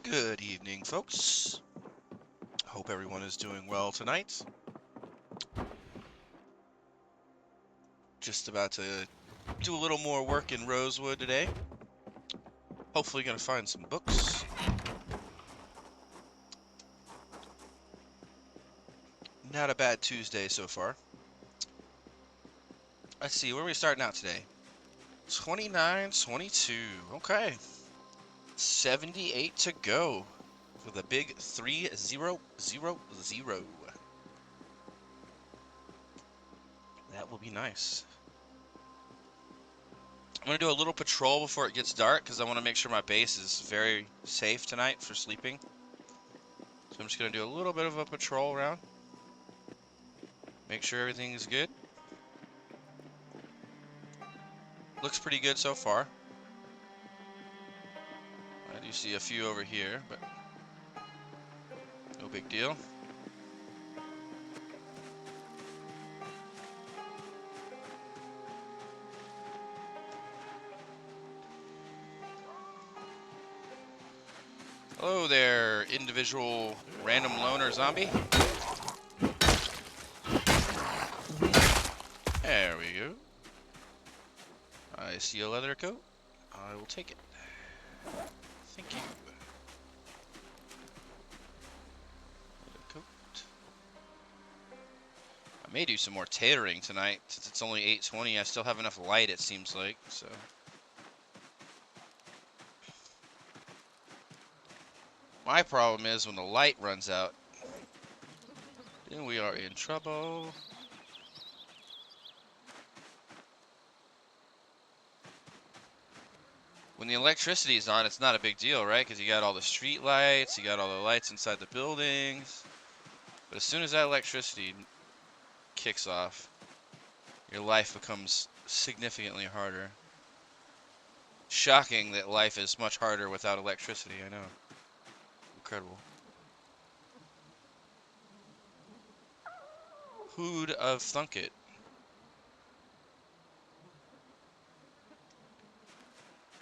Good evening, folks. Hope everyone is doing well tonight. Just about to do a little more work in Rosewood today. Hopefully gonna find some books. Not a bad Tuesday so far. Let's see, where are we starting out today? 29-22. Okay. 78 to go for the big 3-0-0-0. That will be nice. I'm going to do a little patrol before it gets dark because I want to make sure my base is very safe tonight for sleeping. So I'm just going to do a little bit of a patrol around. Make sure everything is good. Looks pretty good so far. I do see a few over here, but no big deal. Hello there, individual random loner zombie. There we go. I see a leather coat. I will take it. Thank you. Leather coat. I may do some more tailoring tonight. Since it's only 8:20, I still have enough light, it seems like, so. My problem is when the light runs out, then we are in trouble. When the electricity is on, it's not a big deal, right? Because you got all the street lights, you got all the lights inside the buildings. But as soon as that electricity kicks off, your life becomes significantly harder. Shocking that life is much harder without electricity, I know. Incredible. Who'd have thunk it?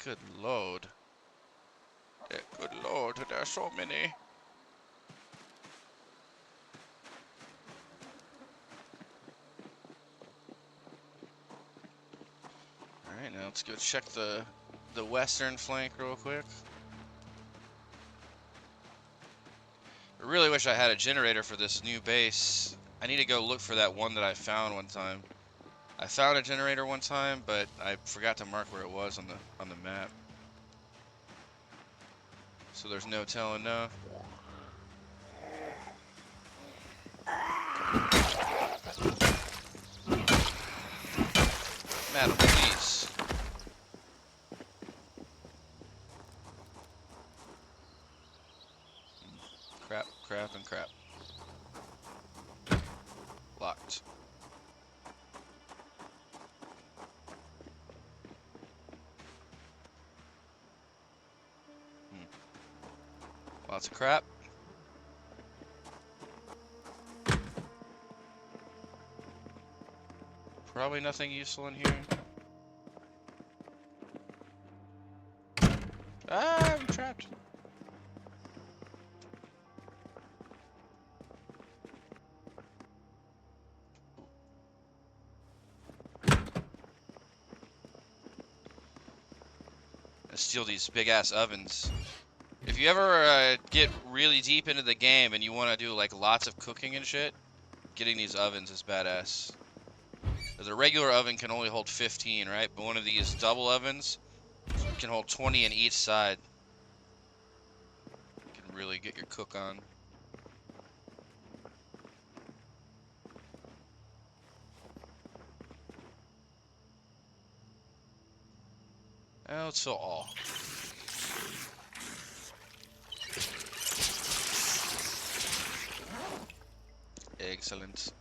Good lord. Good lord, there are so many. Alright, now let's go check the western flank real quick. I really wish I had a generator for this new base. I need to go look for that one that I found one time. I found a generator one time, but I forgot to mark where it was on the map. So there's no telling no. Madam, please. Crap, crap, and crap. Locked. Lots of crap. Probably nothing useful in here. Ah, I'm trapped. I steal these big ass ovens. If you ever get really deep into the game and you want to do like lots of cooking and shit, getting these ovens is badass. Because a regular oven can only hold 15, right? But one of these double ovens can hold 20 in each side. You can really get your cook on. Let's fill all. Excellent.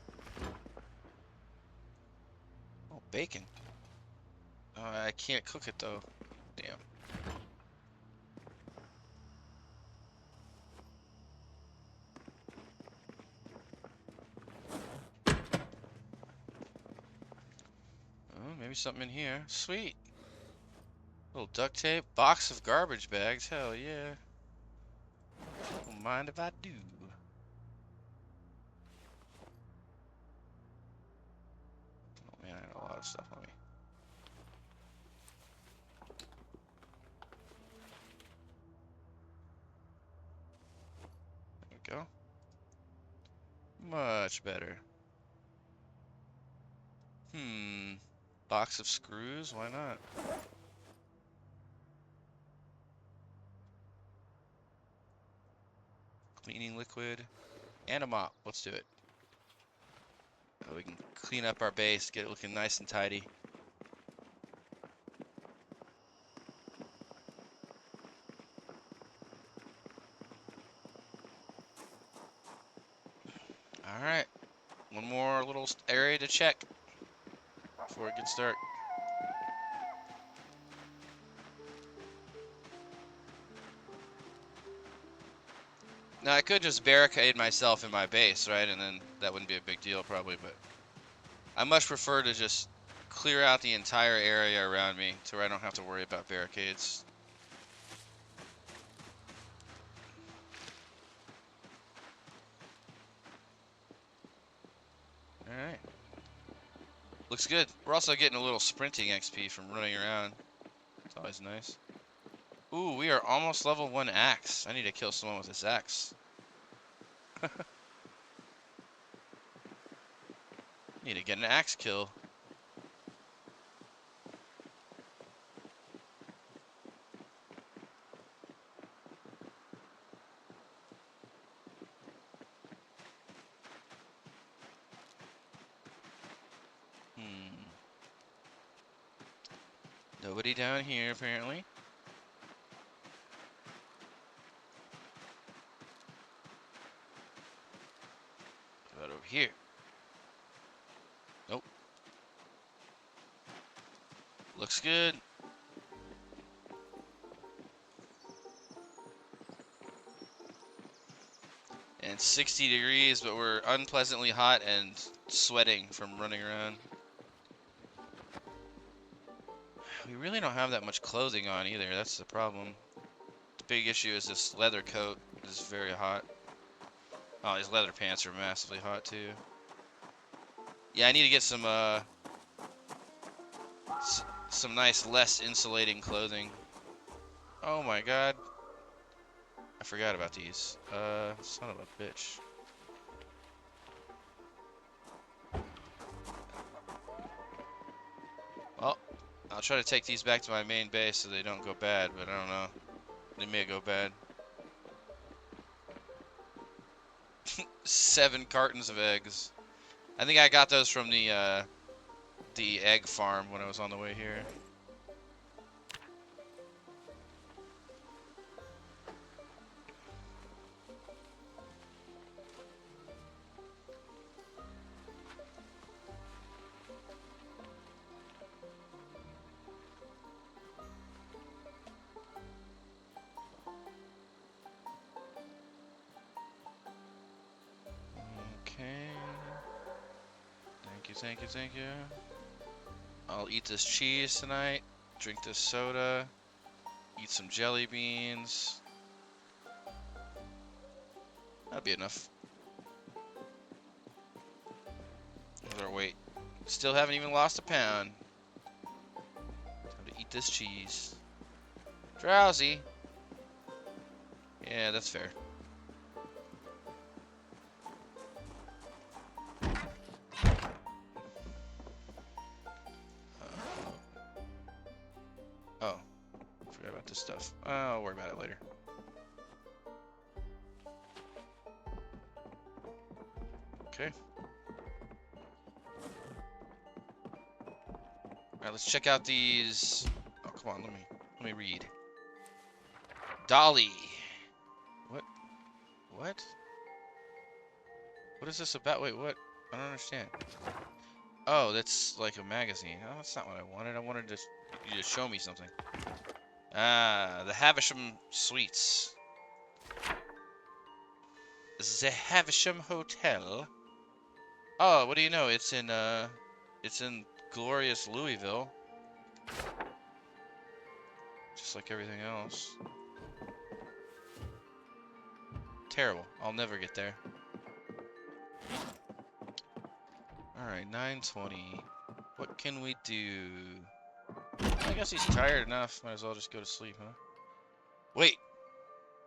Oh, bacon. I can't cook it though. Damn. Oh, maybe something in here. Sweet. Little duct tape. Box of garbage bags. Hell yeah. mind if I do. Oh man, I had a lot of stuff on me. There we go. Much better. Box of screws? Why not? Cleaning liquid. And a mop. Let's do it. So we can clean up our base, get it looking nice and tidy. Alright. One more little area to check before it gets dark. Now, I could just barricade myself in my base, right? And then that wouldn't be a big deal, probably, but I much prefer to just clear out the entire area around me to where I don't have to worry about barricades. Alright. Looks good. We're also getting a little sprinting XP from running around. It's always nice. Ooh, we are almost level 1 axe. I need to kill someone with this axe. Need to get an axe kill. Nobody down here, apparently. What about over here? Nope. Looks good. And 60 degrees, but we're unpleasantly hot and sweating from running around. We really don't have that much clothing on either. That's the problem. The big issue is this leather coat is very hot. Oh, these leather pants are massively hot too. Yeah, I need to get some nice, less insulating clothing. Oh my god. I forgot about these. Son of a bitch. Well, I'll try to take these back to my main base so they don't go bad, but I don't know. They may go bad. 7 cartons of eggs. I think I got those from the egg farm when I was on the way here. Okay. Thank you, thank you, thank you. I'll eat this cheese tonight, drink this soda, eat some jelly beans. That'll be enough. What's our weight? Still haven't even lost a pound. Time to eat this cheese. Drowsy. Yeah, that's fair. Oh, forgot about this stuff. I'll worry about it later. Okay. Alright, let's check out these. Oh, come on, let me read. Dolly. What? What? What is this about? Wait, what? I don't understand. Oh, that's like a magazine. Oh, that's not what I wanted. I wanted you to show me something. Ah, the Havisham Suites. The Havisham Hotel. Oh, what do you know? It's in glorious Louisville. Just like everything else. terrible. I'll never get there. Alright, 9:20. What can we do? I guess he's tired enough. Might as well just go to sleep, huh? Wait!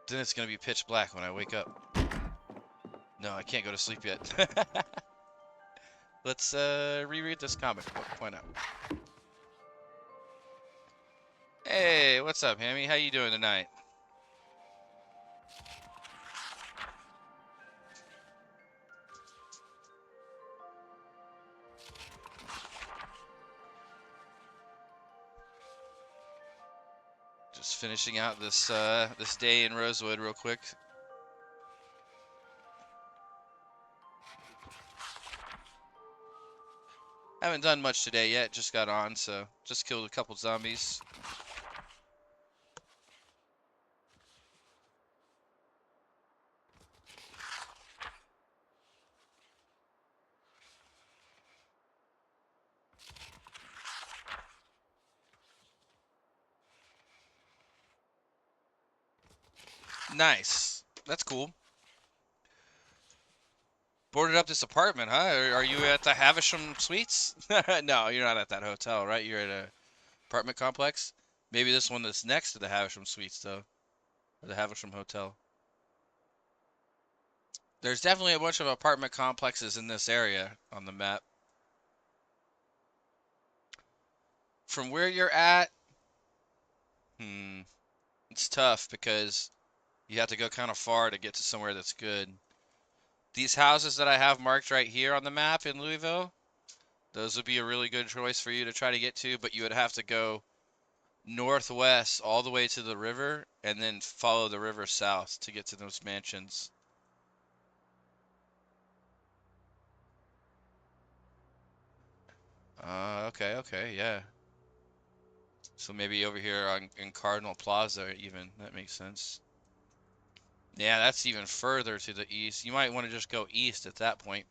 Then it's gonna be pitch black when I wake up. No, I can't go to sleep yet. Let's reread this comic book. Why not? Hey, what's up, Hammy? How you doing tonight? Just finishing out this this day in Rosewood real quick. Haven't done much today yet, just got on, so just killed a couple zombies. Nice. That's cool. Boarded up this apartment, huh? Are you at the Havisham Suites? No, you're not at that hotel, right? You're at a apartment complex? Maybe this one that's next to the Havisham Suites, though. Or the Havisham Hotel. There's definitely a bunch of apartment complexes in this area on the map. From where you're at, it's tough because you have to go kind of far to get to somewhere that's good. These houses that I have marked right here on the map in Louisville, those would be a really good choice for you to try to get to, but you would have to go northwest all the way to the river and then follow the river south to get to those mansions. Okay, yeah. So maybe over here in Cardinal Plaza even, that makes sense. Yeah, that's even further to the east. You might want to just go east at that point.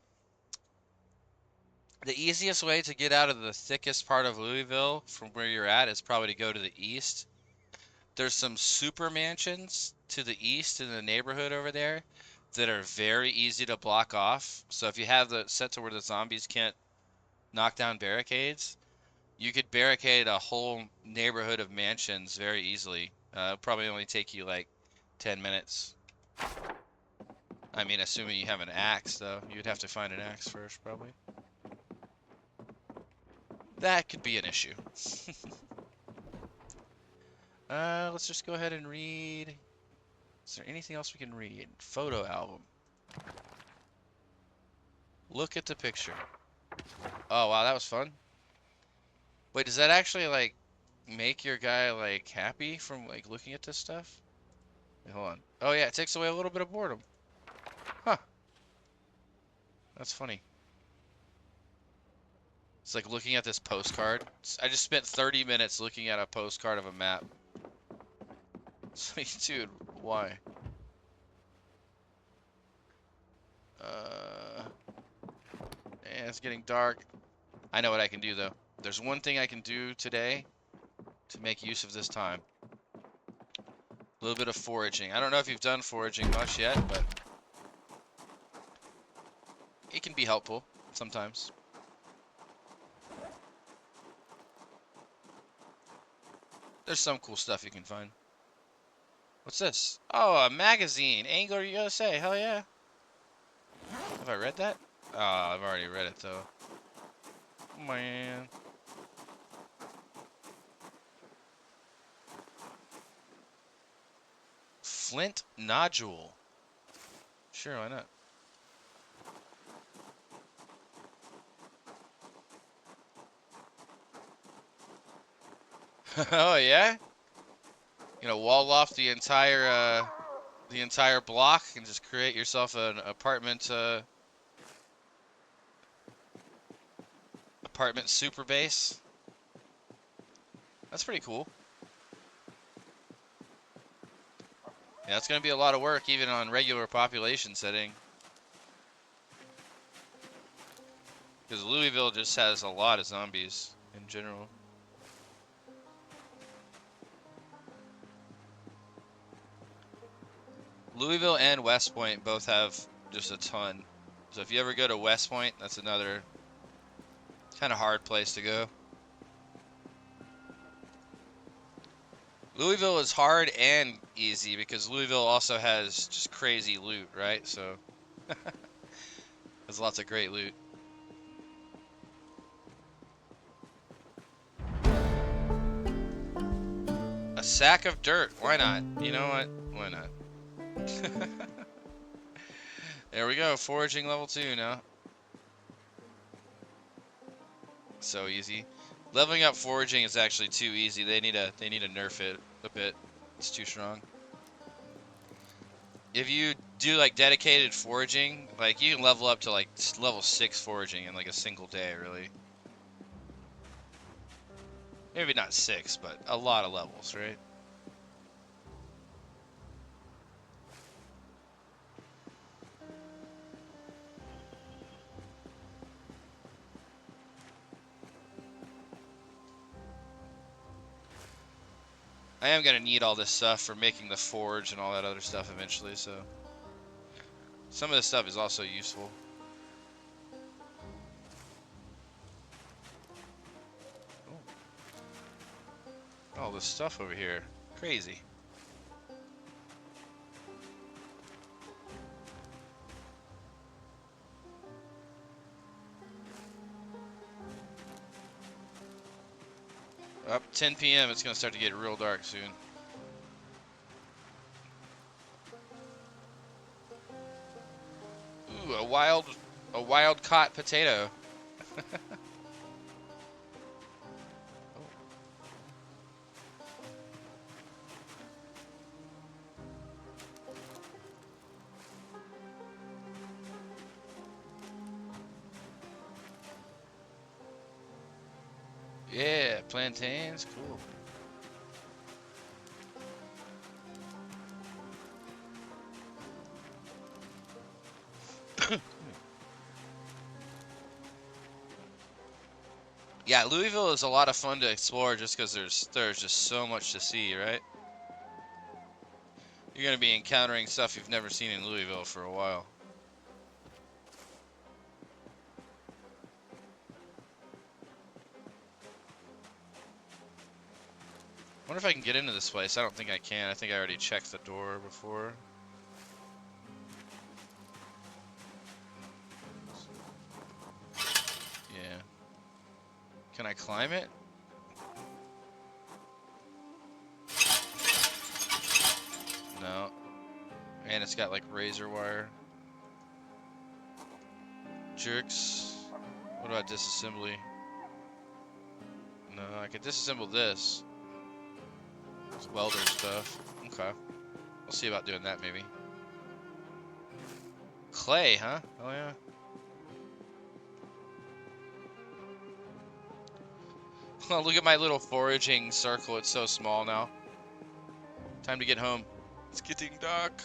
The easiest way to get out of the thickest part of Louisville from where you're at is probably to go to the east. There's some super mansions to the east in the neighborhood over there that are very easy to block off. So if you have the set to where the zombies can't knock down barricades, you could barricade a whole neighborhood of mansions very easily. It'll probably only take you like 10 minutes. I mean, assuming you have an axe, though. You'd have to find an axe first, probably. That could be an issue. Let's just go ahead and read. Is there anything else we can read? Photo album. Look at the picture. Oh, wow, that was fun. Wait, does that actually, like, make your guy, like, happy from, like, looking at this stuff? Wait, hold on. Oh, yeah, it takes away a little bit of boredom. Huh. That's funny. It's like looking at this postcard. I just spent 30 minutes looking at a postcard of a map. It's like, dude, why? Yeah, it's getting dark. I know what I can do, though. There's one thing I can do today to make use of this time. A little bit of foraging. I don't know if you've done foraging much yet, but it can be helpful sometimes. There's some cool stuff you can find. What's this? Oh, a magazine. Angler USA. Hell yeah. Have I read that? Oh, I've already read it, though. Man. Flint nodule. Sure, why not? Oh yeah? You know, wall off the entire block and just create yourself an apartment super base. That's pretty cool. Yeah, that's gonna be a lot of work even on regular population setting. Because Louisville just has a lot of zombies in general. Louisville and West Point both have just a ton. So if you ever go to West Point, that's another kind of hard place to go. Louisville is hard and easy because Louisville also has just crazy loot, right? So there's lots of great loot. A sack of dirt. Why not? You know what? Why not? There we go. Foraging level 2 now. So easy. Leveling up foraging is actually too easy. They need to nerf it a bit. It's too strong. If you do like dedicated foraging, like you can level up to like level 6 foraging in like a single day, really. Maybe not 6, but a lot of levels, right? I am gonna need all this stuff for making the forge and all that other stuff eventually, so some of this stuff is also useful. Oh, all this stuff over here. Crazy. Up 10 p.m. It's gonna start to get real dark soon. Ooh, a wild caught potato. Yeah, plantains, cool. Yeah, Louisville is a lot of fun to explore just because there's just so much to see, right? You're gonna be encountering stuff you've never seen in Louisville for a while. Wonder if I can get into this place. I don't think I can. I think I already checked the door before. Yeah. Can I climb it? No. And it's got like razor wire. Jerks. What about disassembly? No, I could disassemble this. It's welder stuff. Okay. We'll see about doing that maybe. Clay, huh? Oh yeah. Look at my little foraging circle. It's so small now. Time to get home. It's getting dark.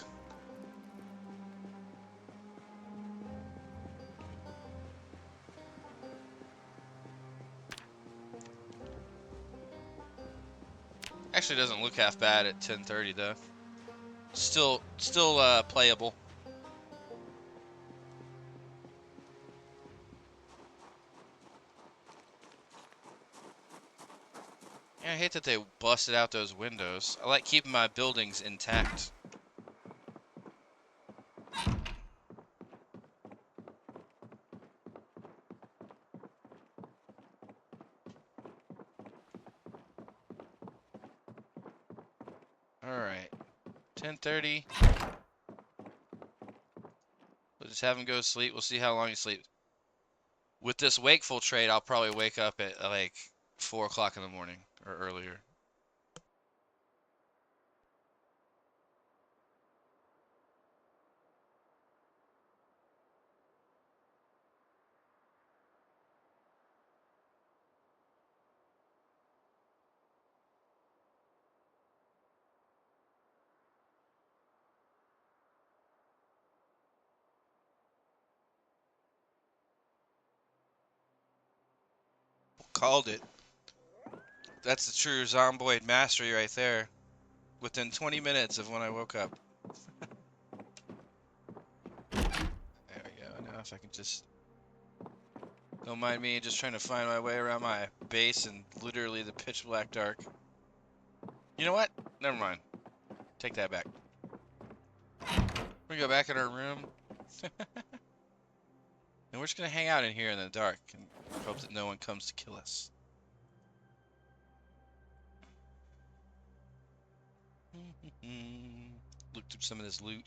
Actually doesn't look half bad at 10:30 though. Still playable. Yeah, I hate that they busted out those windows. I like keeping my buildings intact. Alright. 10:30. We'll just have him go to sleep. We'll see how long he sleeps. With this wakeful trade, I'll probably wake up at like 4 o'clock in the morning or earlier. Called it. That's the true Zomboid mastery right there. Within 20 minutes of when I woke up. if I can just... Don't mind me just trying to find my way around my base in literally the pitch black dark. You know what? Never mind. Take that back. We go back in our room. And we're just gonna hang out in here in the dark and hope that no one comes to kill us. Look through some of this loot.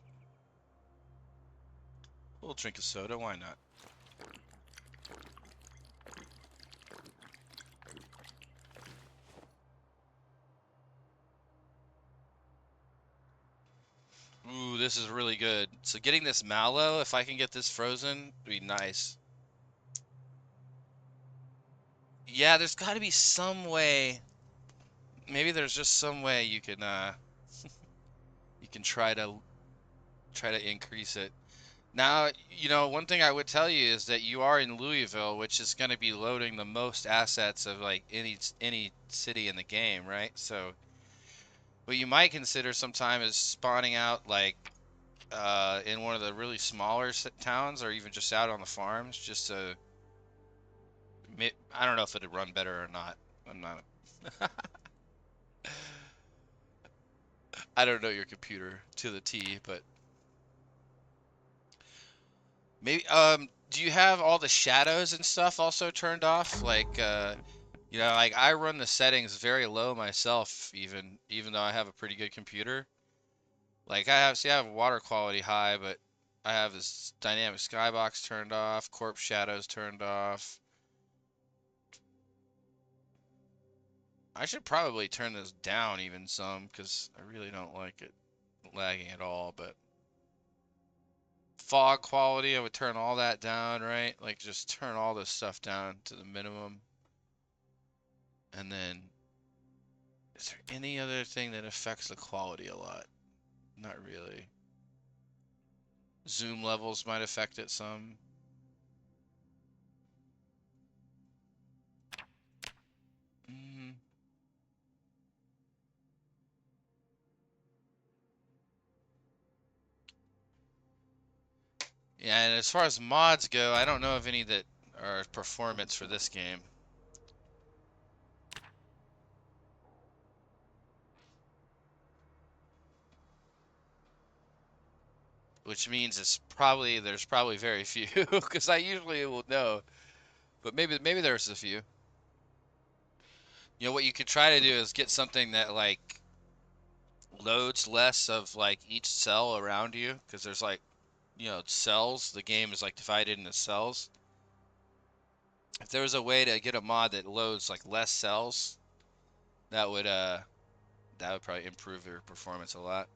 A little drink of soda, why not? Ooh, this is really good. So getting this mallow, if I can get this frozen, would be nice. Yeah, there's got to be some way. Maybe there's just some way you can try to increase it. Now, you know, one thing I would tell you is that you are in Louisville, which is going to be loading the most assets of like any city in the game, right? So what you might consider sometime is spawning out like in one of the really smaller towns, or even just out on the farms, just to I don't know if it'd run better or not. I'm not. I don't know your computer to the T, but maybe do you have all the shadows and stuff also turned off? Like you know, like I run the settings very low myself, even though I have a pretty good computer. Like I have water quality high, but I have this dynamic skybox turned off, corpse shadows turned off. I should probably turn this down even some, because I really don't like it lagging at all, but fog quality, I would turn all that down, right? Like just turn all this stuff down to the minimum. And then, is there any other thing that affects the quality a lot? Not really. Zoom levels might affect it some. Mm. Yeah, and as far as mods go, I don't know of any that are performance for this game. Which means there's probably very few, because I usually will know. But maybe there's a few. You know what you could try to do is get something that like loads less of like each cell around you, because there's like, you know, cells. The game is like divided into cells. If there was a way to get a mod that loads like less cells, that would probably improve your performance a lot.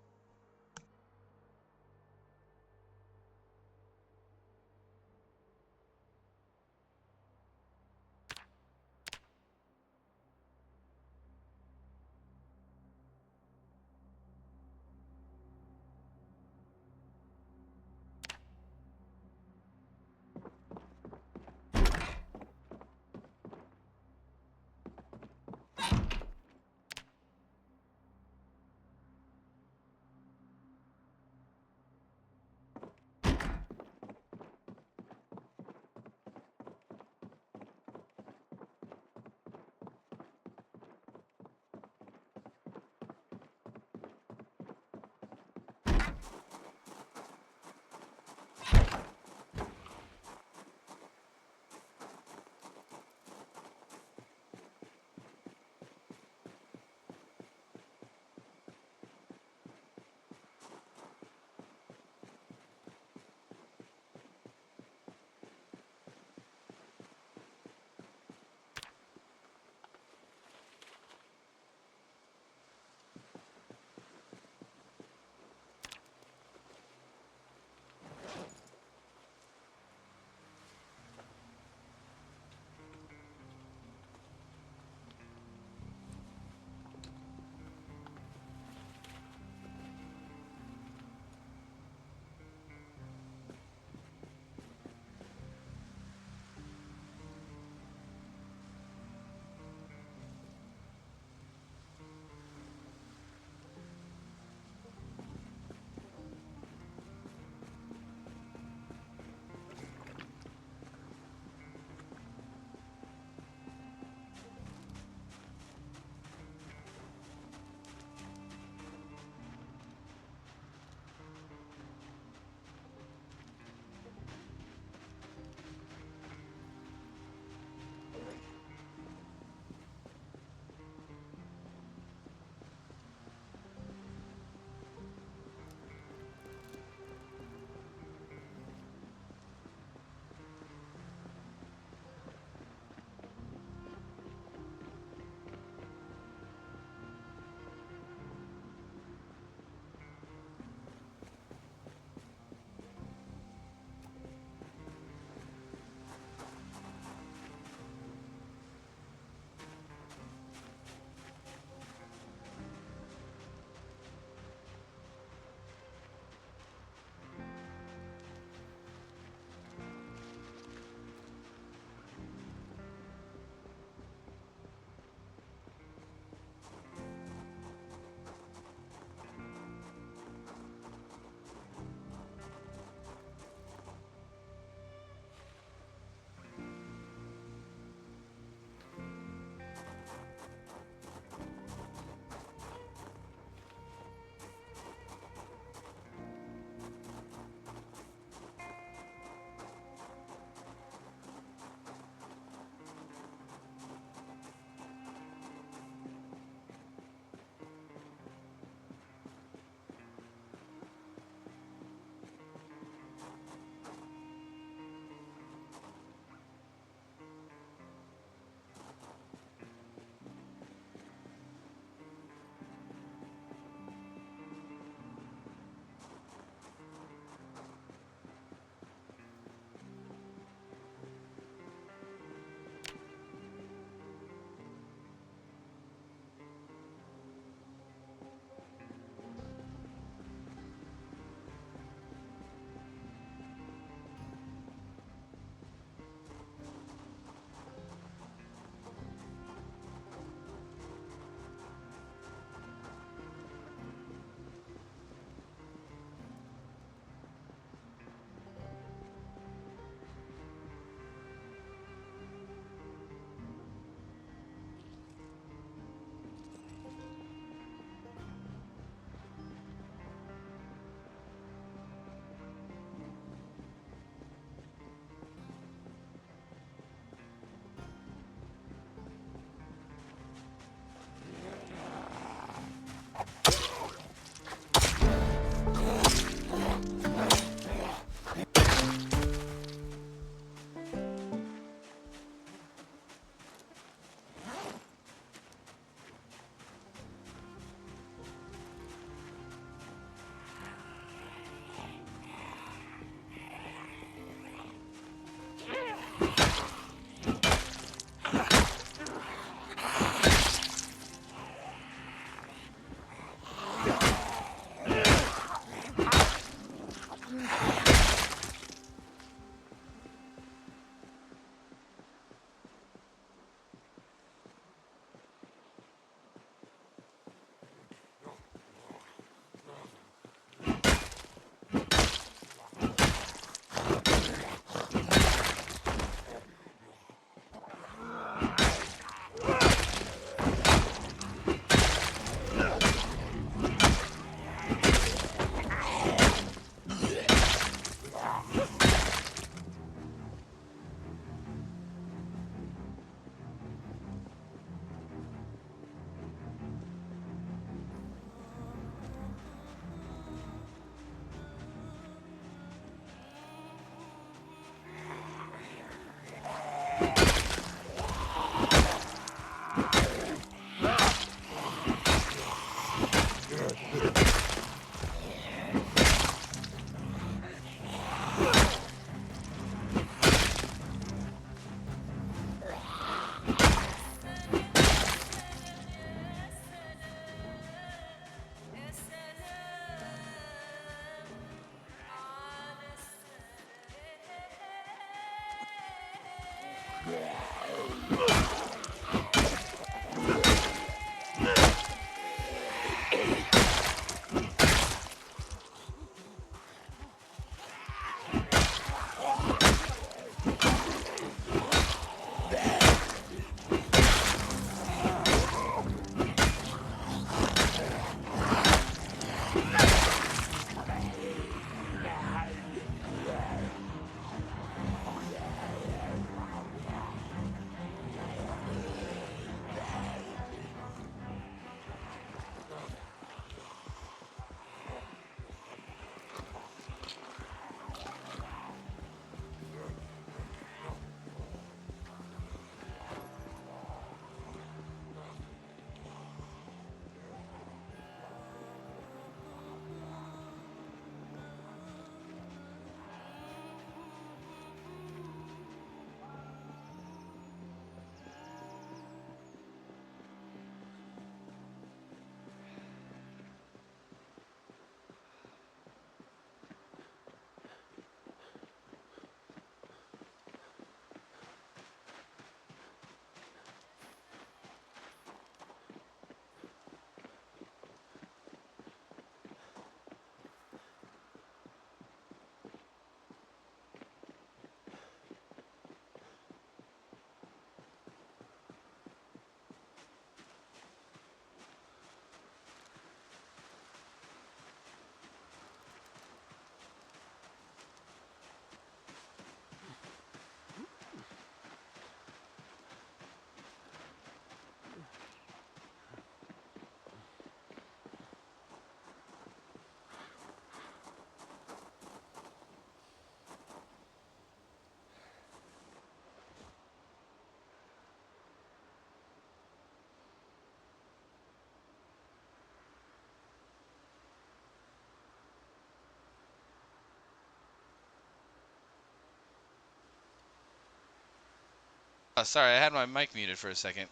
Oh, sorry, I had my mic muted for a second.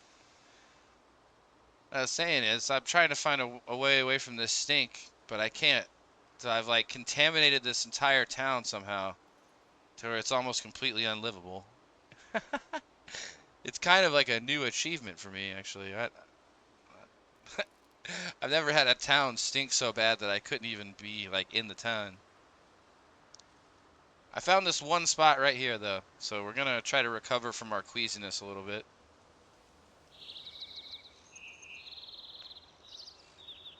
What I was saying is, I'm trying to find a way away from this stink, but I can't. So I've like contaminated this entire town somehow to where it's almost completely unlivable. It's kind of like a new achievement for me, actually. I've never had a town stink so bad that I couldn't even be like in the town. I found this one spot right here though, so we're gonna try to recover from our queasiness a little bit.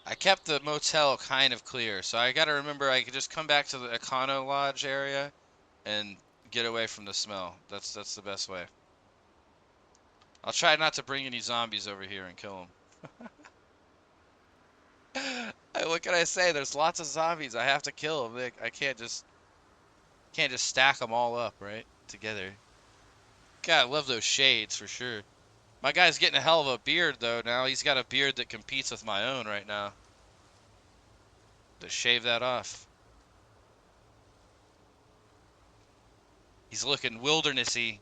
I kept the motel kind of clear, so I gotta remember I could just come back to the Econo Lodge area and get away from the smell. That's the best way. I'll try not to bring any zombies over here and kill them. What can I say? There's lots of zombies. I have to kill them. I can't just stack them all up right together. God, I love those shades for sure. My guy's getting a hell of a beard though now. He's got a beard that competes with my own right now. To shave that off. He's looking wildernessy.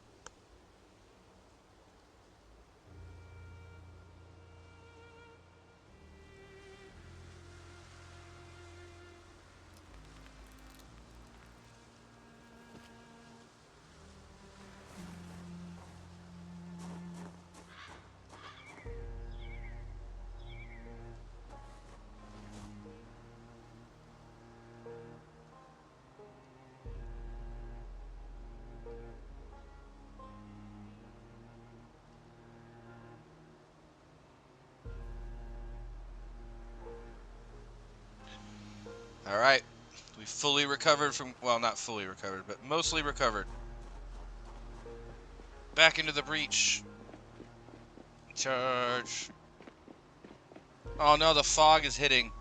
Alright, we fully recovered from, well, not fully recovered, but mostly recovered. Back into the breach. Charge. Oh no, the fog is hitting.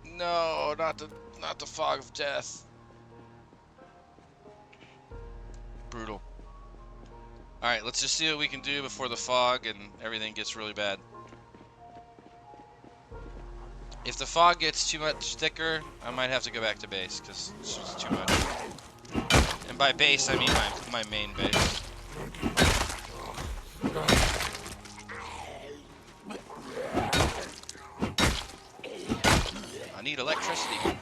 No, not the fog of death. Brutal. Alright, let's just see what we can do before the fog and everything gets really bad. If the fog gets too much thicker, I might have to go back to base, because it's just too much. And by base, I mean my main base. I need electricity.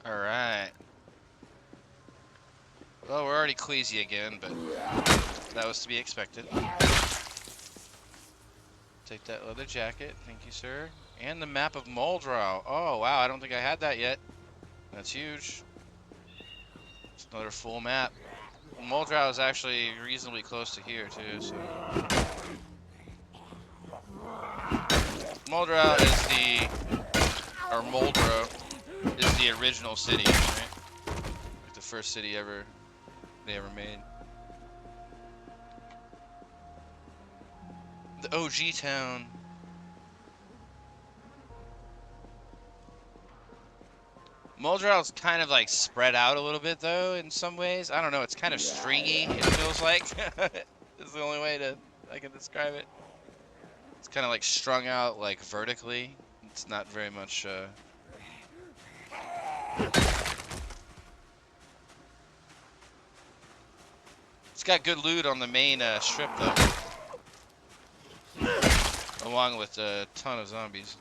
Alright. Well, we're already queasy again, but that was to be expected. Take that leather jacket. Thank you, sir. And the map of Muldrow. Oh, wow. I don't think I had that yet. That's huge. It's another full map. Muldrow is actually reasonably close to here, too, so... Muldrow is the... Or Muldrow is the original city, right? Like the first city they ever made. The OG town. Muldrow's kind of like spread out a little bit though in some ways. I don't know, it's kind of stringy, it feels like. Is the only way I can describe it. It's kind of like strung out like vertically. It's not very much It's got good loot on the main strip though. Along with a ton of zombies.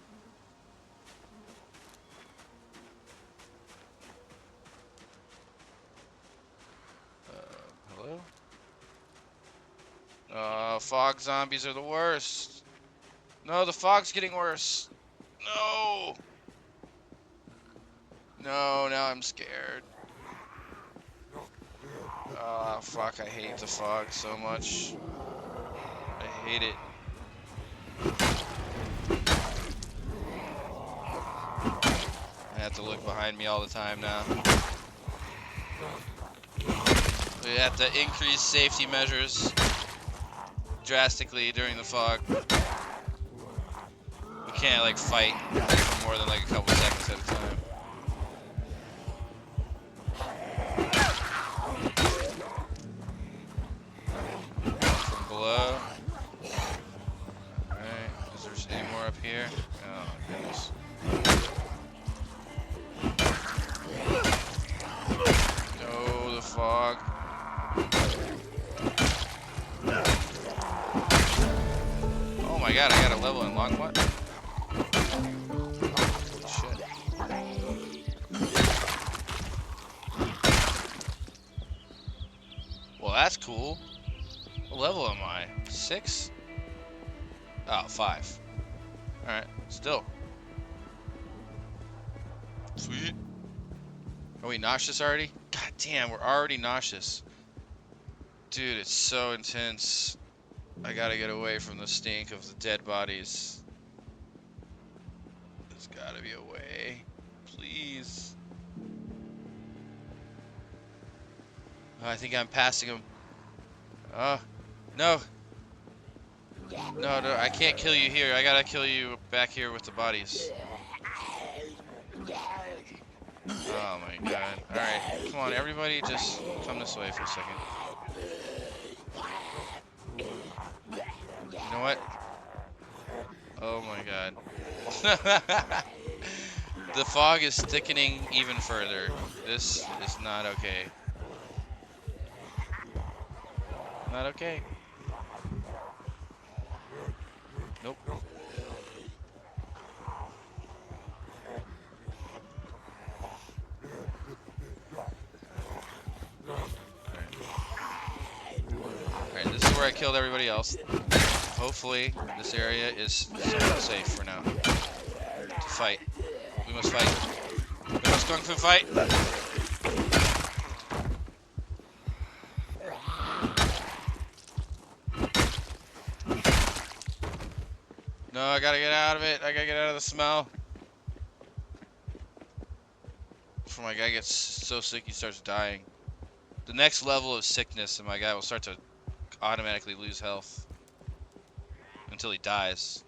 Hello? Fog zombies are the worst. No, the fog's getting worse. No! No, now I'm scared. Ah, fuck, I hate the fog so much. I hate it. I have to look behind me all the time now. We have to increase safety measures drastically during the fog. We can't like fight for more than like a couple seconds at a time. From below. Alright, is there any more up here? Oh my goodness. No, the fog. Oh my god, I got a level in long what? Holy shit. Well, that's cool. What level am I? 6? Oh, 5. Alright, still. Sweet. Are we nauseous already? God damn, we're already nauseous. Dude, it's so intense. I gotta get away from the stink of the dead bodies. There's gotta be a way. Please. Oh, I think I'm passing him. Oh, no. No, no, I can't kill you here. I gotta kill you back here with the bodies. Oh my god. Alright, come on, everybody just come this way for a second. You know what? Oh my god. The fog is thickening even further. This is not okay. Not okay. Nope. Alright, this is where I killed everybody else. Hopefully, this area is somewhat safe for now. To fight. We must fight. We must kung fu fight! No, I gotta get out of it. I gotta get out of the smell. Before my guy gets so sick he starts dying. The next level of sickness and my guy will start to automatically lose health. Until he dies.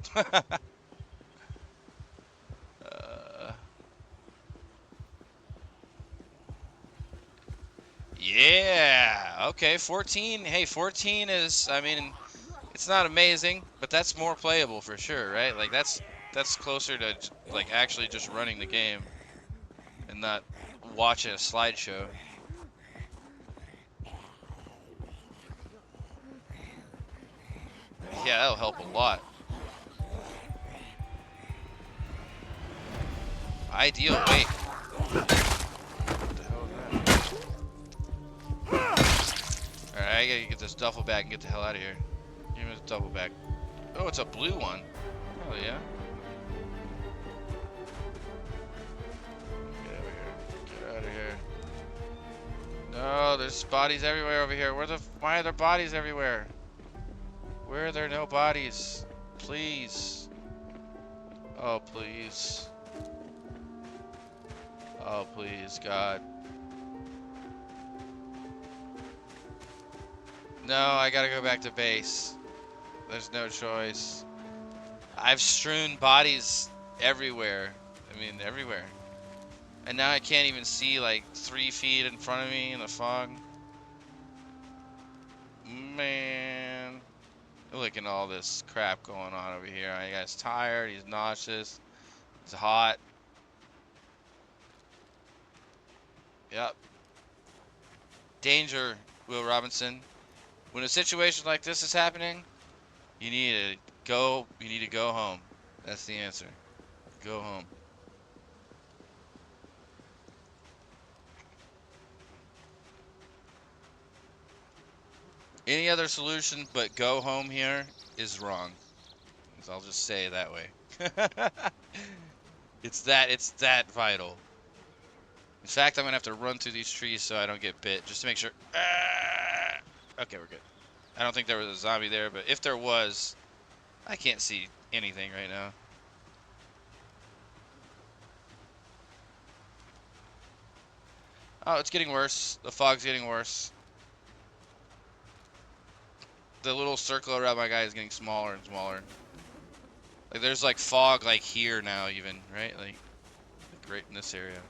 Yeah! Okay, 14. Hey, 14 is, I mean, it's not amazing, but that's more playable for sure, right? Like, that's closer to, like, actually just running the game. And not watching a slideshow. Yeah, that'll help a lot. Ideal weight. I gotta get this duffel bag and get the hell out of here. Give me the duffel bag. Oh, it's a blue one. Hell yeah. Get over here. Get out of here. No, there's bodies everywhere over here. Why are there bodies everywhere? Where are there no bodies? Please. Oh, please. Oh, please, God. No, I gotta go back to base. There's no choice. I've strewn bodies everywhere. I mean, everywhere. And now I can't even see like 3 feet in front of me in the fog. Man. Look at all this crap going on over here. The guy's tired, he's nauseous, it's hot. Yep. Danger, Will Robinson. When a situation like this is happening, you need to go home. That's the answer. Go home. Any other solution but go home here is wrong. I'll just say it that way. It's that vital. In fact, I'm gonna have to run through these trees so I don't get bit, just to make sure. Okay, we're good. I don't think there was a zombie there, but if there was, I can't see anything right now. Oh, it's getting worse. The fog's getting worse. The little circle around my guy is getting smaller and smaller. Like there's like fog like here now even, right? Like right in this area.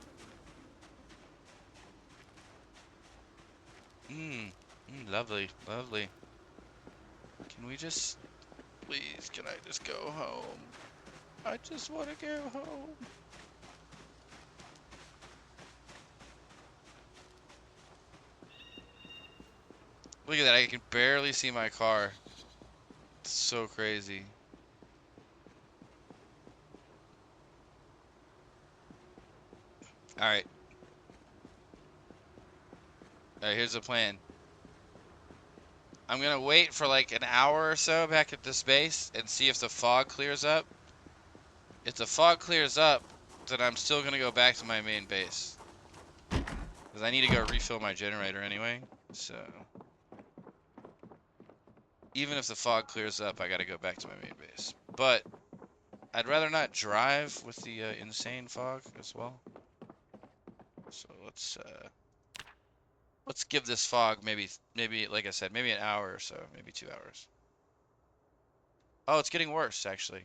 Lovely, lovely. Can we just, please, can I just go home? I just want to go home. Look at that, I can barely see my car. It's so crazy. Alright. Alright, here's the plan. I'm gonna wait for like an hour or so back at this base and see if the fog clears up. If the fog clears up, then I'm still gonna go back to my main base. Because I need to go refill my generator anyway, so... Even if the fog clears up, I gotta go back to my main base. But I'd rather not drive with the insane fog as well. So let's give this fog maybe like I said, maybe an hour or so, maybe 2 hours. Oh, it's getting worse actually.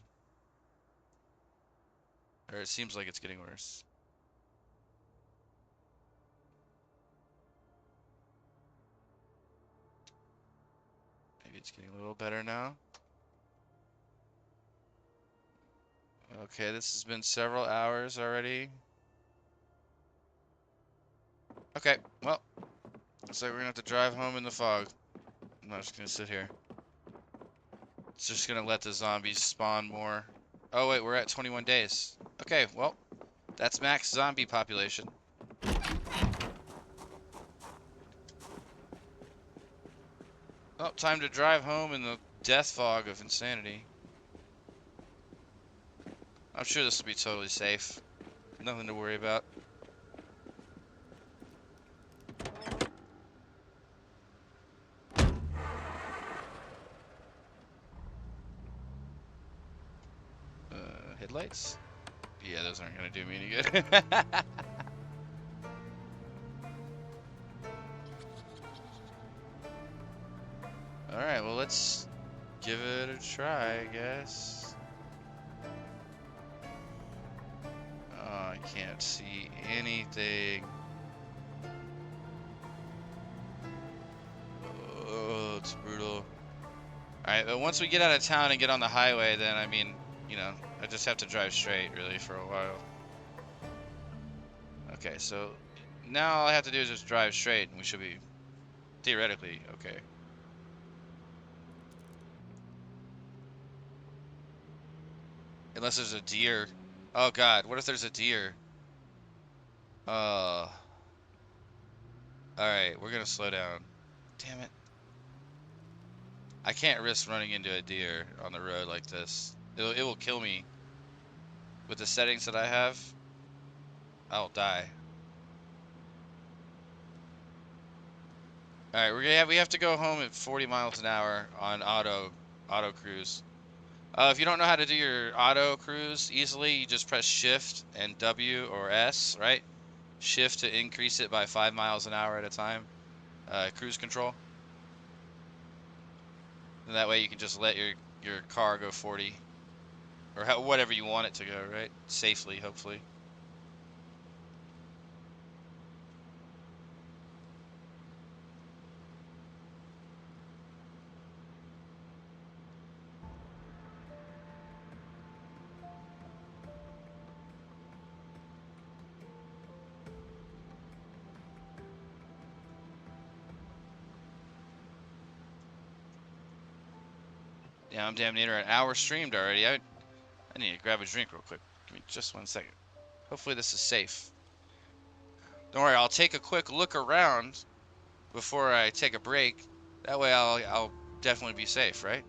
Or it seems like it's getting worse. Maybe it's getting a little better now. Okay, this has been several hours already. Okay, well, looks like we're gonna have to drive home in the fog. I'm not just gonna sit here. It's just gonna let the zombies spawn more. Oh wait, we're at 21 days. Okay, well, that's max zombie population. Oh, time to drive home in the death fog of insanity. I'm sure this will be totally safe. Nothing to worry about. Headlights? Yeah, those aren't gonna do me any good. Alright, well let's give it a try, I guess. Oh, I can't see anything. Oh, it's brutal. Alright, but once we get out of town and get on the highway, then, I mean, you know, I just have to drive straight, really, for a while. Okay, so now all I have to do is just drive straight, and we should be, theoretically, okay. Unless there's a deer. Oh, God, what if there's a deer? Alright, we're gonna slow down. Damn it. I can't risk running into a deer on the road like this. It will kill me. With the settings that I have, I'll die. All right, we have to go home at 40 miles an hour on auto cruise. If you don't know how to do your auto cruise easily, you just press Shift and W or S, right? Shift to increase it by 5 miles an hour at a time. Cruise control. And that way you can just let your car go 40 or whatever you want it to go, right? Safely, hopefully. Yeah, I'm damn near an hour streamed already. I need to grab a drink real quick. Give me just 1 second. Hopefully this is safe. Don't worry, I'll take a quick look around before I take a break. That way I'll definitely be safe, right?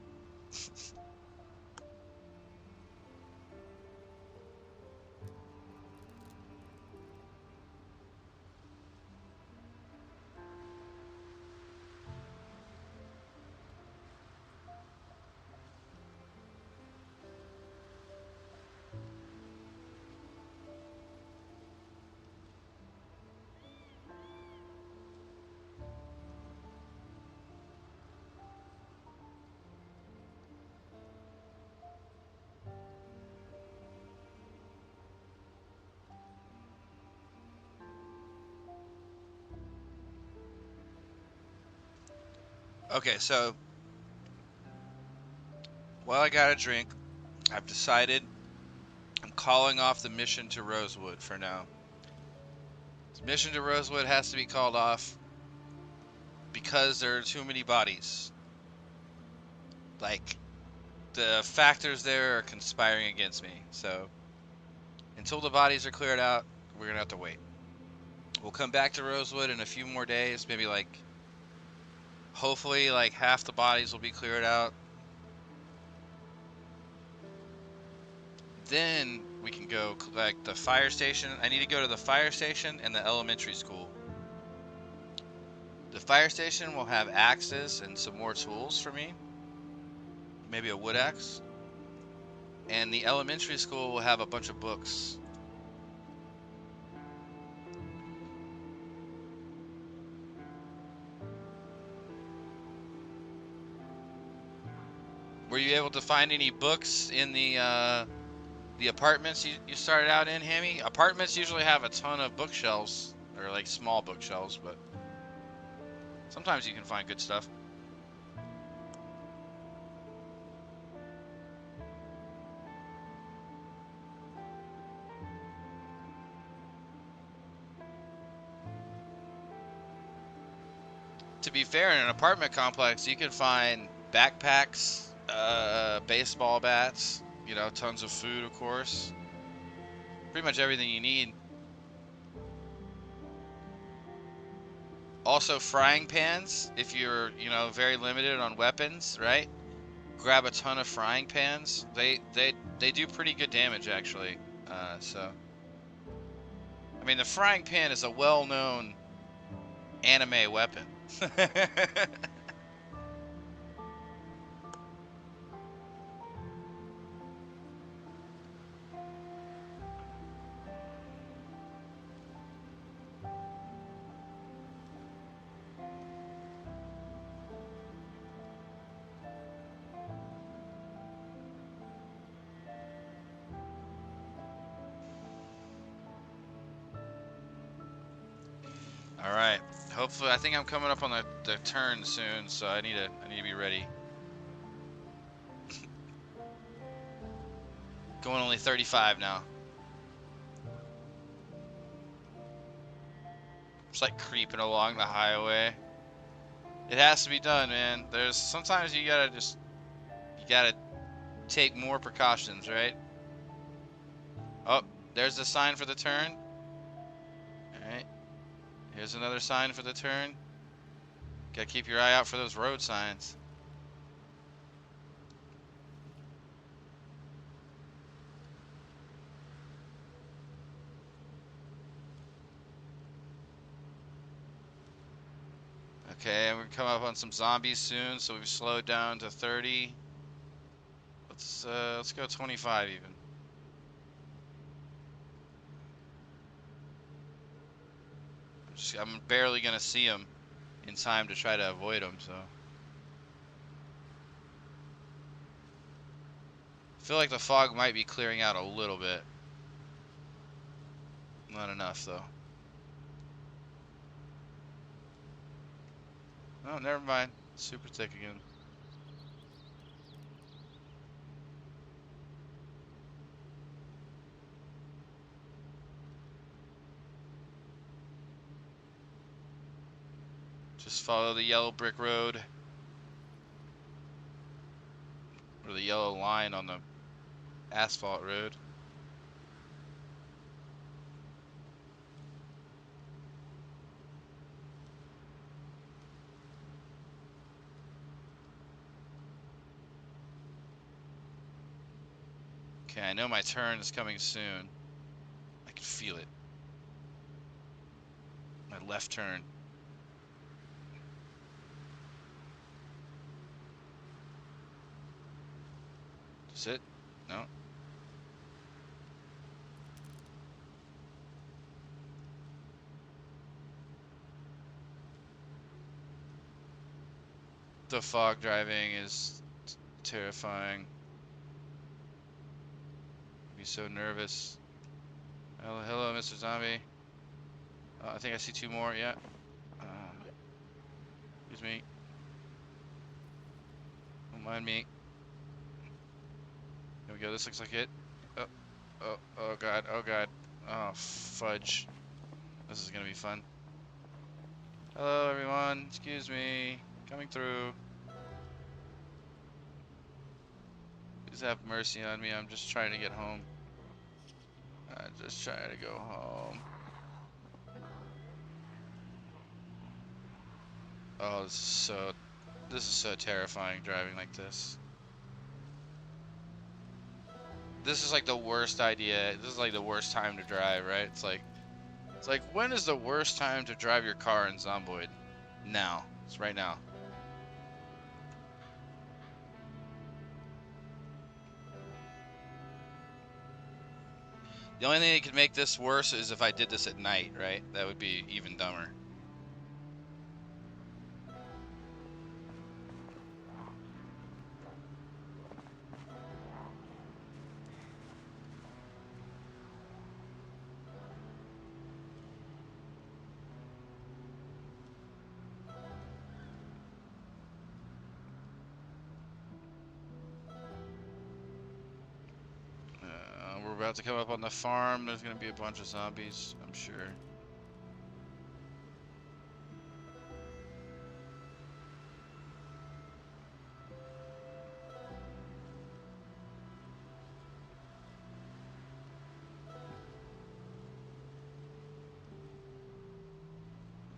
Okay, so while I got a drink, I've decided I'm calling off the mission to Rosewood for now. The mission to Rosewood has to be called off because there are too many bodies. Like, the factors there are conspiring against me. So, until the bodies are cleared out, we're gonna have to wait. We'll come back to Rosewood in a few more days, maybe like, hopefully like half the bodies will be cleared out. Then we can go like the fire station. I need to go to the fire station and the elementary school. The fire station will have axes and some more tools for me. Maybe a wood axe. And the elementary school will have a bunch of books. Were you able to find any books in the apartments you started out in, Hammy? Apartments usually have a ton of bookshelves, or like small bookshelves, but sometimes you can find good stuff. To be fair, in an apartment complex, you can find backpacks, baseball bats, you know, tons of food, of course. Pretty much everything you need. Also, frying pans, if you're, you know, very limited on weapons, right? Grab a ton of frying pans. They do pretty good damage, actually. So, I mean, the frying pan is a well-known anime weapon. All right. Hopefully, I think I'm coming up on the turn soon, so I need to be ready. Going only 35 now. Just like creeping along the highway. It has to be done, man. There's sometimes you gotta take more precautions, right? Oh, there's the sign for the turn. All right. Here's another sign for the turn. Gotta keep your eye out for those road signs. Okay, we're coming up on some zombies soon, so we've slowed down to 30. Let's go 25 even. I'm barely gonna see them in time to try to avoid them, so. I feel like the fog might be clearing out a little bit. Not enough, though. Oh, never mind. Super thick again. Just follow the yellow brick road. Or the yellow line on the asphalt road. Okay, I know my turn is coming soon. I can feel it. My left turn. Is it? No. The fog driving is terrifying. Be so nervous. Hello, hello, Mr. Zombie. I think I see two more. Yeah. Excuse me. Don't mind me. Here we go. This looks like it. Oh, oh God. Oh God. Oh, fudge. This is gonna be fun. Hello, everyone. Excuse me. Coming through. Please have mercy on me. I'm just trying to get home. I'm just trying to go home. Oh, this is so terrifying driving like this. This is like the worst idea. This is like the worst time to drive, right? It's like when is the worst time to drive your car in Zomboid? Now. It's right now. The only thing that could make this worse is if I did this at night, right? That would be even dumber. We're about to come up on the farm. There's gonna be a bunch of zombies, I'm sure.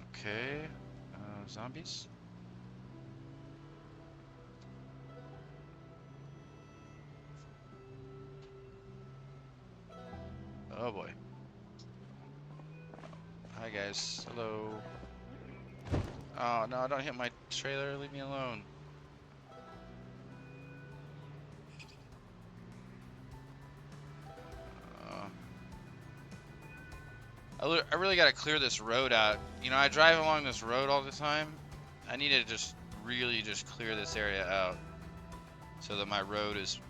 Okay. Zombies? Oh boy. Hi guys. Hello. Oh no, don't hit my trailer. Leave me alone. I really gotta clear this road out. You know, I drive along this road all the time. I need to just really just clear this area out so that my road is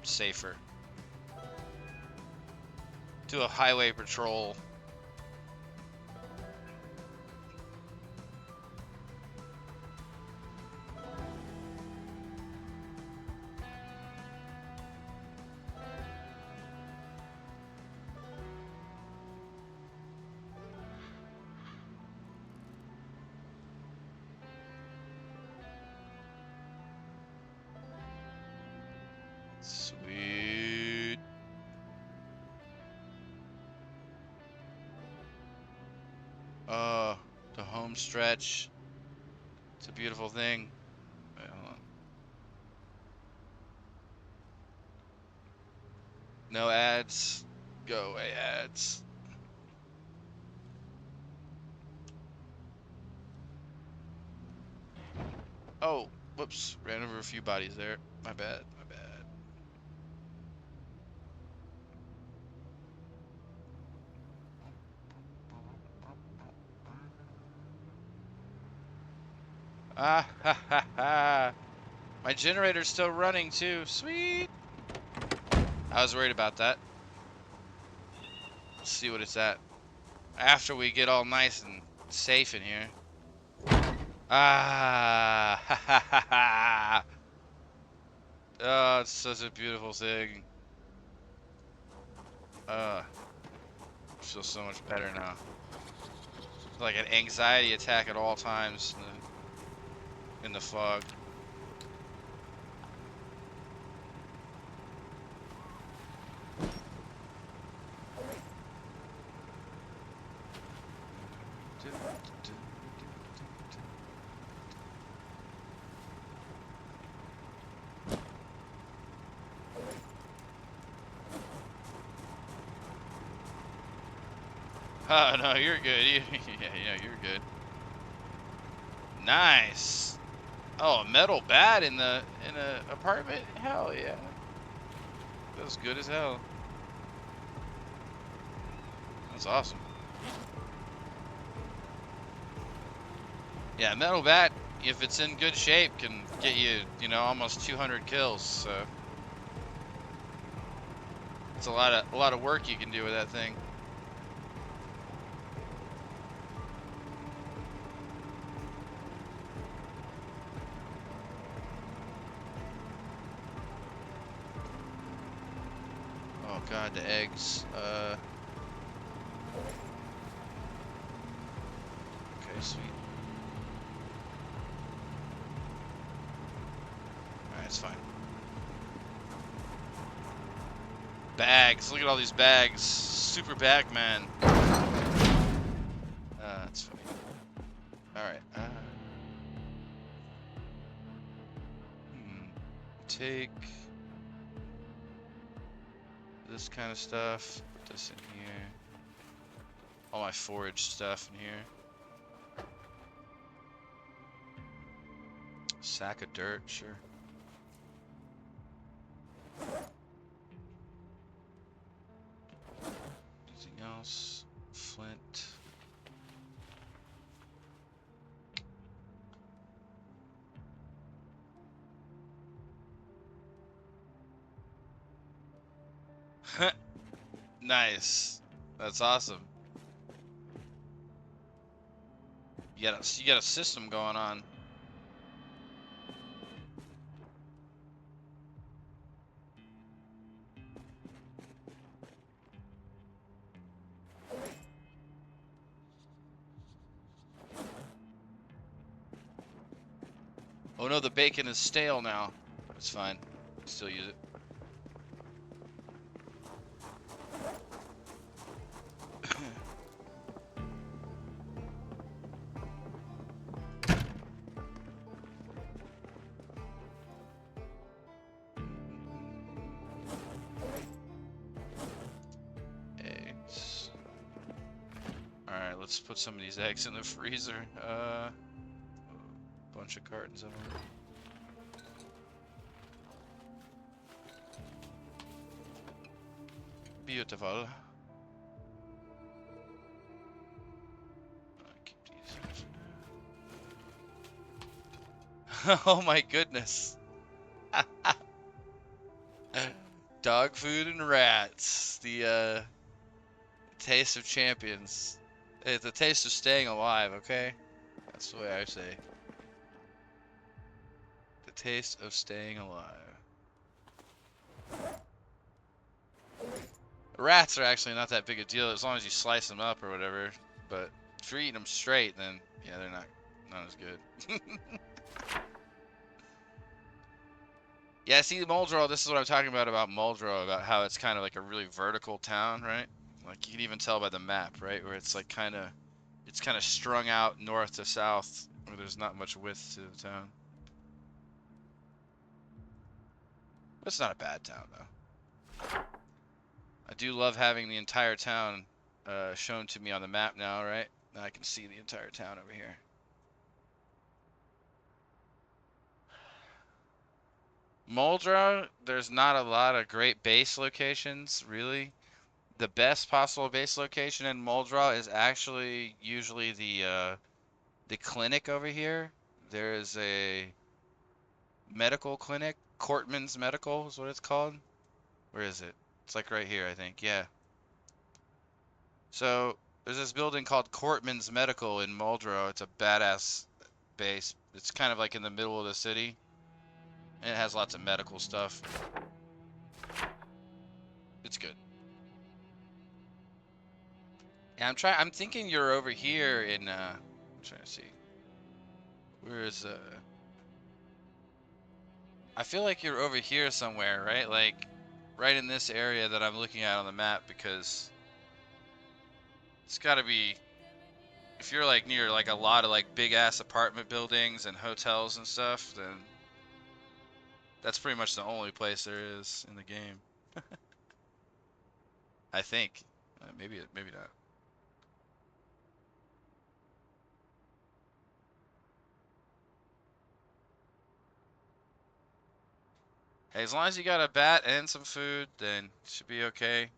safer. Do a highway patrol. Sweet. The home stretch. It's a beautiful thing. Wait, hold on. No ads. Go away, ads. Oh, whoops. Ran over a few bodies there. My bad, my bad. Ah, ha, ha, ha. My generator's still running, too. Sweet. I was worried about that. Let's see what it's at. After we get all nice and safe in here. Ah, ha, ha, ha, ha. Oh, it's such a beautiful thing. I feel so much better now. It's like an anxiety attack at all times in the fog. Oh no, you're good. Yeah, you're good. Nice. Oh, a metal bat in a apartment? Hell yeah. Feels good as hell. That's awesome. Yeah, metal bat, if it's in good shape, can get you, almost 200 kills. So it's a lot of work you can do with that thing. Oh god, the eggs. Okay, sweet. Alright, it's fine. Bags. Look at all these bags. Super bag man. That's funny. Alright. Take this kind of stuff. Put this in here. All my forage stuff in here. Sack of dirt, sure. Anything else? Flint. Nice. That's awesome. You got a system going on. Oh no, the bacon is stale now. It's fine. Still use it. Eggs. Alright, let's put some of these eggs in the freezer. Bunch of cartons of them. Beautiful. Keep these. Oh my goodness. Dog food and rats. The taste of champions. It's the taste of staying alive, okay? That's the way I say. The taste of staying alive. Rats are actually not that big a deal as long as you slice them up or whatever. But if you're eating them straight, then yeah, they're not as good. Yeah, see Muldrow, this is what I'm talking about Muldrow, about how it's kind of like a really vertical town, right? Like you can even tell by the map, right? Where it's like it's kind of strung out north to south, where there's not much width to the town. But it's not a bad town though. I do love having the entire town shown to me on the map now, right? Now I can see the entire town over here. Muldra, there's not a lot of great base locations, really. The best possible base location in Muldra is actually usually the clinic over here. There is a medical clinic, Cortman's Medical is what it's called. Where is it? It's like right here, I think. Yeah. So there's this building called Cortman's Medical in Muldrow. It's a badass base. It's kind of like in the middle of the city. And it has lots of medical stuff. It's good. Yeah, I'm thinking you're over here in I'm trying to see. Where is I feel like you're over here somewhere, right? Like right in this area that I'm looking at on the map, because it's got to be, if you're like near like a lot of like big ass apartment buildings and hotels and stuff, then that's pretty much the only place there is in the game. I think. Maybe not. Hey, as long as you got a bat and some food, then it should be okay.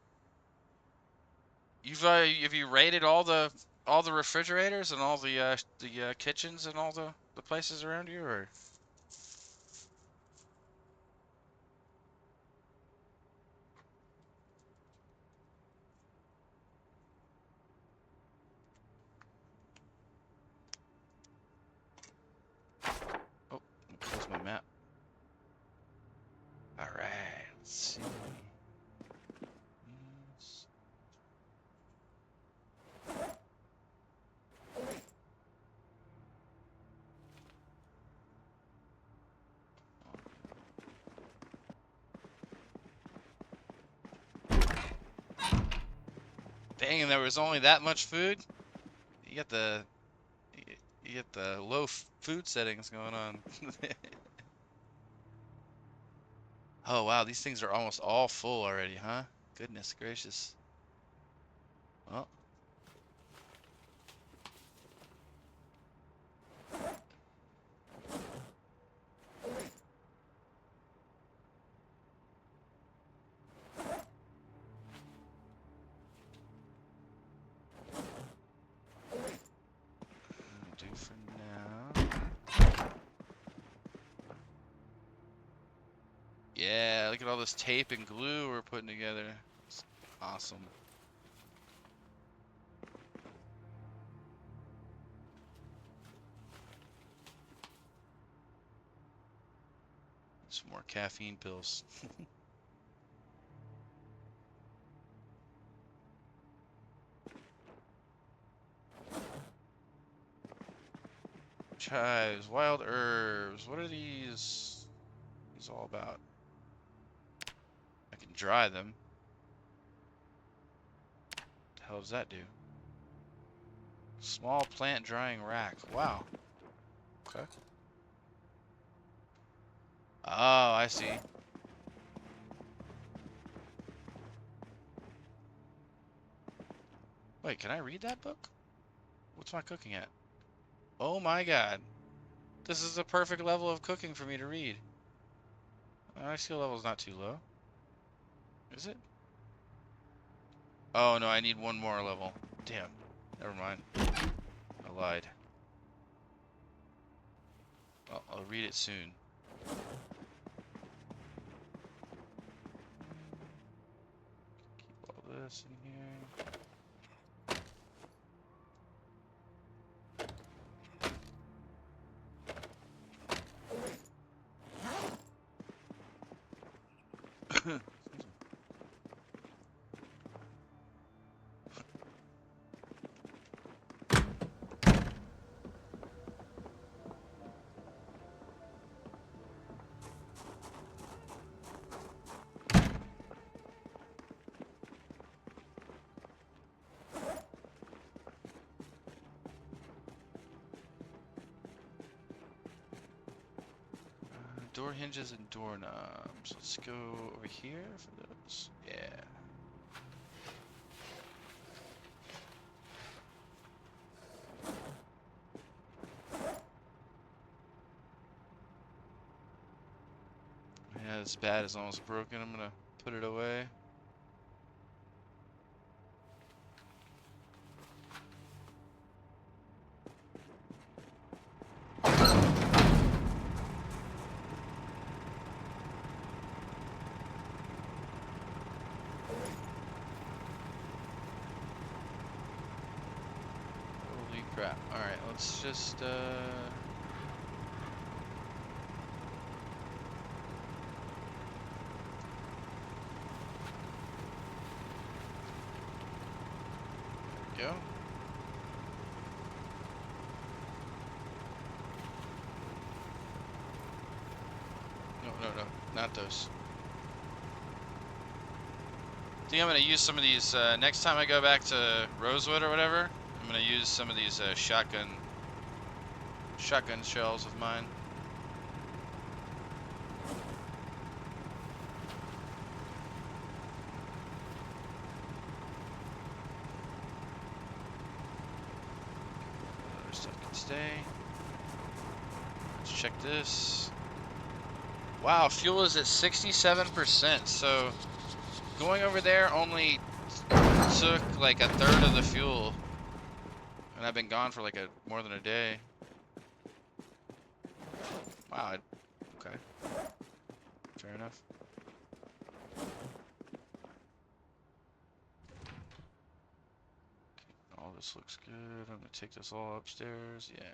Have you raided all the refrigerators and all the kitchens and all the places around you, or? Oh, close my map. All right, let's see. Yes. Dang, and there was only that much food? You got the you get the low food settings going on. Oh wow, these things are almost all full already, huh? Goodness gracious. Well, that'll do for now. Yeah, look at all this tape and glue we're putting together. It's awesome. Some more caffeine pills. Chives, wild herbs. What are these? These all about? I can dry them. What the hell does that do? Small plant drying rack. Wow. Okay. Oh, I see. Wait, can I read that book? What's my cooking at? Oh my god. This is the perfect level of cooking for me to read. My skill level's not too low. Is it? Oh no, I need one more level. Damn. Never mind. I lied. Well, I'll read it soon. Keep all this in here. Door hinges and doorknobs. Let's go over here for those. Yeah. Yeah, this bat is almost broken. I'm gonna put it away. Holy crap. Alright, let's just, go. No, not those. I think I'm gonna use some of these, next time I go back to Rosewood or whatever, I'm gonna use some of these, shotgun shells of mine. Other stuff can stay. Let's check this. Wow, fuel is at 67%, so going over there only took like a third of the fuel. And I've been gone for like more than a day. Wow, okay. Fair enough. All this looks good. I'm gonna take this all upstairs. Yeah.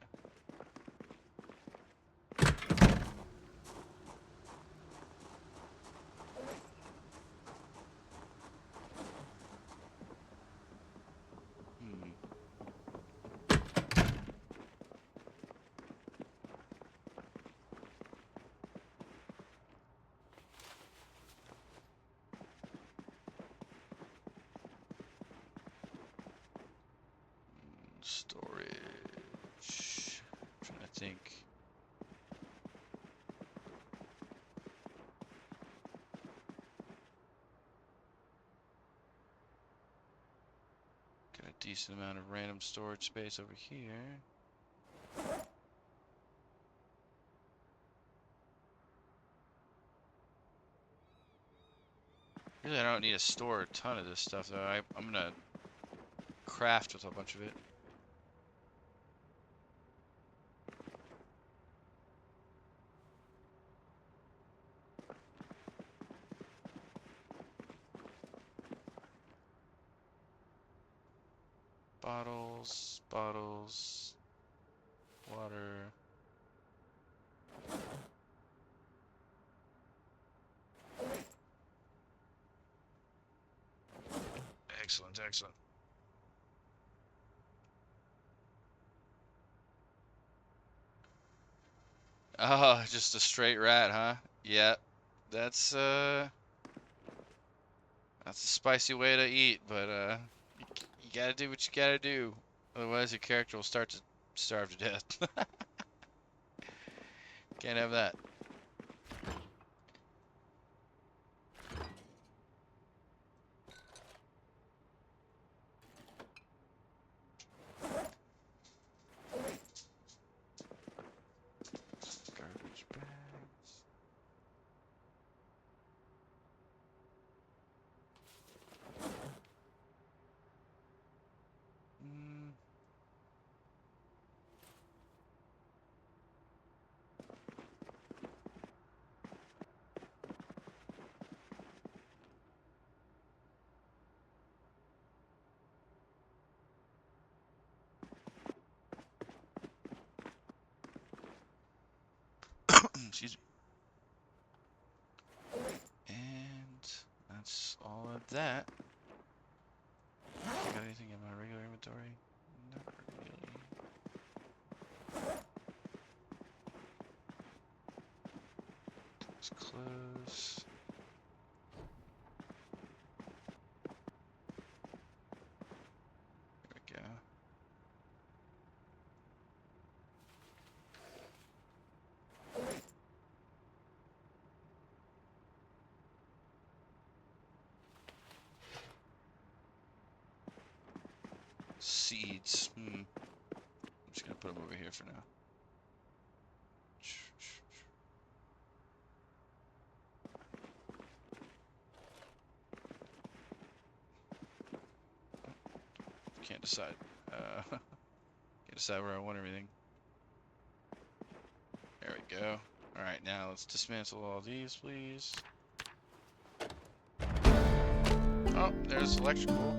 Storage. I'm trying to think. Got a decent amount of random storage space over here. Really, I don't need to store a ton of this stuff though. I'm gonna craft with a bunch of it. Bottles, water. Excellent. Oh, just a straight rat, huh? Yeah, that's a spicy way to eat, but you gotta do what you gotta do. Otherwise, your character will start to starve to death. Can't have that. Garbage bags. Excuse me. And that's all of that. Got anything in my regular inventory? Not really. It's close. There we go. Seeds. I'm just gonna put them over here for now. can't decide. Can't decide where I want everything. There we go. Alright, now let's dismantle all these, please. Oh, there's electrical.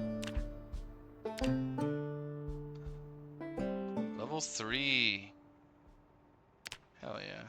Level 3. Hell yeah.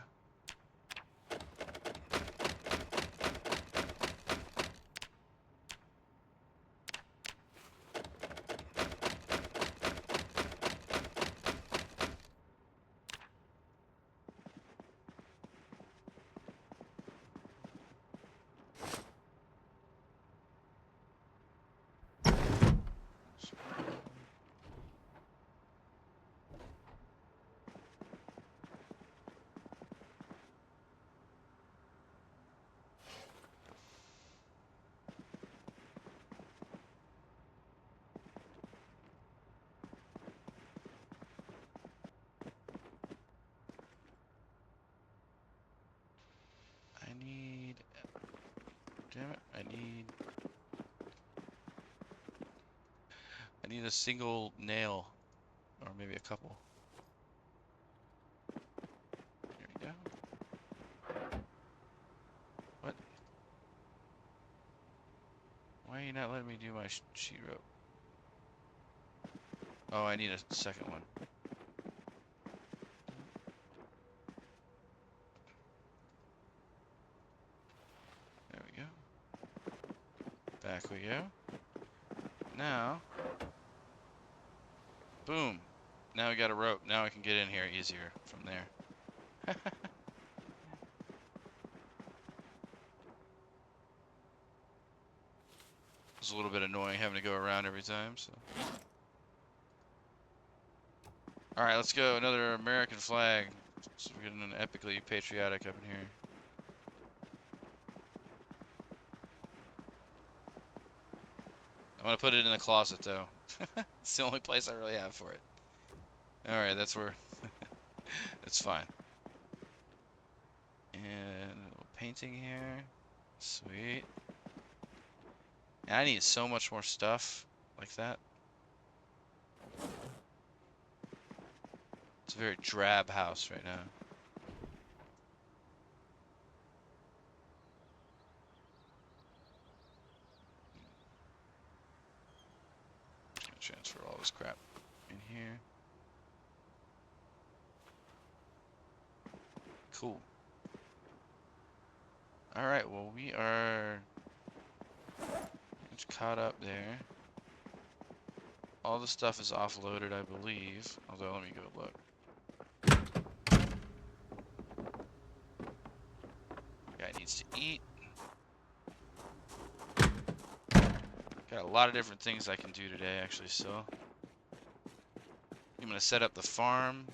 Damn it, I need a single nail. Or maybe a couple. There we go. What? Why are you not letting me do my sheet rope? Oh, I need a second one. There we go. Back we go. Now, boom. Now we got a rope. Now I can get in here easier from there. It's a little bit annoying having to go around every time, so. Alright, let's go. Another American flag. So we're getting an epically patriotic up in here. I'm gonna put it in the closet though. It's the only place I really have for it. Alright, that's where it's fine. And a little painting here. Sweet. And I need so much more stuff like that. It's a very drab house right now. Transfer all this crap in here. Cool. Alright, well we are caught up there. All the stuff is offloaded, I believe. Although, let me go look. Guy needs to eat. Got a lot of different things I can do today, actually, still. I'm gonna set up the farm.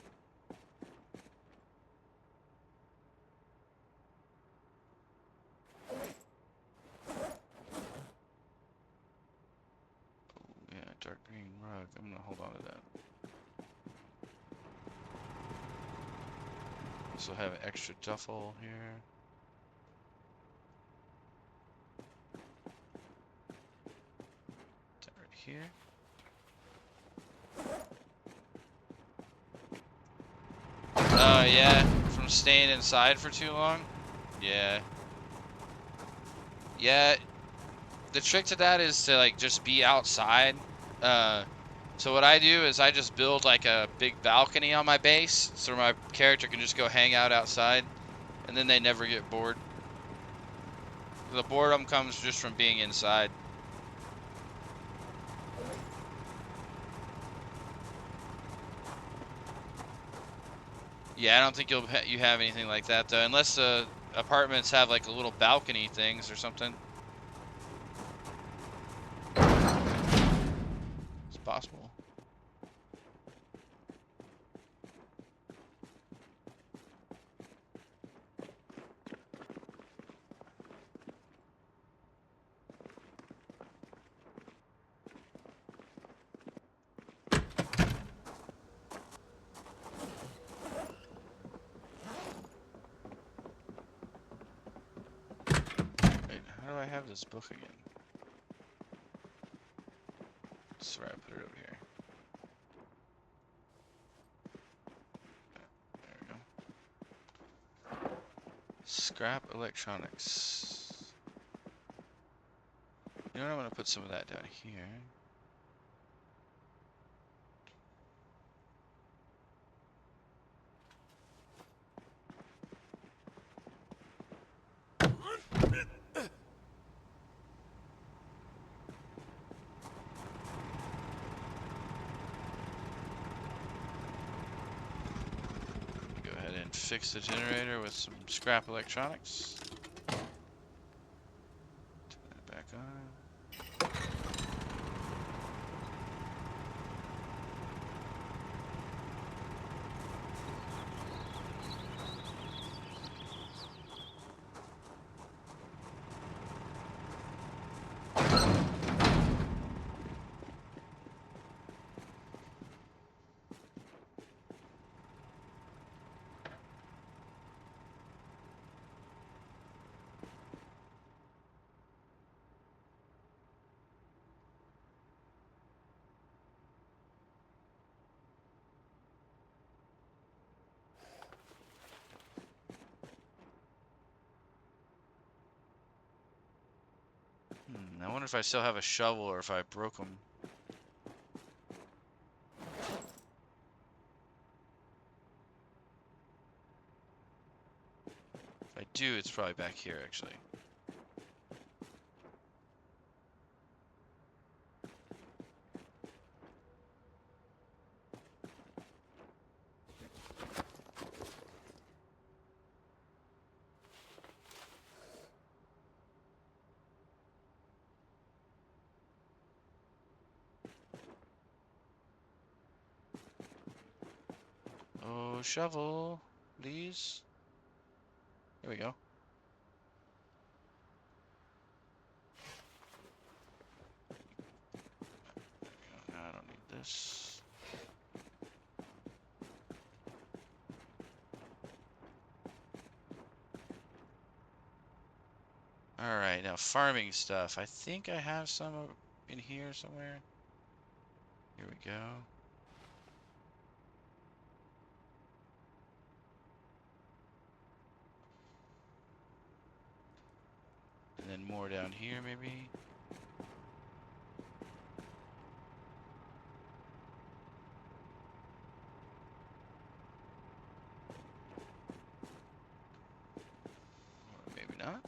Oh, yeah, dark green rug. I'm gonna hold on to that. Also have an extra duffel here. That right here. Yeah, from staying inside for too long. Yeah. Yeah, the trick to that is to like just be outside. So what I do is I just build like a big balcony on my base so my character can just go hang out outside and then they never get bored. The boredom comes just from being inside. Yeah, I don't think you have anything like that though, unless the apartments have like a little balcony things or something. It's possible. How do I have this book again? That's where I put it over here. Scrap electronics. You know what? I'm gonna put some of that down here. Go ahead and fix the generator with some scrap electronics. Turn that back on. I wonder if I still have a shovel or if I broke them. If I do, it's probably back here, actually. Oh, shovel, please. Here we go. I don't need this. Alright, now farming stuff. I think I have some in here somewhere. Here we go. And then more down here, maybe. Or maybe not.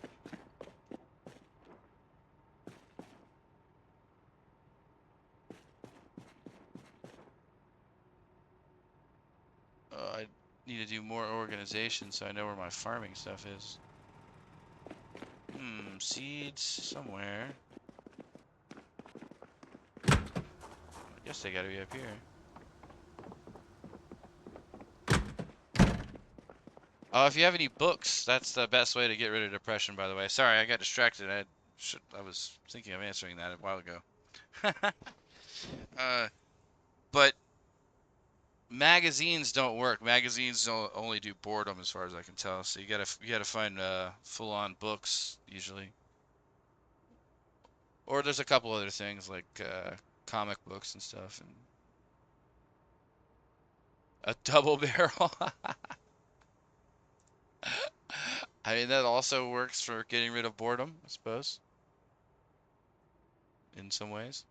I need to do more organization so I know where my farming stuff is. Seeds somewhere. I guess they gotta be up here. Oh, if you have any books, that's the best way to get rid of depression, by the way. Sorry, I got distracted. I was thinking of answering that a while ago. But magazines don't work. Magazines don't only do boredom, as far as I can tell. So you gotta find full-on books usually. Or there's a couple other things like comic books and stuff, and a double barrel. I mean, that also works for getting rid of boredom, I suppose, in some ways.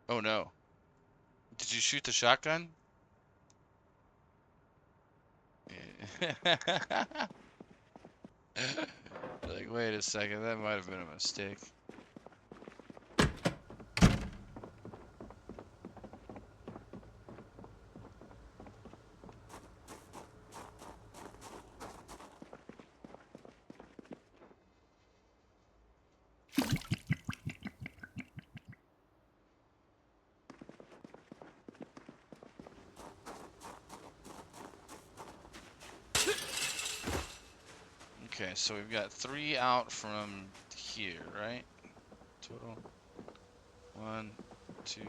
Oh no. Did you shoot the shotgun? Like, wait a second, that might have been a mistake. Okay, so we've got 3 out from here, right? Total. 1, 2,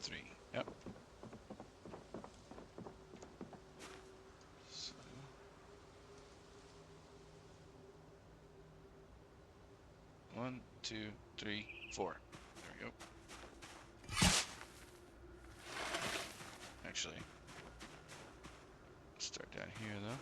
3. Yep. So, 1, 2, 3, 4. There we go. Actually, let's start down here though.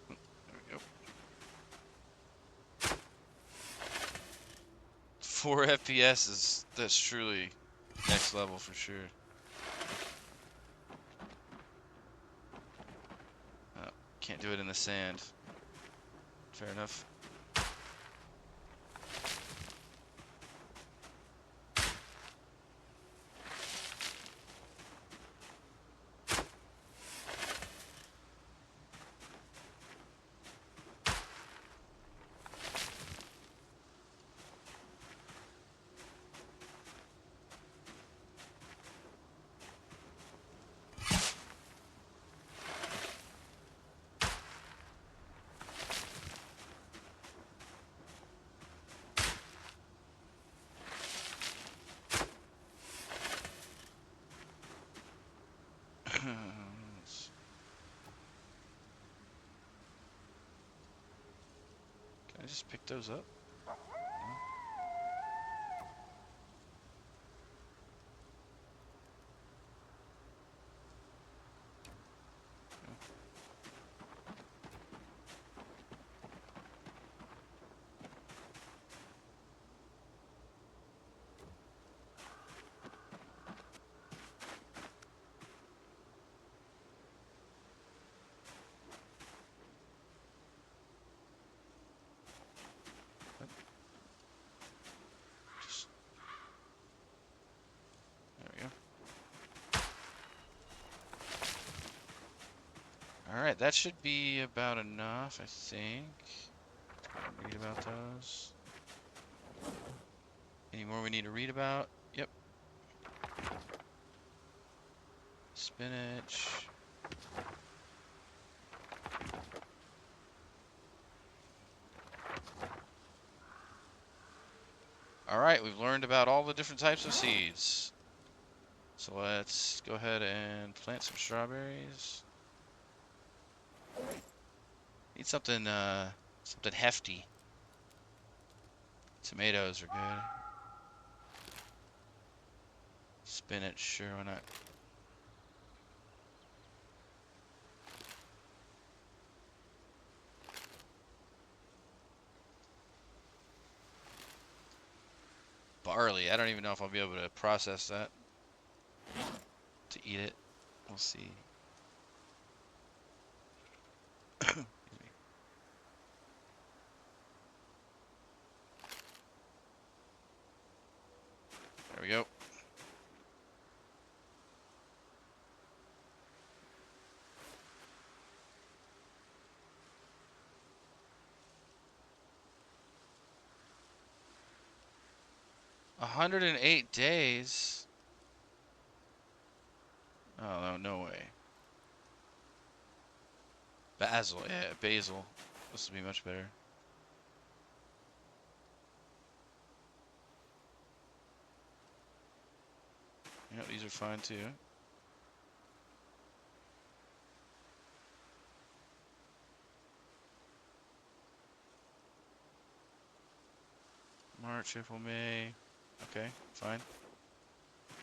There we go. 4 FPS that's truly next level for sure. Can't do it in the sand. Fair enough. Can I just pick those up? No? Just, there we go. Alright, that should be about enough, I think. Read about those. Any more we need to read about? Yep. Spinach. Alright, we've learned about all the different types of seeds. So let's go ahead and plant some strawberries. Need something something hefty. Tomatoes are good. Spinach, sure, why not? Barley, I don't even know if I'll be able to process that to eat it. We'll see. Excuse me. There we go. $108. Oh, no, no way. Basil, yeah, basil. This will be much better. Yeah, these are fine too. March, April, May. Okay, fine.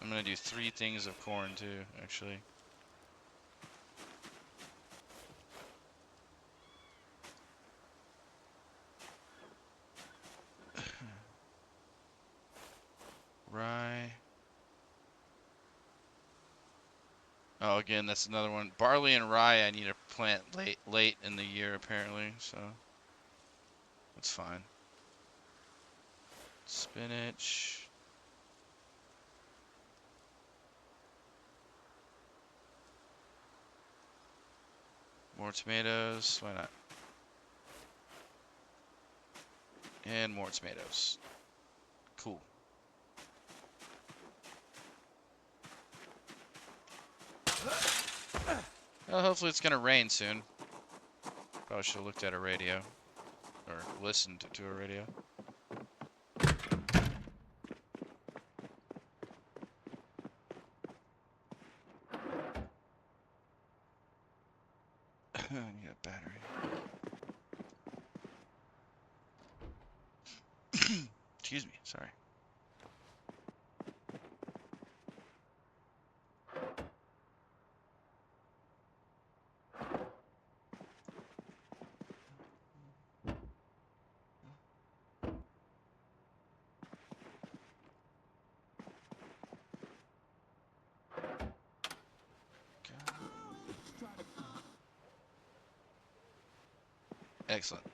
I'm gonna do 3 things of corn too, actually. Rye. Oh, again, that's another one. Barley and rye I need to plant late in the year apparently, so that's fine. Spinach. More tomatoes. Why not? And more tomatoes. Cool. Well, hopefully it's gonna rain soon. Probably should have looked at a radio. Or listened to a radio. I need a battery. Excuse me, sorry. Excellent.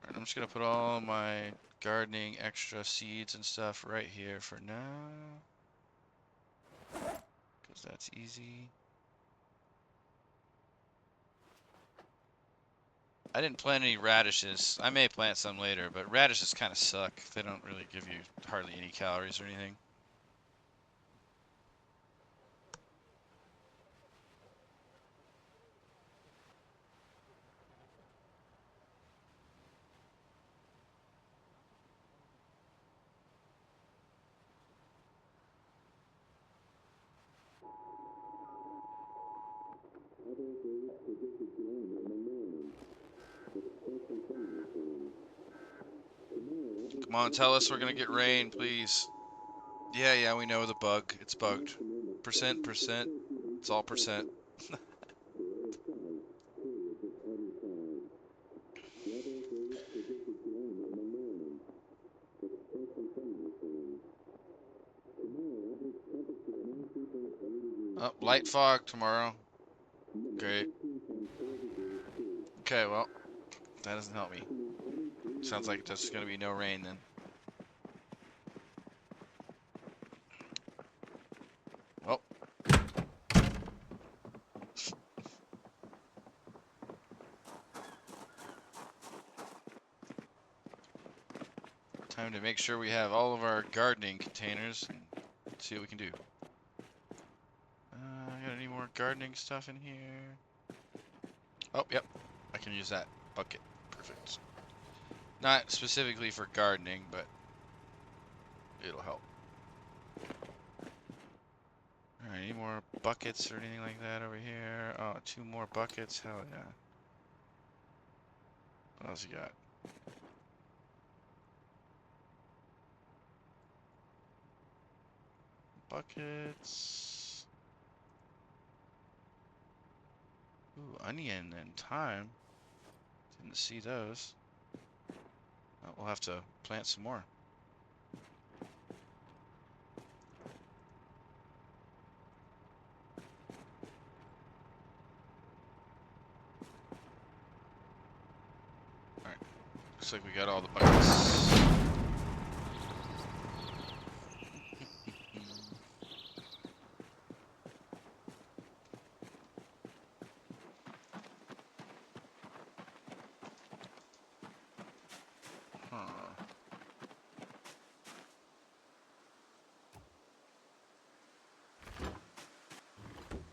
Alright, I'm just gonna put all my gardening extra seeds and stuff right here for now. Because that's easy. I didn't plant any radishes. I may plant some later, but radishes kind of suck. They don't really give you hardly any calories or anything. Come on, tell us we're gonna get rain, please. Yeah, we know the bug. It's bugged. Percent. It's all percent. Oh, light fog tomorrow. Great. Okay, well, that doesn't help me. Sounds like there's gonna be no rain then. Oh. Time to make sure we have all of our gardening containers and see what we can do. Got any more gardening stuff in here? Oh, yep. I can use that bucket. Perfect. Not specifically for gardening, but it'll help. Alright, any more buckets or anything like that over here? Oh, 2 more buckets. Hell yeah. What else you got? Buckets. Ooh, onion and thyme. Didn't see those. Oh, we'll have to plant some more. Alright. Looks like we got all the buckets.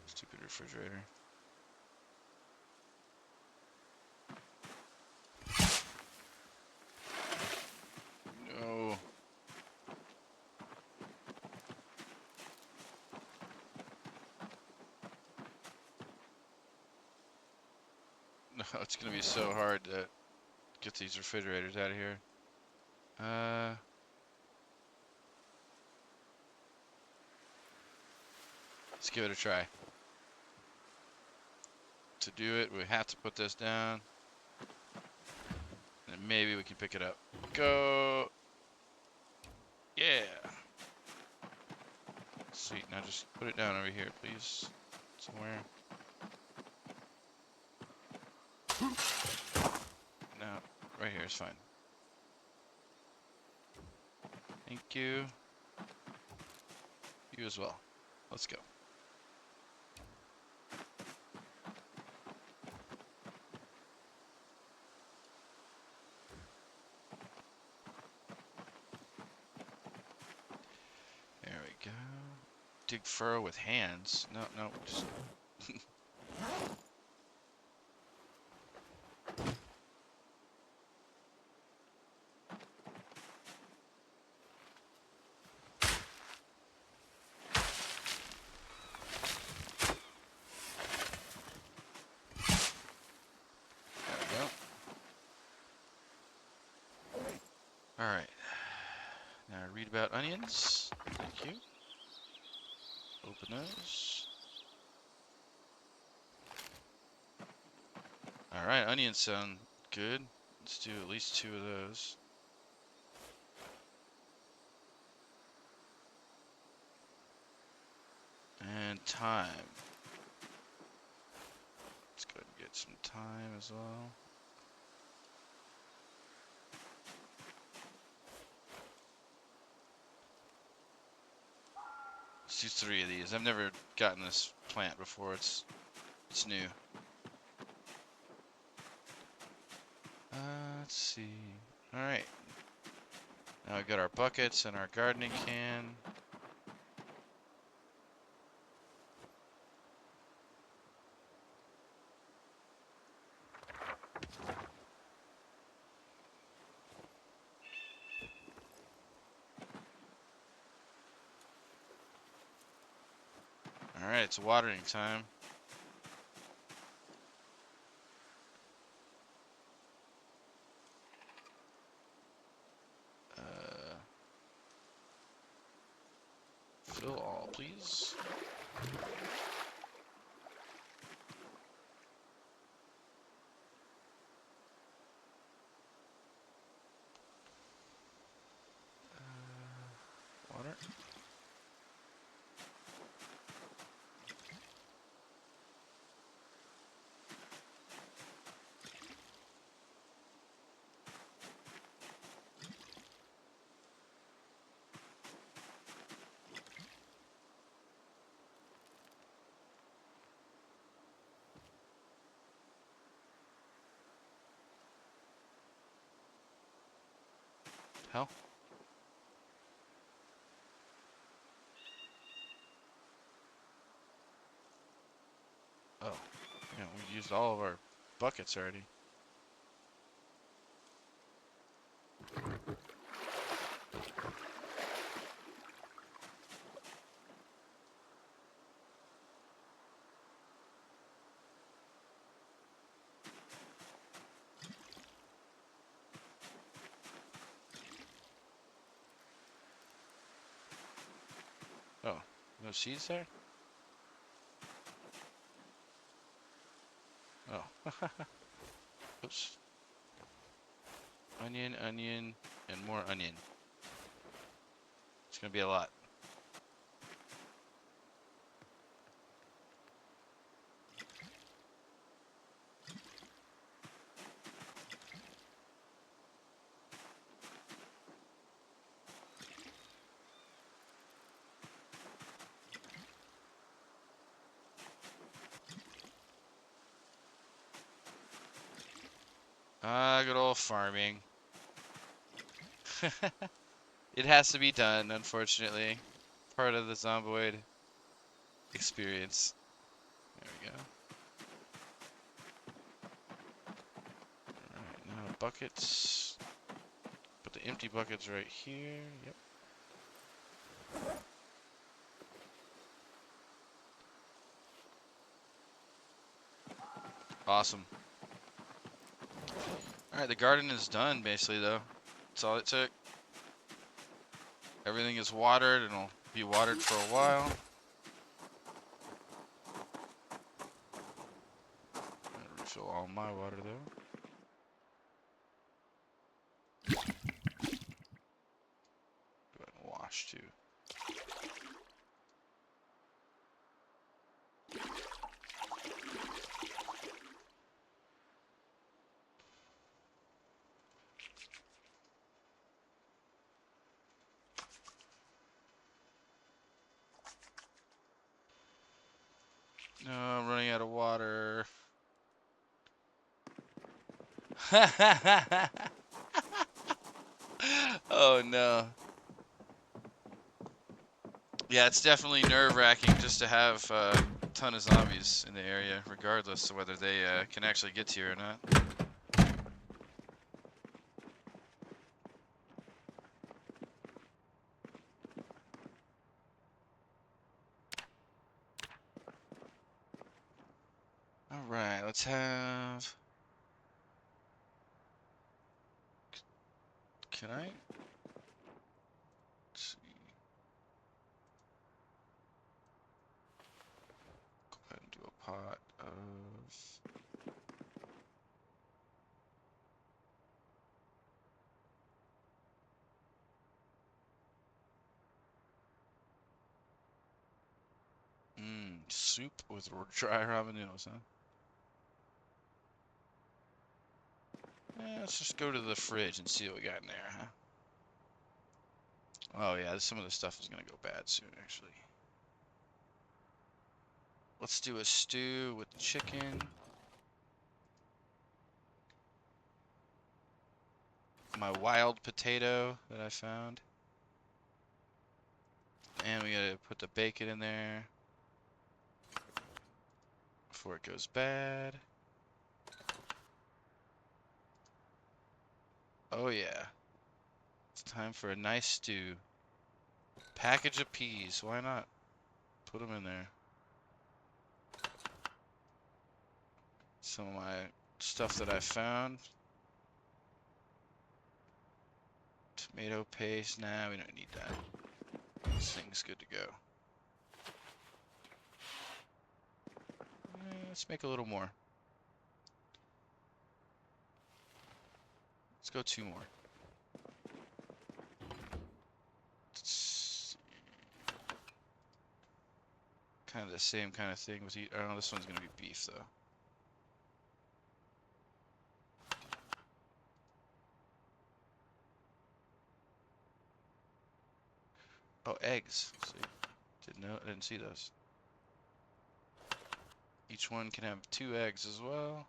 Stupid refrigerator. No. No, it's gonna be so hard to get these refrigerators out of here. Let's give it a try. To do it, we have to put this down. And maybe we can pick it up. Go! Yeah! Sweet, now just put it down over here, please. Somewhere. No, right here is fine. Thank you. You as well. Let's go. dig furrow with hands. No, no, just... There we go. Alright. Now read about onions. Thank you. Open those. Alright, onions sound good. Let's do at least 2 of those. And thyme. Let's go ahead and get some thyme as well. Let's do 3 of these. I've never gotten this plant before. It's new. Let's see. Alright. Now we've got our buckets and our gardening can. Alright, it's watering time. Fill all, please. Water. Hell. Oh. Yeah, we used all of our buckets already. Oh, no seeds there? Oh. Oops. Onion, onion, and more onion. It's gonna be a lot. Good old farming. It has to be done, unfortunately. Part of the Zomboid experience. There we go. Alright, now buckets. Put the empty buckets right here. Yep. Awesome. Alright, the garden is done, basically, though. That's all it took. Everything is watered, and it'll be watered for a while. I'm gonna refill all my water, though. Go ahead and wash, too. No, I'm running out of water. Oh no. Yeah, it's definitely nerve-wracking just to have a ton of zombies in the area, regardless of whether they can actually get to you or not. Alright, let's have... Can I? Let's see. Go ahead and do a pot of... Soup with dry ramen noodles, huh? Let's just go to the fridge and see what we got in there, huh? Oh yeah, some of this stuff is gonna go bad soon, actually. Let's do a stew with chicken. My wild potato that I found. And we gotta put the bacon in there before it goes bad. Oh yeah. It's time for a nice stew. Package of peas, why not? Put them in there. Some of my stuff that I found. Tomato paste, nah, we don't need that. This thing's good to go. Let's make a little more. Let's go 2 more. Kind of the same kind of thing with I don't know, this one's gonna be beef though. Oh, eggs. See, I didn't see those. Each one can have 2 eggs as well.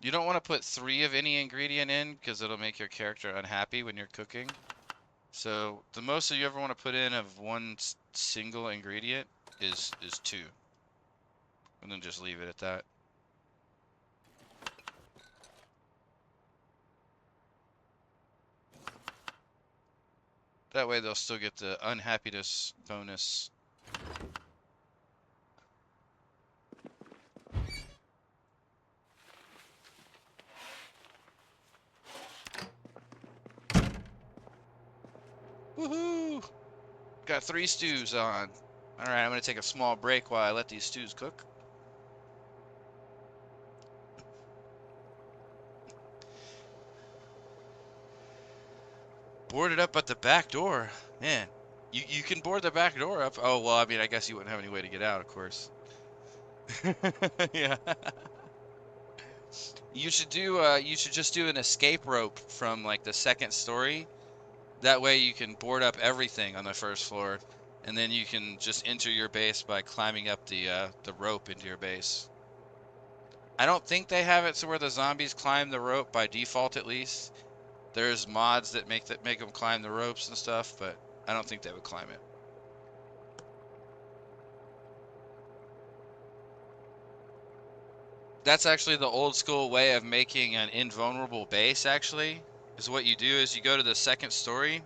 You don't want to put 3 of any ingredient in because it'll make your character unhappy when you're cooking. So the most that you ever want to put in of one single ingredient is 2. And then just leave it at that. That way they'll still get the unhappiness bonus. Woohoo! Got 3 stews on. Alright, I'm going to take a small break while I let these stews cook. Boarded up at the back door. Man, you can board the back door up. Oh, well, I mean, I guess you wouldn't have any way to get out, of course. Yeah. You should just do an escape rope from like the 2nd story. That way you can board up everything on the 1st floor, and then you can just enter your base by climbing up the rope into your base. I don't think they have it so where the zombies climb the rope by default, at least. There's mods that make them climb the ropes and stuff, but I don't think they would climb it. That's actually the old school way of making an invulnerable base, actually. Is what you do is you go to the 2nd story,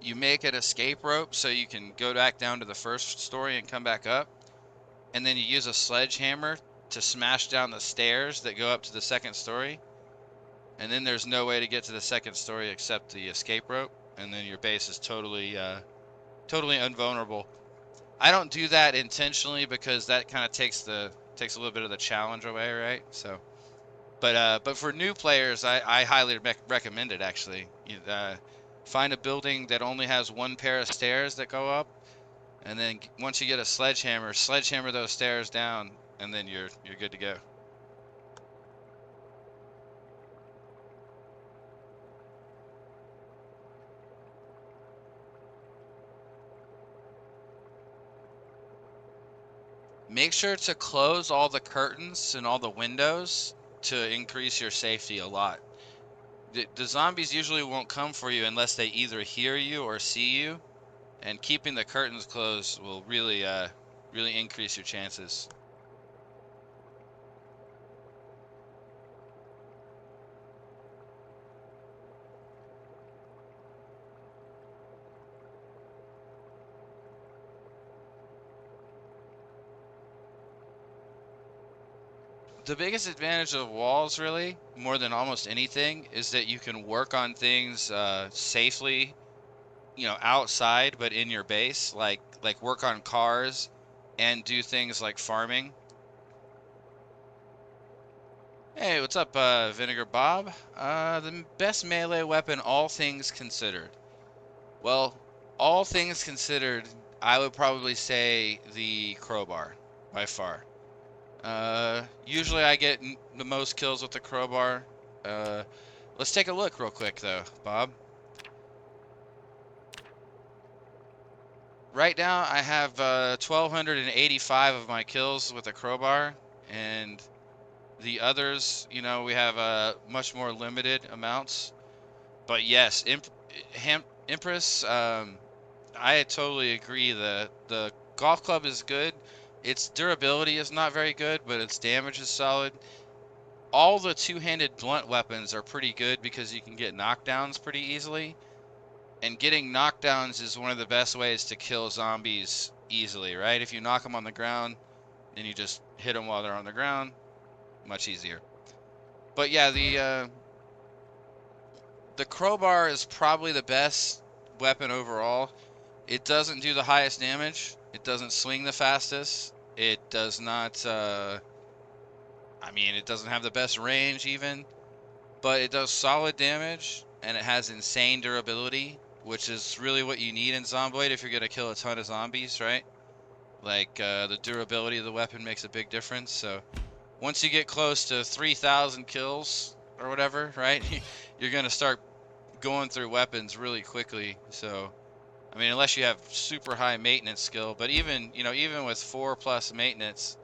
you make an escape rope so you can go back down to the 1st story and come back up, and then you use a sledgehammer to smash down the stairs that go up to the 2nd story. And then there's no way to get to the 2nd story except the escape rope, and then your base is totally invulnerable. I don't do that intentionally because that kind of takes a little bit of the challenge away, right? So, but for new players, I highly recommend it actually. You, find a building that only has 1 pair of stairs that go up, and then once you get a sledgehammer those stairs down, and then you're good to go. Make sure to close all the curtains and all the windows to increase your safety a lot. The zombies usually won't come for you unless they either hear you or see you, and keeping the curtains closed will really increase your chances. The biggest advantage of walls, really, more than almost anything, is that you can work on things safely, outside, but in your base, like work on cars and do things like farming. Hey, what's up, Vinegar Bob? The best melee weapon, all things considered. Well, all things considered, I would probably say the crowbar by far. Usually I get the most kills with the crowbar. Uh, let's take a look real quick though, Bob. Right now I have 1,285 of my kills with a crowbar, and the others, we have much more limited amounts. But yes, Empress, I totally agree. The golf club is good. Its durability is not very good, but its damage is solid. All the two-handed blunt weapons are pretty good because you can get knockdowns pretty easily. And getting knockdowns is one of the best ways to kill zombies easily, right? If you knock them on the ground, then you just hit them while they're on the ground, much easier. But yeah, the crowbar is probably the best weapon overall. It doesn't do the highest damage. It doesn't swing the fastest. It does not, it doesn't have the best range even, but it does solid damage and it has insane durability, which is really what you need in Zomboid if you're going to kill a ton of zombies, right? Like, the durability of the weapon makes a big difference. So once you get close to 3,000 kills or whatever, right, you're going to start going through weapons really quickly. So unless you have super high maintenance skill, but even with 4+ maintenance,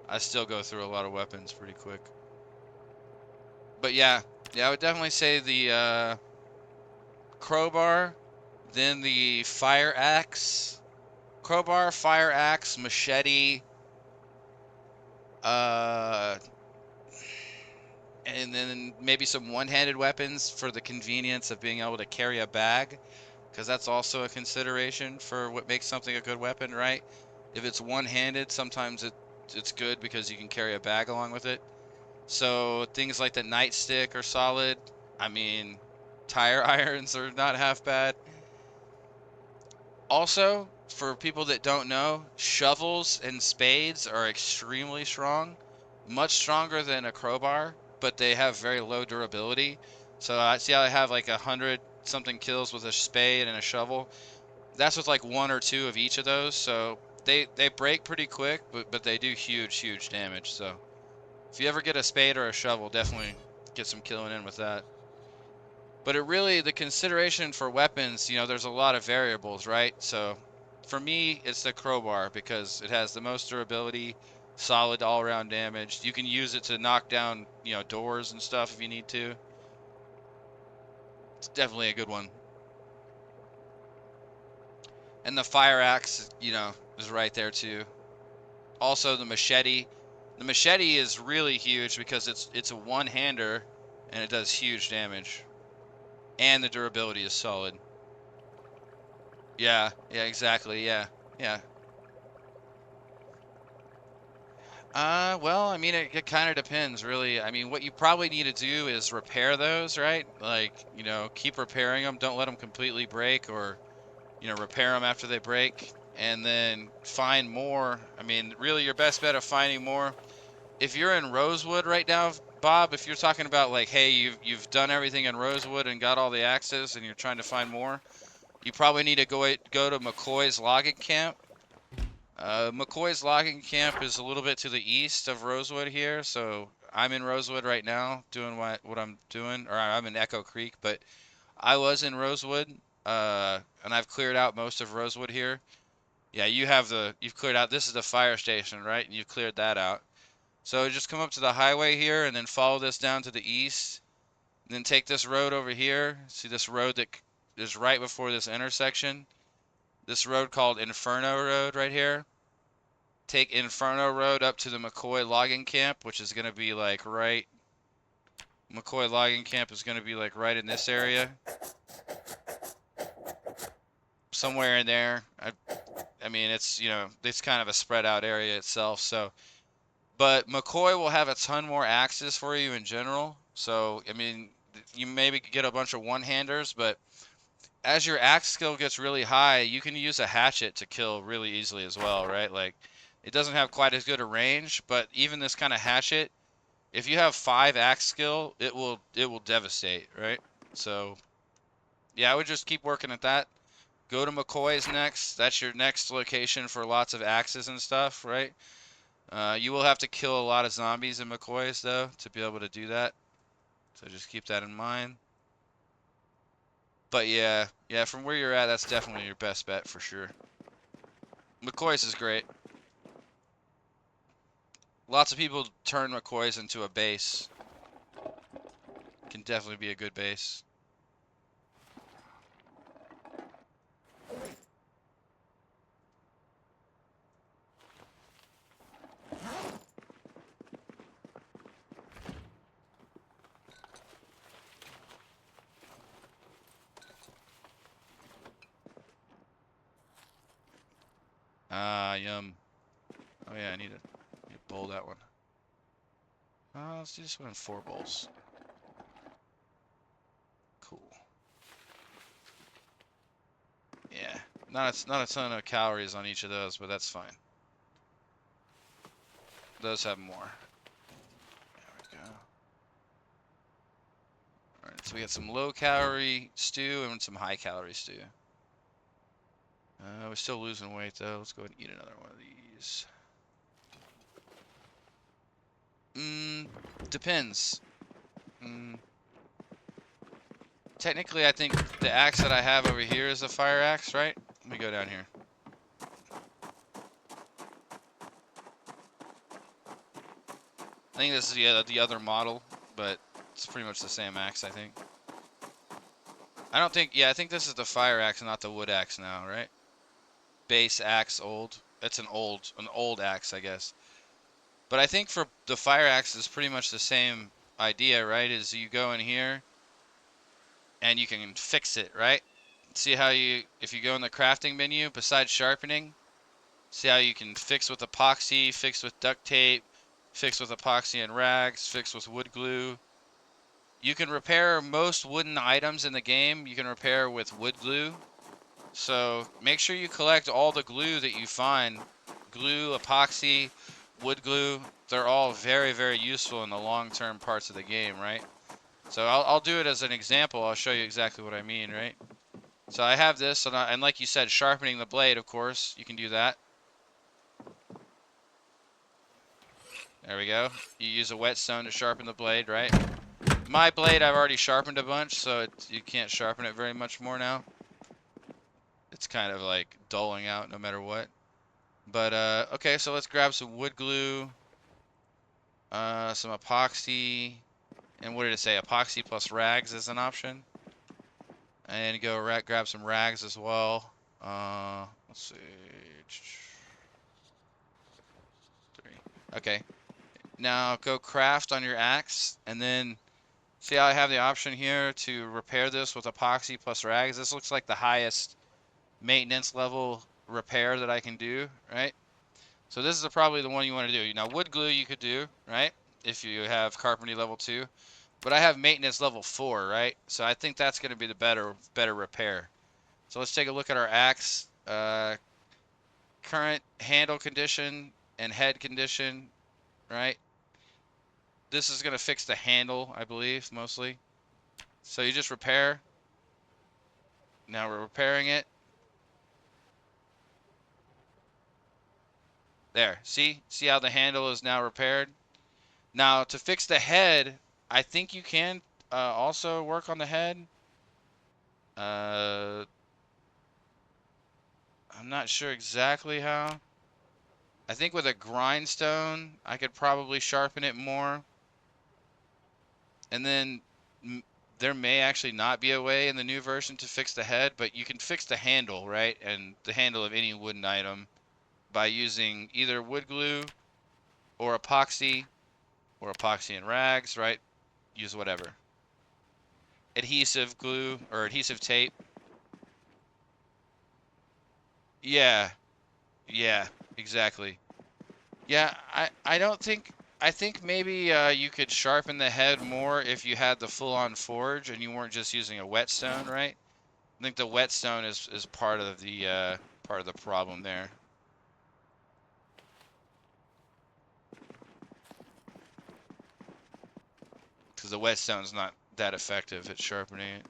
I still go through a lot of weapons pretty quick. But yeah, I would definitely say the crowbar, then the fire axe, crowbar, fire axe, machete, uh, and then maybe some one-handed weapons for the convenience of being able to carry a bag, because that's also a consideration for what makes something a good weapon, right? If it's one-handed, sometimes it's good because you can carry a bag along with it. So things like the nightstick are solid. I mean, tire irons are not half bad. Also, for people that don't know, shovels and spades are extremely strong, much stronger than a crowbar, but they have very low durability. So I see how I have like 100 something kills with a spade and a shovel. That's with like one or two of each of those. So they break pretty quick, but they do huge damage. So if you ever get a spade or a shovel, definitely get some killing in with that. But the consideration for weapons, there's a lot of variables, right? So for me, it's the crowbar because it has the most durability, solid all-around damage. You can use it to knock down, doors and stuff if you need to. It's definitely a good one. And the fire axe, is right there too. Also the machete. The machete is really huge because it's a one-hander and it does huge damage. And the durability is solid. Yeah, exactly. Yeah. Yeah. Well, it kind of depends, really. What you probably need to do is repair those, right? Like, keep repairing them. Don't let them completely break, or, repair them after they break, and then find more. Really, your best bet of finding more. If you're in Rosewood right now, Bob, if you're talking about like, hey, you've done everything in Rosewood and got all the axes, and you're trying to find more, you probably need to go to McCoy's logging camp. McCoy's logging camp is a little bit to the east of Rosewood here, so I'm in Rosewood right now doing what I'm doing, or I'm in Echo Creek, but I was in Rosewood, and I've cleared out most of Rosewood here. Yeah, you've cleared out, this is the fire station, right? And you've cleared that out. So just come up to the highway here and then follow this down to the east, Then take this road over here. See this road that is right before this intersection? This road called Inferno Road right here. Take Inferno Road up to the McCoy logging camp, which is going to be like right. McCoy logging camp is going to be like right in this area. Somewhere in there. I mean, it's, you know, it's kind of a spread out area itself. So, but McCoy will have a ton more axes for you in general. So, I mean, you maybe could get a bunch of one-handers, but as your axe skill gets really high, you can use a hatchet to kill really easily as well, right? Like, it doesn't have quite as good a range, but even this kind of hatchet, if you have 5 axe skill, it will devastate, right? So, yeah, I would just keep working at that. Go to McCoy's next. That's your next location for lots of axes and stuff, right? You will have to kill a lot of zombies in McCoy's, though, to be able to do that. So just keep that in mind. But yeah, from where you're at, that's definitely your best bet for sure. McCoy's is great. Lots of people turn McCoy's into a base. Can definitely be a good base. Ah, yum. Oh yeah, I need to bowl that one. Let's do this one in 4 bowls. Cool. Yeah, not a ton of calories on each of those, but that's fine. Those have more. There we go. Alright, so we got some low calorie stew and some high calorie stew. We're still losing weight though. Let's go ahead and eat another one of these. Depends. Technically, I think the axe that I have over here is a fire axe, right? Let me go down here. I think this is the other model, but it's pretty much the same axe, I think. I don't think, yeah, I think this is the fire axe, not the wood axe now, right? Base axe old. It's an old axe, I guess. But I think for the fire axe is pretty much the same idea, right? Is you go in here and you can fix it, right? See how if you go in the crafting menu, besides sharpening, see how you can fix with epoxy, fix with duct tape, fix with epoxy and rags, fix with wood glue. You can repair most wooden items in the game, you can repair with wood glue. So make sure you collect all the glue that you find. Glue, epoxy, wood glue, they're all very, very useful in the long-term parts of the game, right? So I'll do it as an example. I'll show you exactly what I mean, right? So I have this, and like you said, sharpening the blade, of course, you can do that. There we go. You use a whetstone to sharpen the blade, right? My blade I've already sharpened a bunch, so you can't sharpen it very much more now. It's kind of like dulling out no matter what. But, okay, so let's grab some wood glue, some epoxy, and what did it say? Epoxy plus rags is an option. And go grab some rags as well. Let's see. 3. Okay. Now go craft on your axe, and then see how I have the option here to repair this with epoxy plus rags. This looks like the highest maintenance level repair that I can do, right? So this is probably the one you want to do. Now wood glue you could do, right? If you have carpentry level 2. But I have maintenance level 4, right? So I think that's going to be the better repair. So let's take a look at our axe. Current handle condition and head condition, right? This is going to fix the handle, I believe, mostly. So you just repair. Now we're repairing it. There, see how the handle is now repaired? Now to fix the head, I think you can also work on the head. I'm not sure exactly how. I think with a grindstone, I could probably sharpen it more. And then there may actually not be a way in the new version to fix the head, but you can fix the handle, right? And the handle of any wooden item by using either wood glue or epoxy and rags, right? Use whatever. Adhesive glue or adhesive tape. Yeah, yeah, exactly. Yeah, I don't think I think maybe you could sharpen the head more if you had the full-on forge and you weren't just using a whetstone, right? I think the whetstone is part of the problem there. Because the whetstone's not that effective at sharpening it.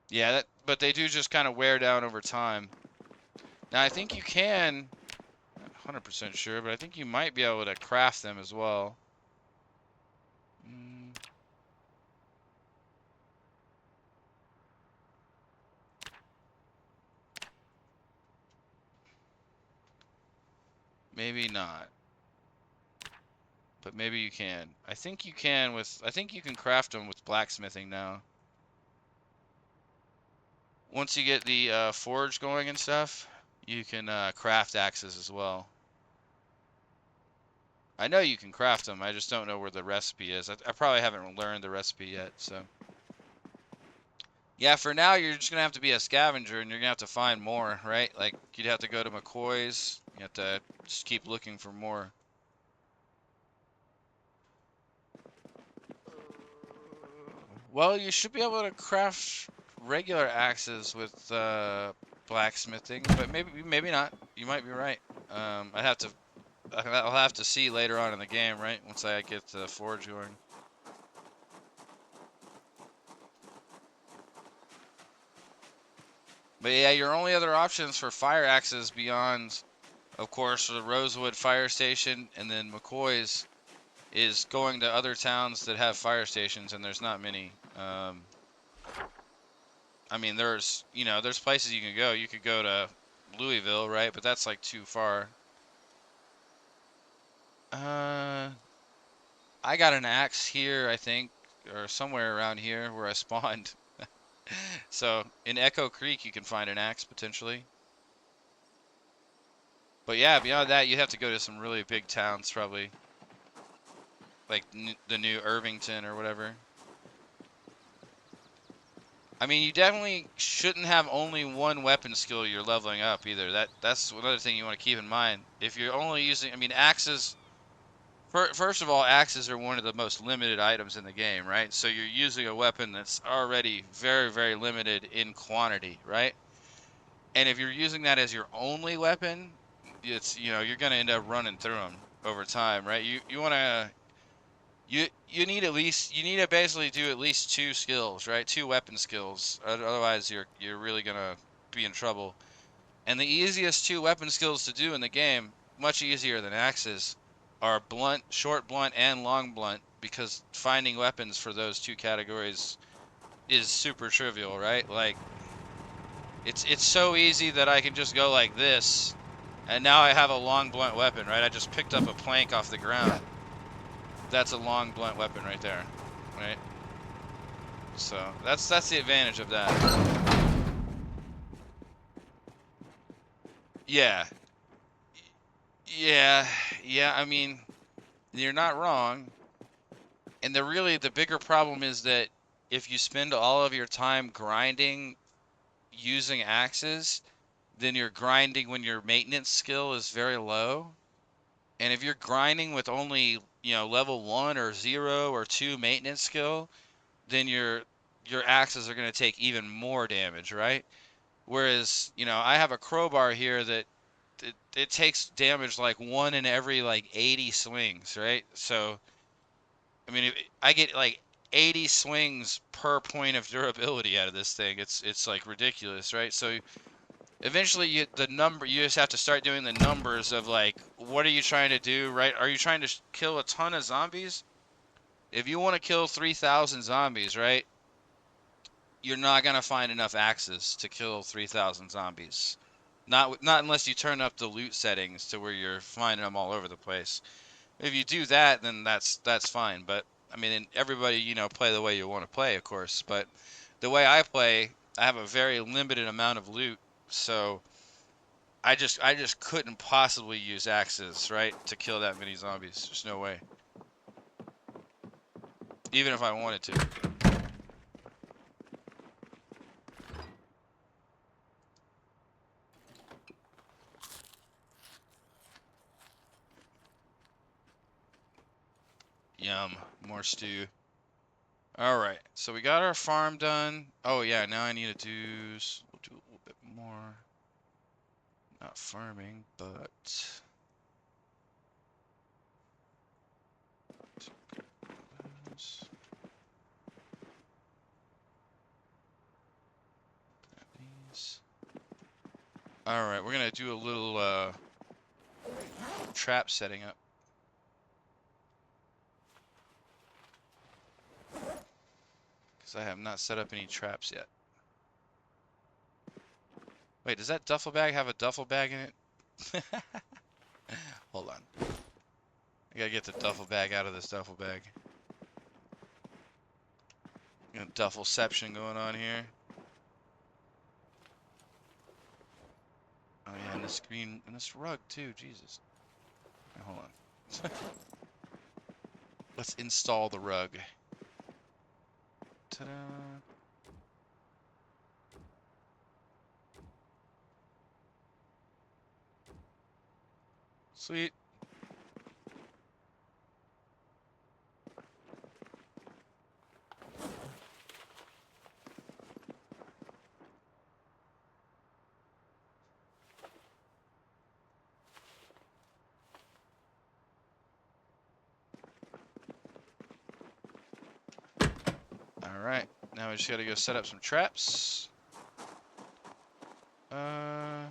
Yeah, but they do just kind of wear down over time. Now I think you can, not 100% sure, but I think you might be able to craft them as well. Mm, maybe not, but maybe you can. I think you can I think you can craft them with blacksmithing now. Once you get the forge going and stuff, you can craft axes as well. I know you can craft them, I just don't know where the recipe is. I probably haven't learned the recipe yet, so. Yeah, for now, you're just gonna have to be a scavenger, and you're gonna have to find more, right? Like, you'd have to go to McCoy's, you have to just keep looking for more. Well, you should be able to craft regular axes with blacksmithing, but maybe not. You might be right. I'll have to see later on in the game, right? Once I get the forge going. But yeah, your only other options for fire axes beyond, of course, the Rosewood Fire Station and then McCoy's is going to other towns that have fire stations, and there's not many. I mean, there's places you can go. You could go to Louisville, right? But that's like too far. Uh, I got an axe here, I think, or somewhere around here where I spawned. So in Echo Creek, you can find an axe potentially. But yeah, beyond that, you'd have to go to some really big towns, probably, like the new Irvington or whatever. I mean, you definitely shouldn't have only one weapon skill you're leveling up either. That's another thing you want to keep in mind. If you're only using, I mean, axes. First of all, axes are one of the most limited items in the game, right? So you're using a weapon that's already very, very limited in quantity, right? And if you're using that as your only weapon, you're gonna end up running through them over time, right? You want to you need to basically do at least two skills, right? Two weapon skills. Otherwise, you're really gonna be in trouble. And the easiest two weapon skills to do in the game, much easier than axes, are blunt, short blunt, and long blunt, because finding weapons for those two categories is super trivial, right? Like, it's so easy that I can just go like this, and now I have a long blunt weapon, right? I just picked up a plank off the ground. That's a long blunt weapon right there, right? So that's the advantage of that. Yeah, yeah, yeah. I mean, you're not wrong. And the bigger problem is that if you spend all of your time grinding using axes, then you're grinding when your maintenance skill is very low. And if you're grinding with only, level 1 or 0 or 2 maintenance skill, then your axes are going to take even more damage, right? Whereas, I have a crowbar here that it takes damage like one in every like 80 swings, right? So I mean, I get like 80 swings per point of durability out of this thing. It's like ridiculous, right? So eventually you just have to start doing the numbers of like, what are you trying to do, right? Are you trying to kill a ton of zombies? If you want to kill 3,000 zombies, right? You're not gonna find enough axes to kill 3,000 zombies. Not unless you turn up the loot settings to where you're finding them all over the place. If you do that, then that's fine. But I mean, and everybody, you know, play the way you want to play, of course. But the way I play, I have a very limited amount of loot, so I just couldn't possibly use axes, right, to kill that many zombies. There's no way. Even if I wanted to. Yum, more stew. All right, so we got our farm done. Oh yeah, now I need to do. We'll do a little bit more. Not farming, but these. All right, we're gonna do a little trap setting up. Because I have not set up any traps yet. Wait, does that duffel bag have a duffel bag in it? Hold on. I gotta get the duffel bag out of this duffel bag. Got duffelception going on here. Oh yeah, and this green, and this rug too, Jesus. Right, hold on. Let's install the rug. Ta-da! Sweet. Alright, now we just gotta go set up some traps. Hmm.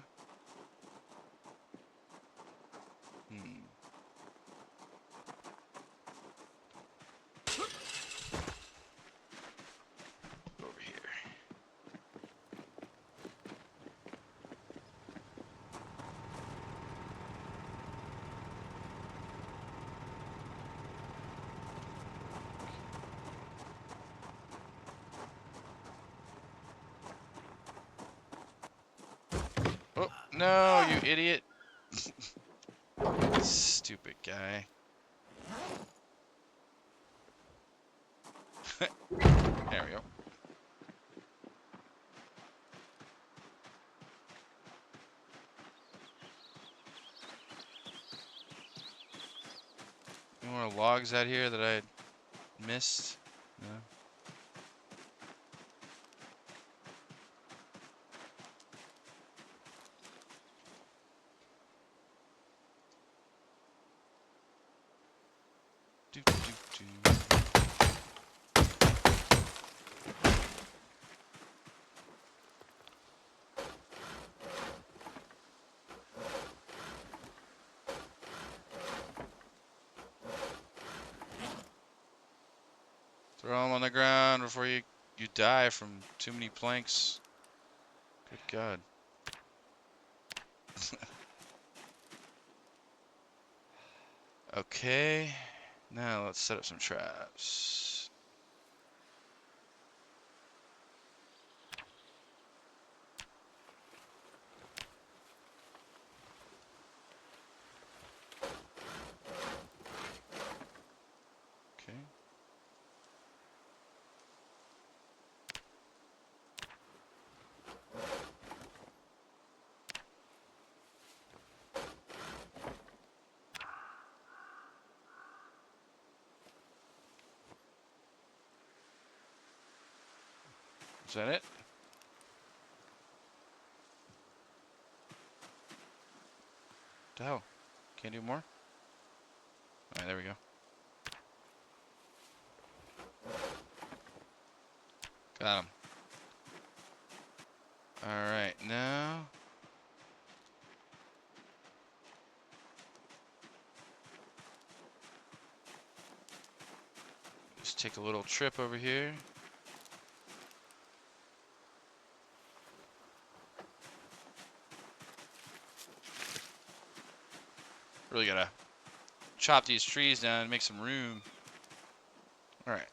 Over here. Oh, no, you idiot. Stupid guy. There we go. Any more logs out here that I missed? No. Do, do, do. Throw them on the ground before you die from too many planks. Good God. Okay, now let's set up some traps. Okay. Is that it? What the hell? Can't do more? Alright, there we go. Got him. Alright, now... just take a little trip over here. Really gotta chop these trees down and make some room. All right.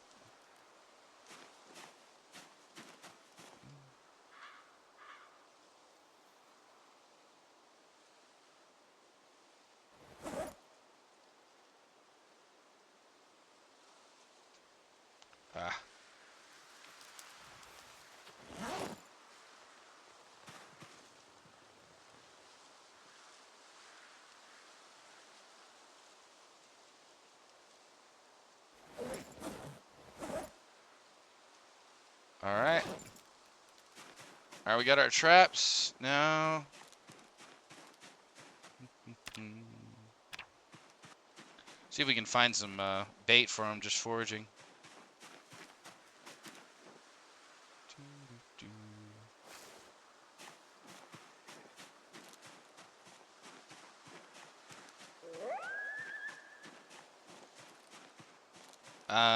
Ah. All right. All right, we got our traps now. See if we can find some bait for them just foraging.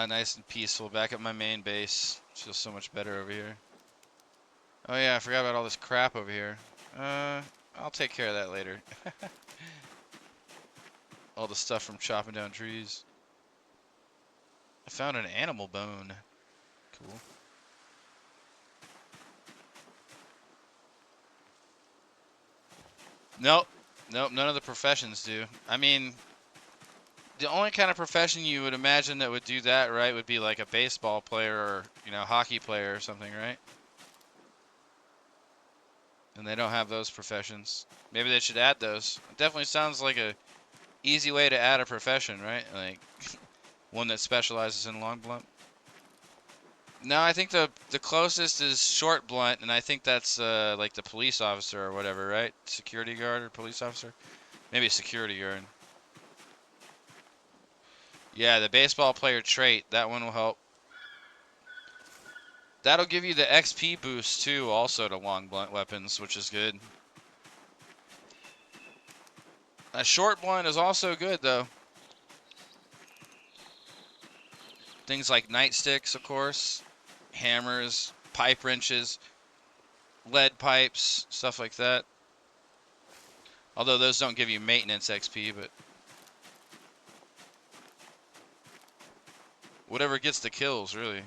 Nice and peaceful back at my main base. Feels so much better over here. Oh yeah, I forgot about all this crap over here. I'll take care of that later. All the stuff from chopping down trees. I found an animal bone. Cool. Nope. Nope, none of the professions do. I mean, the only kind of profession you would imagine that would do that, right, would be like a baseball player or, you know, hockey player or something, right? And they don't have those professions. Maybe they should add those. It definitely sounds like a easy way to add a profession, right? Like one that specializes in long blunt. No, I think the closest is short blunt, and I think that's like the police officer or whatever, right? Security guard or police officer? Maybe a security guard. Yeah, the baseball player trait, that one will help. That'll give you the XP boost too, also to long blunt weapons, which is good. A short blunt is also good though. Things like nightsticks, of course, hammers, pipe wrenches, lead pipes, stuff like that. Although those don't give you maintenance XP, but whatever gets the kills, really.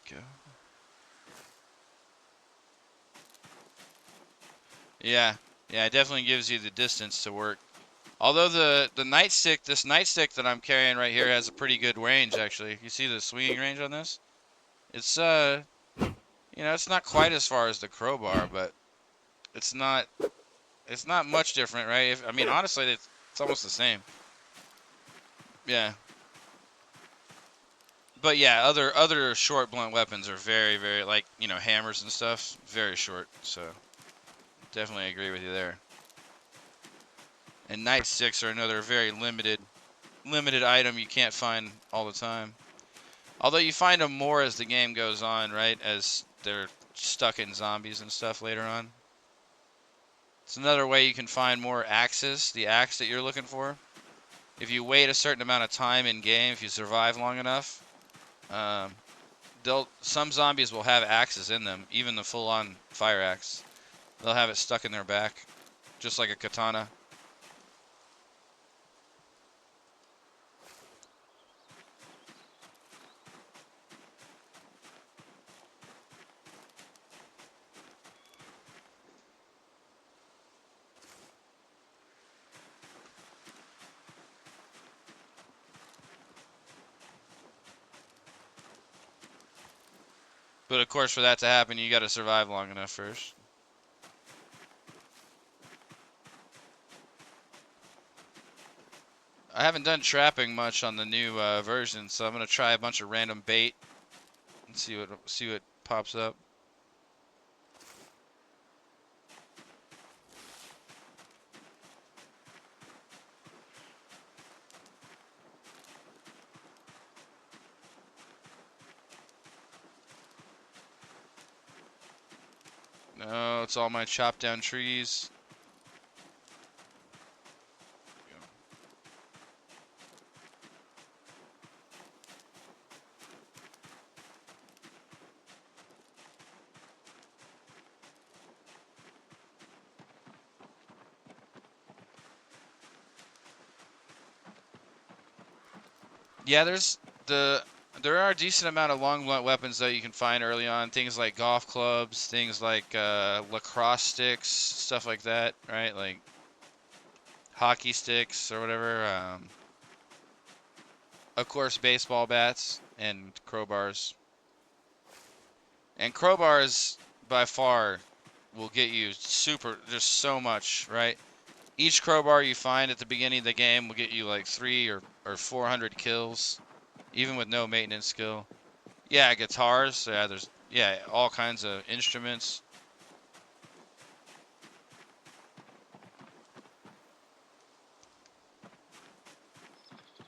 There we go. Yeah, yeah, it definitely gives you the distance to work. Although the nightstick, this nightstick that I'm carrying right here has a pretty good range actually. You see the swinging range on this? It's you know, it's not quite as far as the crowbar, but it's not much different, right? I mean, honestly, it's almost the same. Yeah. But yeah, other short blunt weapons are very like, you know, hammers and stuff, very short. So definitely agree with you there. And nightsticks are another very limited item you can't find all the time. Although you find them more as the game goes on, right? As they're stuck in zombies and stuff later on. It's another way you can find more axes, the axe that you're looking for. If you wait a certain amount of time in game, if you survive long enough, um, some zombies will have axes in them, even the full-on fire axe. They'll have it stuck in their back, just like a katana. But of course, for that to happen, you got to survive long enough first. I haven't done trapping much on the new version, so I'm gonna try a bunch of random bait and see what pops up. Oh, it's all my chopped down trees. Yeah, there are a decent amount of long blunt weapons that you can find early on. Things like golf clubs, things like lacrosse sticks, stuff like that, right? Like hockey sticks or whatever. Of course, baseball bats and crowbars. And crowbars, by far, will get you just so much, right? Each crowbar you find at the beginning of the game will get you like 300 or 400 kills, even with no maintenance skill. Yeah, guitars. Yeah, there's all kinds of instruments.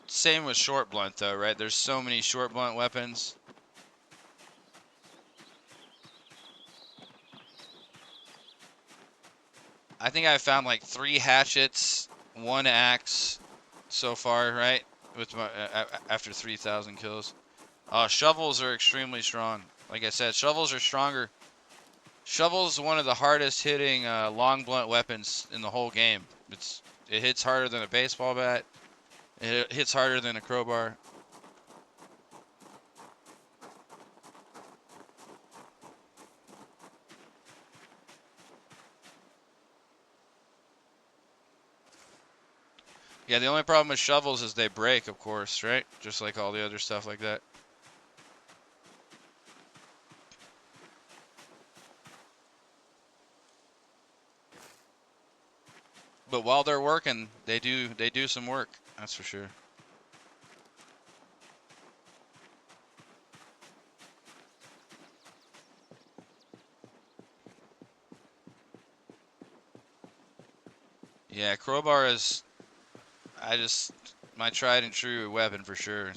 Same with short blunt though, right? There's so many short blunt weapons. I think I found like 3 hatchets, 1 axe so far, right? With my after 3,000 kills. Shovels are extremely strong. Like I said, shovels are stronger. Shovel's one of the hardest hitting long blunt weapons in the whole game. It hits harder than a baseball bat. It hits harder than a crowbar. Yeah, the only problem with shovels is they break, of course, right? Just like all the other stuff like that. But while they're working, they do some work. That's for sure. Yeah, crowbar is my tried and true weapon for sure.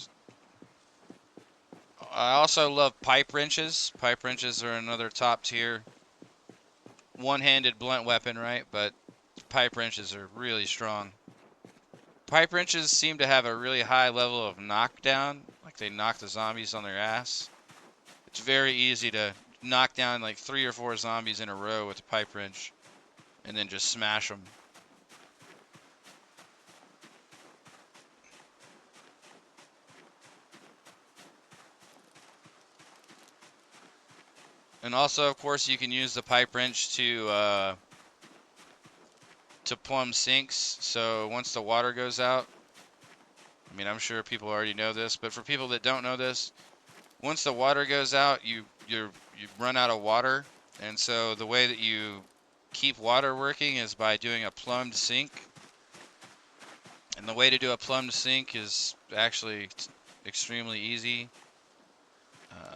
I also love pipe wrenches. Pipe wrenches are another top tier one-handed blunt weapon, right? But pipe wrenches are really strong. Pipe wrenches seem to have a really high level of knockdown, like they knock the zombies on their ass. It's very easy to knock down like 3 or 4 zombies in a row with a pipe wrench and then just smash them. And also, of course, you can use the pipe wrench to plumb sinks. So once the water goes out, I mean, I'm sure people already know this, but for people that don't know this, once the water goes out, you run out of water, and so the way that you keep water working is by doing a plumbed sink. And the way to do a plumbed sink is actually extremely easy.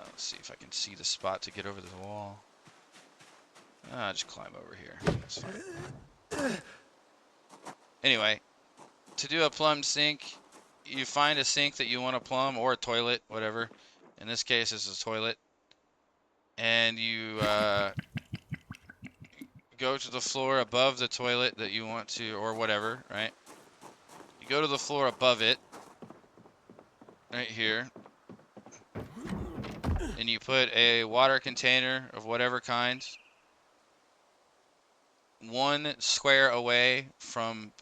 Let's see if I can see the spot to get over the wall. I'll just climb over here. That's fine. Anyway, to do a plumbed sink, you find a sink that you want to plumb, or a toilet, whatever. In this case, it's a toilet. And you go to the floor above the toilet that you want to, or whatever, right? You go to the floor above it, right here. And you put a water container of whatever kind 1 square away from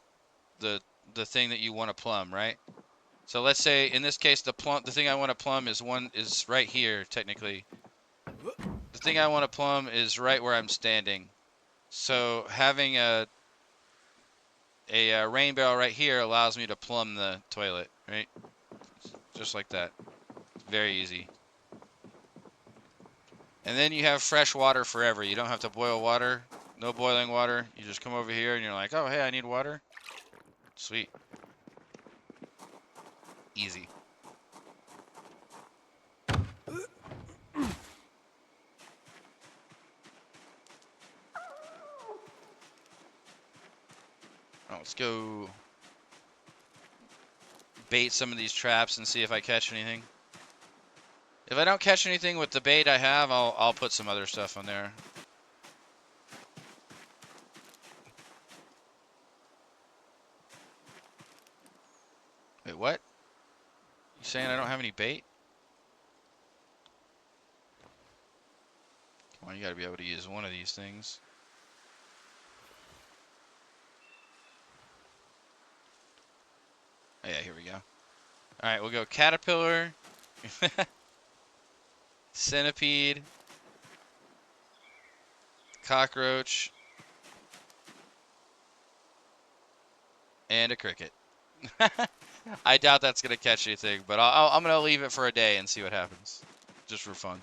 the thing that you want to plumb, right? So let's say in this case the thing I want to plumb is right here technically. The thing I want to plumb is right where I'm standing. So having a rain barrel right here allows me to plumb the toilet, right? Just like that. Very easy. And then you have fresh water forever. You don't have to boil water. No boiling water. You just come over here and you're like, oh, hey, I need water. Sweet. Easy. Oh, let's go bait some of these traps and see if I catch anything. If I don't catch anything with the bait I have, I'll put some other stuff on there. Wait, what? You saying I don't have any bait? Come on, you gotta be able to use one of these things. Oh, yeah, here we go. Alright, we'll go caterpillar, centipede, cockroach, and a cricket. I doubt that's gonna catch anything, but I'm gonna leave it for a day and see what happens, just for fun.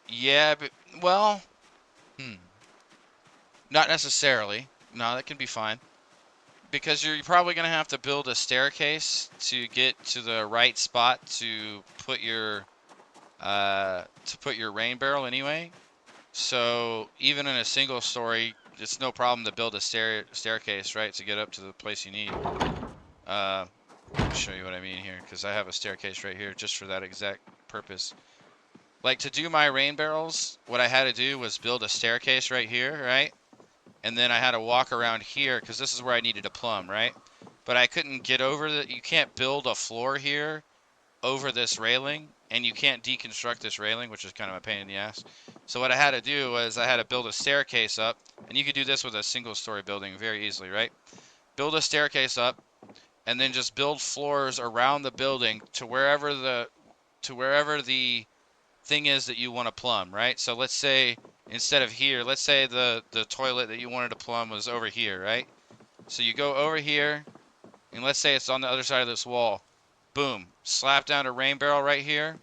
Yeah, but well, not necessarily. No, that can be fine because you're probably gonna have to build a staircase to get to the right spot to put your rain barrel anyway. So even in a single story, it's no problem to build a staircase, right, to get up to the place you need. Let me show you what I mean here, because I have a staircase right here just for that exact purpose. Like, to do my rain barrels, what I had to do was build a staircase right here, right? And then I had to walk around here, because this is where I needed a plumb, right? But I couldn't get over you can't build a floor here over this railing, and you can't deconstruct this railing, which is kind of a pain in the ass. So what I had to do was I had to build a staircase up, and you could do this with a single story building very easily, right? Build a staircase up, and then just build floors around the building to wherever the thing is that you want to plumb, right? So let's say instead of here, let's say the toilet that you wanted to plumb was over here, right? So you go over here, and let's say it's on the other side of this wall. Boom, slap down a rain barrel right here,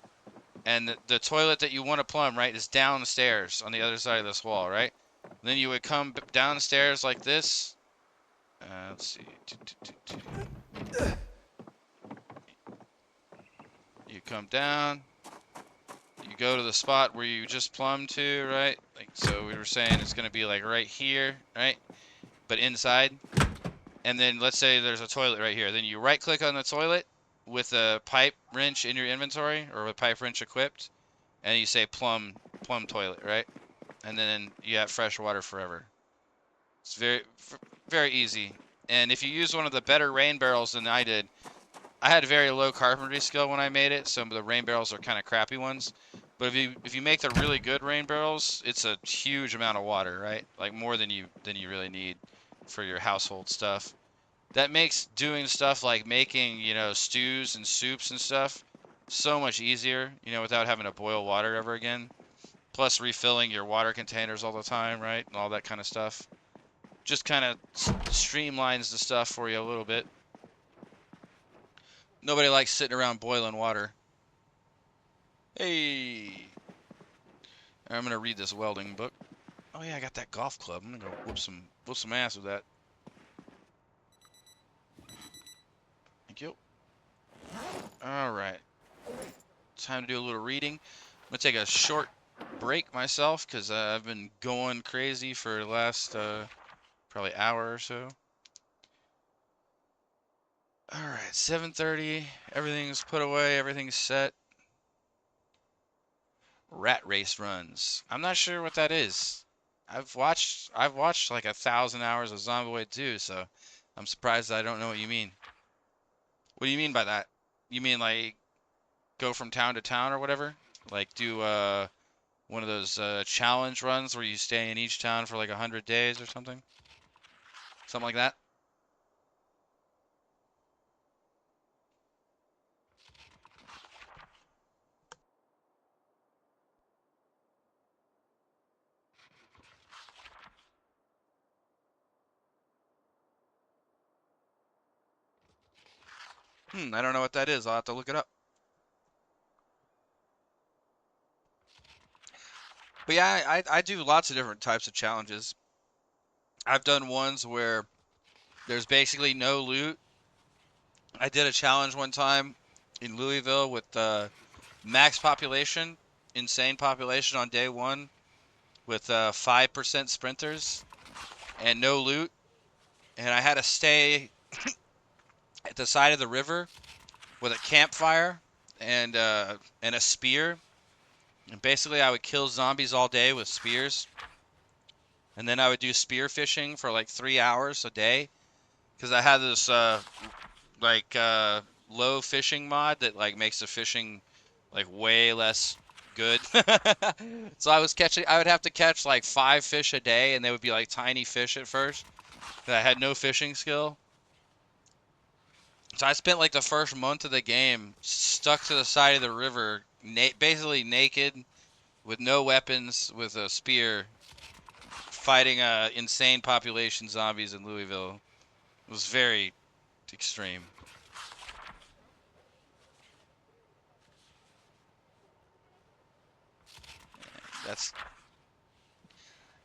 and the toilet that you want to plumb, right, is downstairs on the other side of this wall, right? Then you would come downstairs like this. Let's see. You come down. You go to the spot where you just plumbed to, right? Like, so we were saying it's going to be like right here, right? But inside. And then let's say there's a toilet right here. Then you right click on the toilet with a pipe wrench in your inventory, or with pipe wrench equipped, and you say plumb toilet, right? And then you have fresh water forever. It's very easy. And if you use one of the better rain barrels than I did, I had very low carpentry skill when I made it. Some of the rain barrels are kind of crappy ones. But if you make the really good rain barrels, it's a huge amount of water, right? Like more than you really need for your household stuff. That makes doing stuff like making, you know, stews and soups and stuff so much easier, you know, without having to boil water ever again. Plus refilling your water containers all the time, right? And all that kind of stuff. Just kind of streamlines the stuff for you a little bit. Nobody likes sitting around boiling water. Hey. I'm gonna read this welding book. Oh yeah, I got that golf club. I'm gonna go whoop some ass with that. Thank you. All right. Time to do a little reading. I'm gonna take a short break myself because I've been going crazy for the last probably hour or so. All right, 7:30. Everything's put away. Everything's set. Rat race runs. I'm not sure what that is. I've watched like 1,000 hours of Zomboid too, so I'm surprised I don't know what you mean. What do you mean by that? You mean like go from town to town or whatever? Like do one of those challenge runs where you stay in each town for like 100 days or something? Something like that? I don't know what that is. I'll have to look it up. But yeah, I do lots of different types of challenges. I've done ones where there's basically no loot. I did a challenge one time in Louisville with max population, insane population on day one with 5% sprinters and no loot. And I had to stay at the side of the river with a campfire and a spear. And basically I would kill zombies all day with spears. and then I would do spear fishing for like 3 hours a day, because I had this like low fishing mod that like makes the fishing like way less good. So I would have to catch like 5 fish a day, and they would be like tiny fish at first. I had no fishing skill. So I spent like the first month of the game stuck to the side of the river, basically naked, with no weapons, with a spear, fighting insane population zombies in Louisville. It was very extreme. That's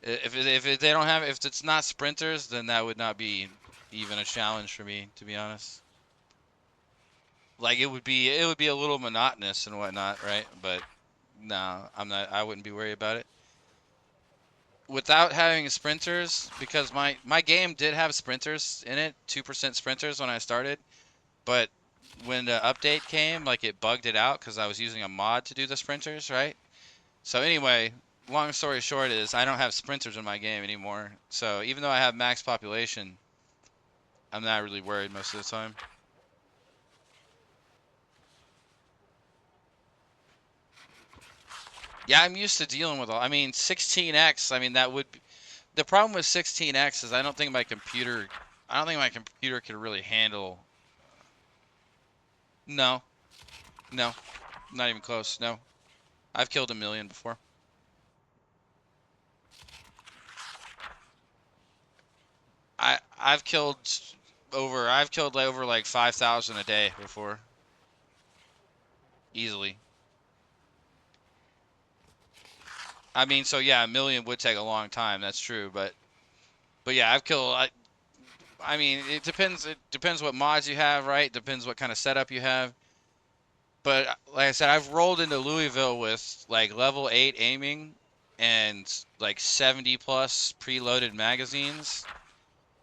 if they don't have if it's not sprinters, then that would not be even a challenge for me, to be honest. Like it would be a little monotonous and whatnot, right? But no, I wouldn't be worried about it. Without having sprinters, because my game did have sprinters in it, 2% sprinters when I started, but when the update came, like it bugged it out because I was using a mod to do the sprinters, right? So anyway, long story short is I don't have sprinters in my game anymore. So even though I have max population, I'm not really worried most of the time. Yeah, I'm used to dealing with all. I mean, 16x. I mean, that would be, the problem with 16x is I don't think my computer can really handle. No, no, not even close. No, I've killed 1 million before. I've killed over like 5,000 a day before, easily. I mean, so yeah, 1 million would take a long time. That's true, but yeah, I mean, it depends. It depends what mods you have, right? Depends what kind of setup you have. But like I said, I've rolled into Louisville with like level 8 aiming and like 70 plus preloaded magazines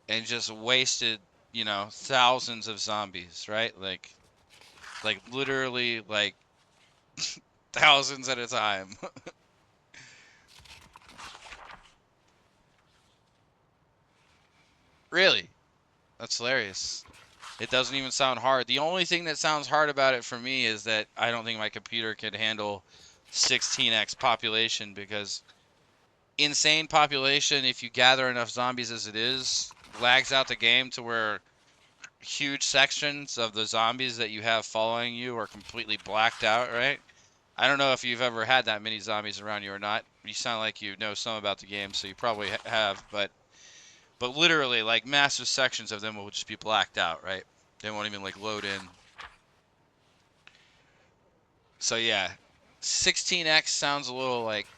and just wasted, thousands of zombies, right? Like literally like thousands at a time. Really? That's hilarious. It doesn't even sound hard. The only thing that sounds hard about it for me is that I don't think my computer could handle 16x population, because insane population, if you gather enough zombies as it is, lags out the game to where huge sections of the zombies that you have following you are completely blacked out, right? I don't know if you've ever had that many zombies around you or not. You sound like you know some about the game, so you probably have, but literally, like, massive sections of them will just be blacked out, right? They won't even, like, load in. So, yeah. 16x sounds a little like...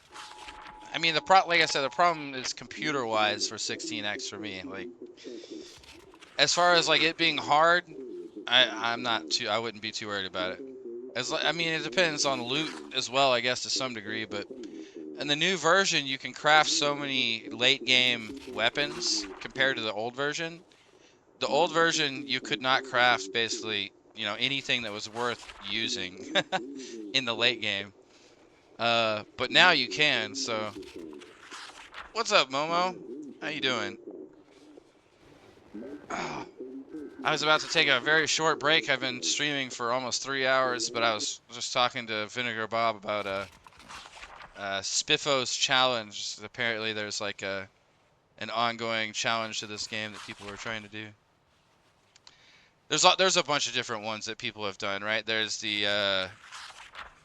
I mean, like I said, the problem is computer-wise for 16x for me. Like, as far as, like, it being hard, I wouldn't be too worried about it. I mean, it depends on loot as well, I guess, to some degree, but in the new version, you can craft so many late-game weapons compared to the old version. The old version, you could not craft basically, anything that was worth using in the late game. But now you can. So, what's up, Momo? How you doing? Oh, I was about to take a very short break. I've been streaming for almost 3 hours, but I was just talking to Vinegar Bob about Spiffo's challenge. Apparently, there's like an ongoing challenge to this game that people are trying to do. There's a bunch of different ones that people have done, right? There's the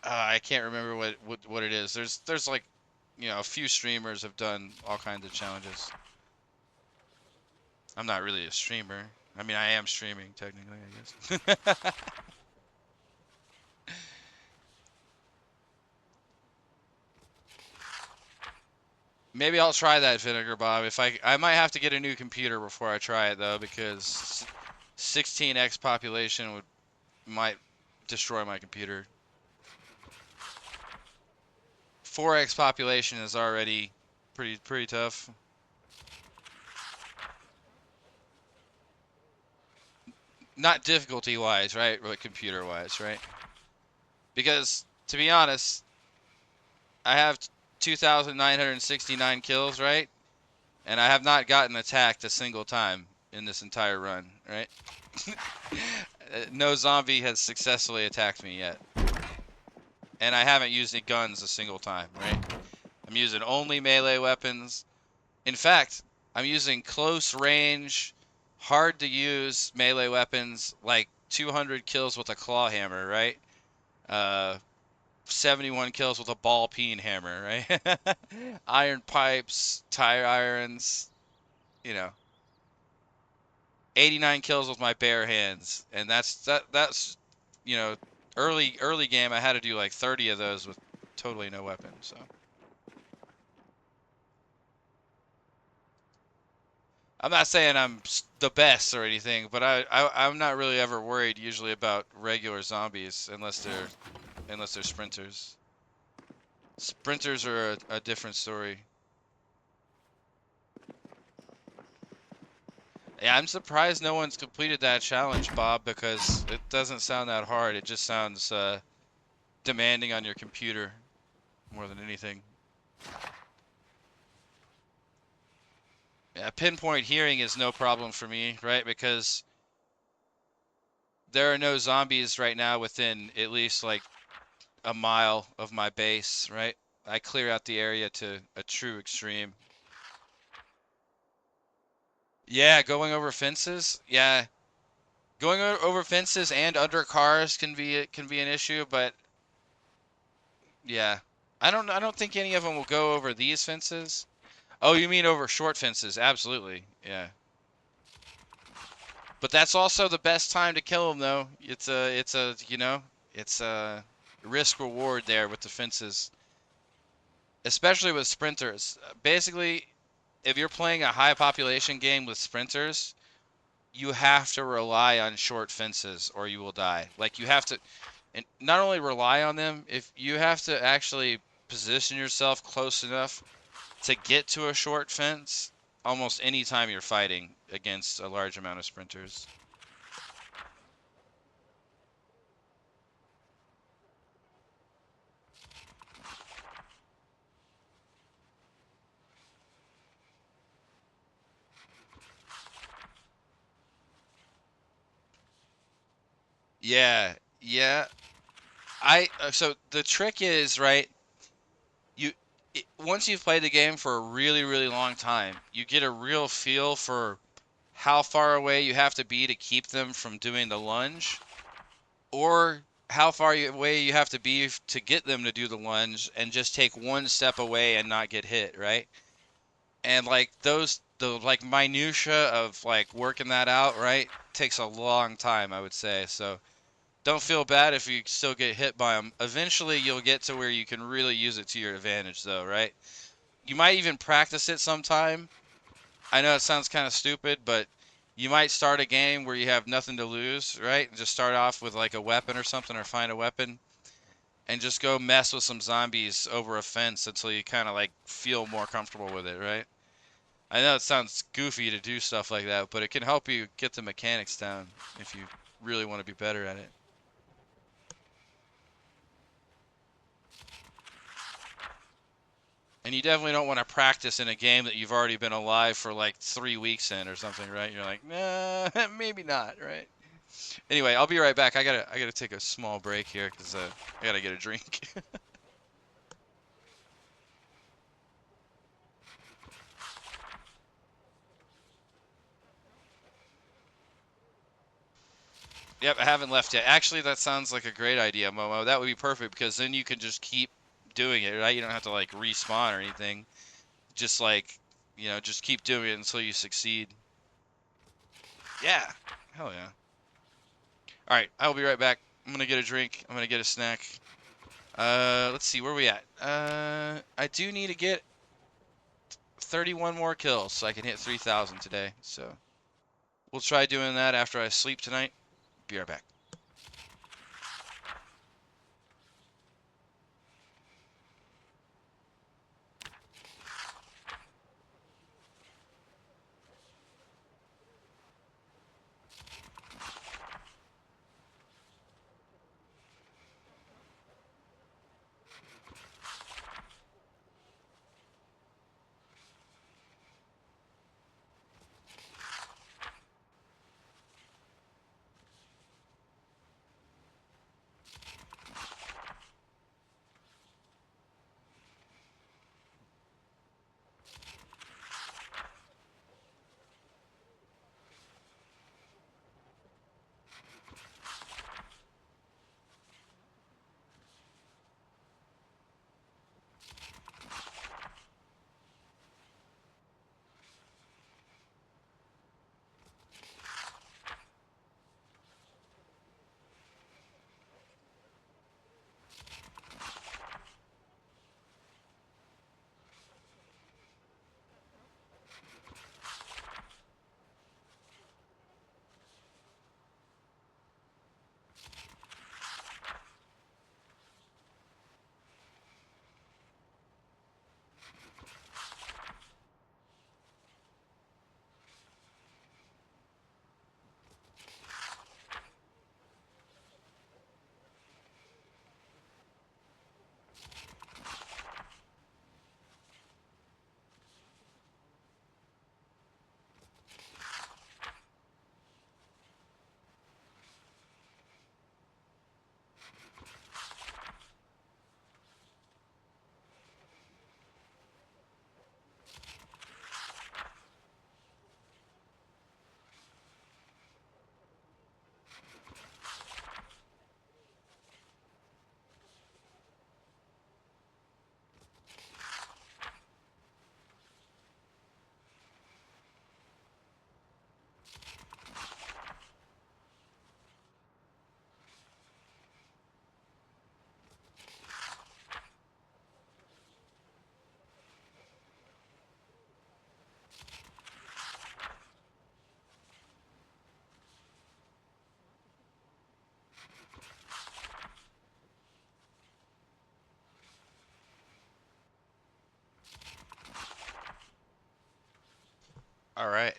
I can't remember what it is. There's like, a few streamers have done all kinds of challenges. I'm not really a streamer. I mean, I am streaming technically, I guess. Maybe I'll try that, Vinegar Bob. If I might have to get a new computer before I try it though, because 16x population might destroy my computer. 4x population is already pretty tough. Not difficulty wise, right? But computer wise, right? Because to be honest, I have 2,969 kills, right? And I have not gotten attacked a single time in this entire run, right? No zombie has successfully attacked me yet. And I haven't used any guns a single time, right? I'm using only melee weapons. In fact, I'm using close range, hard to use melee weapons, like 200 kills with a claw hammer, right? 71 kills with a ball peen hammer, right? Iron pipes, tire irons, you know. 89 kills with my bare hands, and that's you know, early game I had to do like 30 of those with totally no weapon. So I'm not saying I'm the best or anything, but I'm not really ever worried usually about regular zombies unless they're sprinters. Sprinters are a different story. Yeah, I'm surprised no one's completed that challenge, Bob, because it doesn't sound that hard. It just sounds demanding on your computer more than anything. Yeah, pinpoint hearing is no problem for me, right? Because there are no zombies right now within at least like a mile of my base, right? I clear out the area to a true extreme. Yeah, going over fences. Yeah, going over fences and under cars can be an issue, but yeah, I don't think any of them will go over these fences. Oh, you mean over short fences? Absolutely. Yeah. But that's also the best time to kill them, though. It's a risk reward there with the fences, especially with sprinters. Basically, if you're playing a high population game with sprinters, you have to rely on short fences or you will die. Like you have to, and not only rely on them, if you have to actually position yourself close enough to get to a short fence almost any time you're fighting against a large amount of sprinters. Yeah, yeah. So the trick is, right, you once you've played the game for a really, really long time, you get a real feel for how far away you have to be to keep them from doing the lunge, or how far away you have to be to get them to do the lunge and just take one step away and not get hit, right? And like the like minutia of like working that out, right, takes a long time, I would say. So don't feel bad if you still get hit by them. Eventually, you'll get to where you can really use it to your advantage, though, right? You might even practice it sometime. I know it sounds kind of stupid, but you might start a game where you have nothing to lose, right? And just start off with like a weapon or something, or find a weapon, and just go mess with some zombies over a fence until you kind of like feel more comfortable with it, right? I know it sounds goofy to do stuff like that, but it can help you get the mechanics down if you really want to be better at it. And you definitely don't want to practice in a game that you've already been alive for like 3 weeks in or something, right? You're like, nah, maybe not, right? Anyway, I'll be right back. I gotta take a small break here because I gotta get a drink. Yep, I haven't left yet. Actually, that sounds like a great idea, Momo. That would be perfect because then you can just keep doing it, right? You don't have to like respawn or anything. Just like, just keep doing it until you succeed. Yeah, hell yeah. All right, I'll be right back. I'm gonna get a drink. I'm gonna get a snack. Let's see, where we at? I do need to get 31 more kills so I can hit 3,000 today. So we'll try doing that after I sleep tonight. Be right back. All right.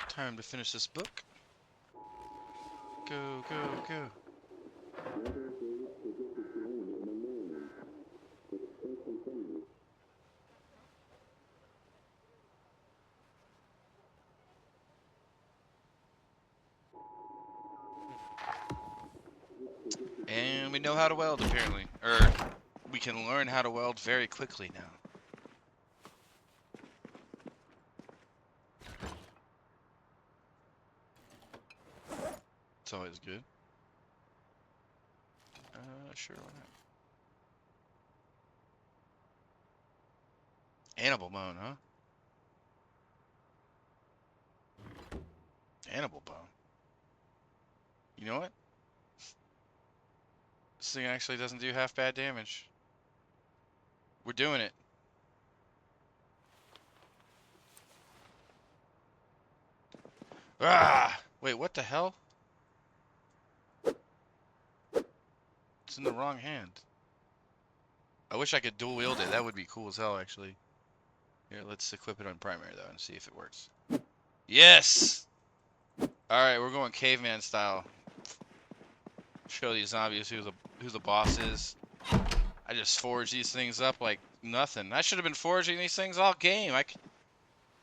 Time to finish this book. Go, go, go. And we know how to weld, apparently. Or, we can learn how to weld very quickly now. It's always good. Sure, why not? Animal bone, huh? Animal bone. You know what? This thing actually doesn't do half bad damage. We're doing it. Ah! Wait, what the hell? It's in the wrong hand. I wish I could dual wield it. That would be cool as hell, actually. Here, let's equip it on primary, though, and see if it works. Yes! Alright, we're going caveman style. Show these zombies who the boss is. I just forge these things up like nothing. I should have been forging these things all game.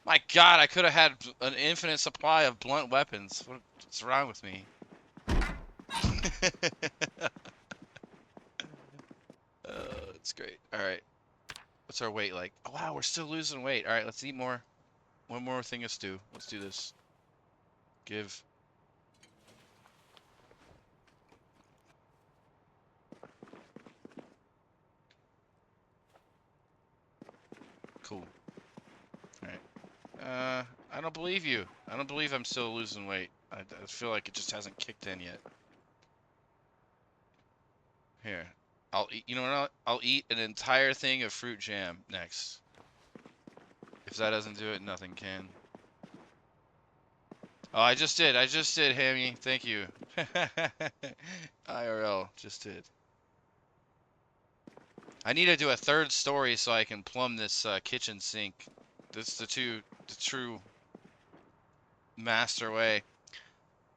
My God, I could have had an infinite supply of blunt weapons. What's wrong with me? It's great. All right, what's our weight like? Oh wow, we're still losing weight. All right, let's eat more. One more thing of stew. Let's do this. Give. Cool. All right. I don't believe you. I don't believe I'm still losing weight. I feel like it just hasn't kicked in yet. Here, I'll eat. You know what? I'll eat an entire thing of fruit jam next. If that doesn't do it, nothing can. Oh, I just did. I just did, Hammy. Thank you. IRL just did. I need to do a third story so I can plumb this kitchen sink. That's the true master way.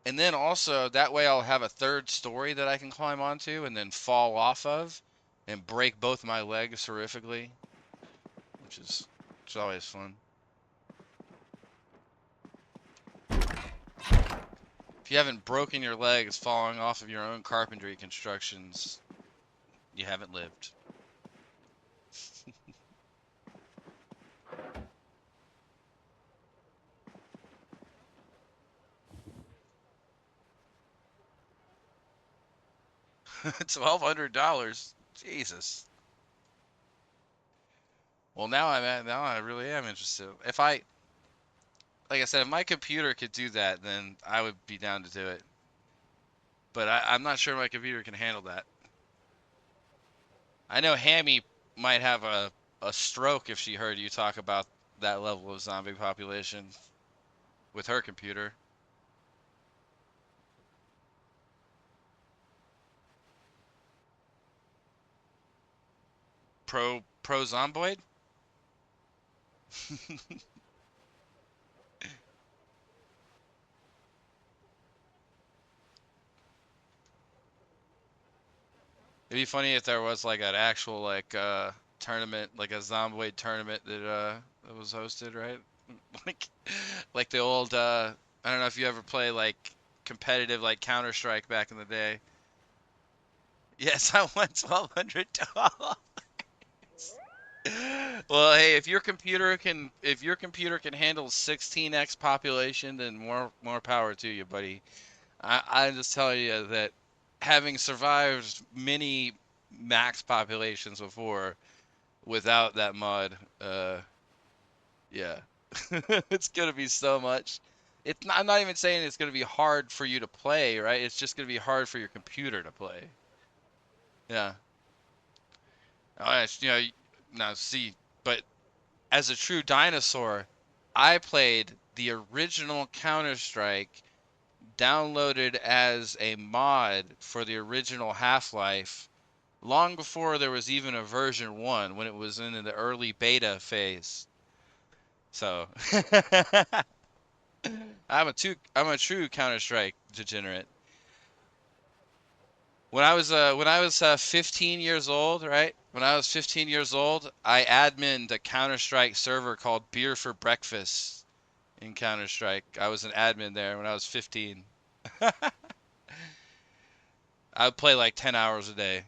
And then also, that way I'll have a third story that I can climb onto and then fall off of and break both my legs horrifically, which is always fun. If you haven't broken your legs falling off of your own carpentry constructions, you haven't lived. $1,200. Jesus. Well, now I really am interested. Like I said, if my computer could do that, then I would be down to do it. But I'm not sure my computer can handle that. I know Hammy might have a stroke if she heard you talk about that level of zombie population with her computer. Pro Zomboid? It'd be funny if there was like an actual like tournament, like a Zomboid tournament that was hosted, right? like like the old I don't know if you ever play like competitive like Counter-Strike back in the day. Yes, I won $1,200. Well, hey, if your computer can handle 16x population, then more power to you, buddy. I'm just telling you that having survived many max populations before without that mod, yeah, it's gonna be so much. I'm not even saying it's gonna be hard for you to play, right? It's just gonna be hard for your computer to play. Yeah. Oh, yeah, now see, but as a true dinosaur, I played the original Counter-Strike downloaded as a mod for the original Half-Life long before there was even a version 1, when it was in the early beta phase. So I'm a true Counter-Strike degenerate. When I was 15 years old, right? When I was 15 years old, I adminned a Counter-Strike server called Beer for Breakfast in Counter-Strike. I was an admin there when I was 15. I would play like 10 hours a day.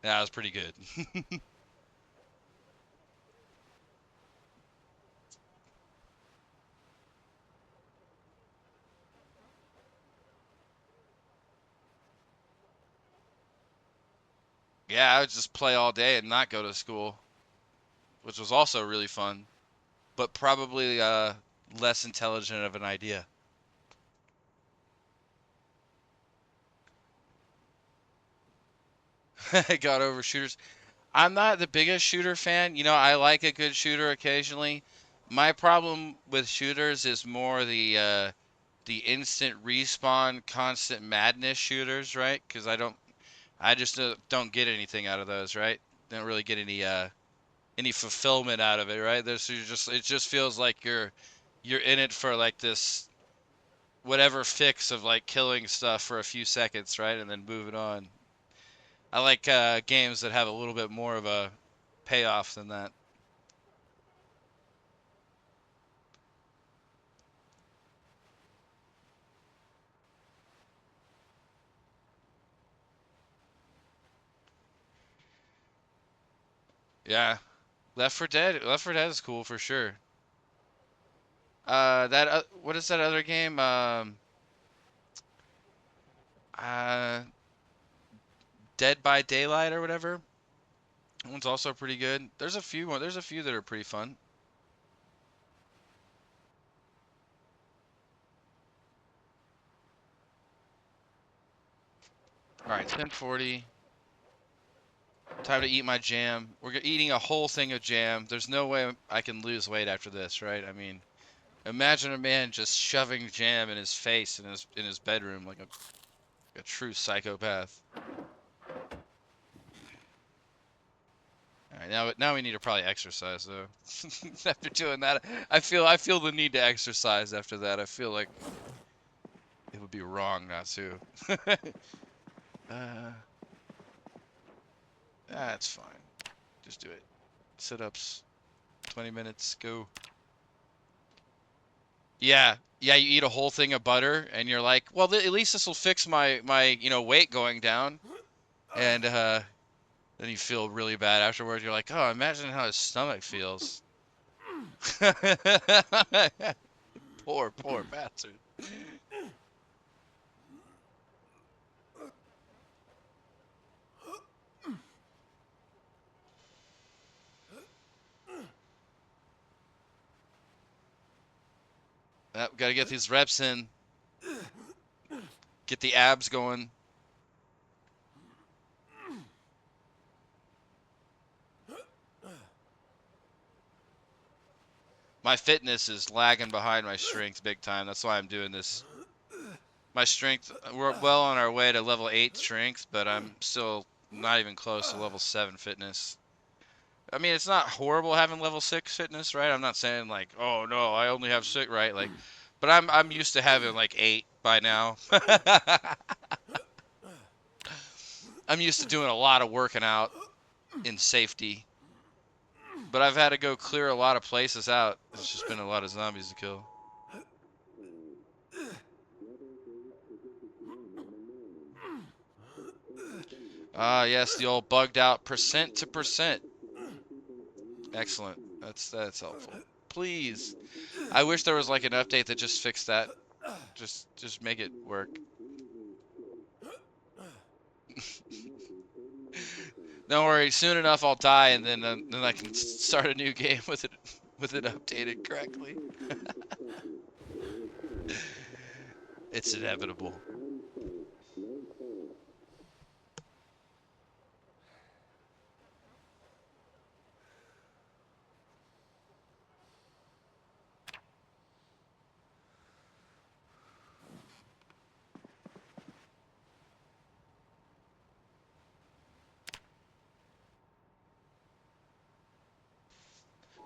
Yeah, that was pretty good. Yeah, I would just play all day and not go to school, which was also really fun, but probably less intelligent of an idea. I got over shooters. I'm not the biggest shooter fan. You know, I like a good shooter occasionally. My problem with shooters is more the instant respawn, constant madness shooters, right? Because I just don't get anything out of those, right? Don't really get any fulfillment out of it, right? It just feels like you're in it for like this whatever fix of like killing stuff for a few seconds, right? And then moving on. I like games that have a little bit more of a payoff than that. Yeah, Left 4 Dead is cool for sure. What is that other game? Uh, Dead by Daylight or whatever. That one's also pretty good. There's a few that are pretty fun. All right, 10:40. Time to eat my jam. We're eating a whole thing of jam. There's no way I can lose weight after this, right? I mean, imagine a man just shoving jam in his face in his bedroom like a true psychopath. All right, now we need to probably exercise though. After doing that, I feel the need to exercise after that. I feel like it would be wrong not to. uh, that's fine. Just do it. Sit-ups. 20 minutes. Go. Yeah, yeah. You eat a whole thing of butter, and you're like, well, at least this will fix my weight going down. And then you feel really bad afterwards. You're like, oh, imagine how his stomach feels. Poor bastard. Gotta get these reps in. Get the abs going. My fitness is lagging behind my strength big time. That's why I'm doing this. My strength, we're well on our way to level 8 strength, but I'm still not even close to level 7 fitness. I mean, it's not horrible having level 6 fitness, right? I'm not saying like, oh no, I only have 6, right? Like, but I'm used to having like 8 by now. I'm used to doing a lot of working out in safety, but I've had to go clear a lot of places out. It's just been a lot of zombies to kill. Ah, yes, the old bugged out percent to percent. Excellent. That's helpful. Please. I wish there was like an update that just fixed that. Just make it work. Don't worry, soon enough I'll die and then I can start a new game with it updated correctly. It's inevitable.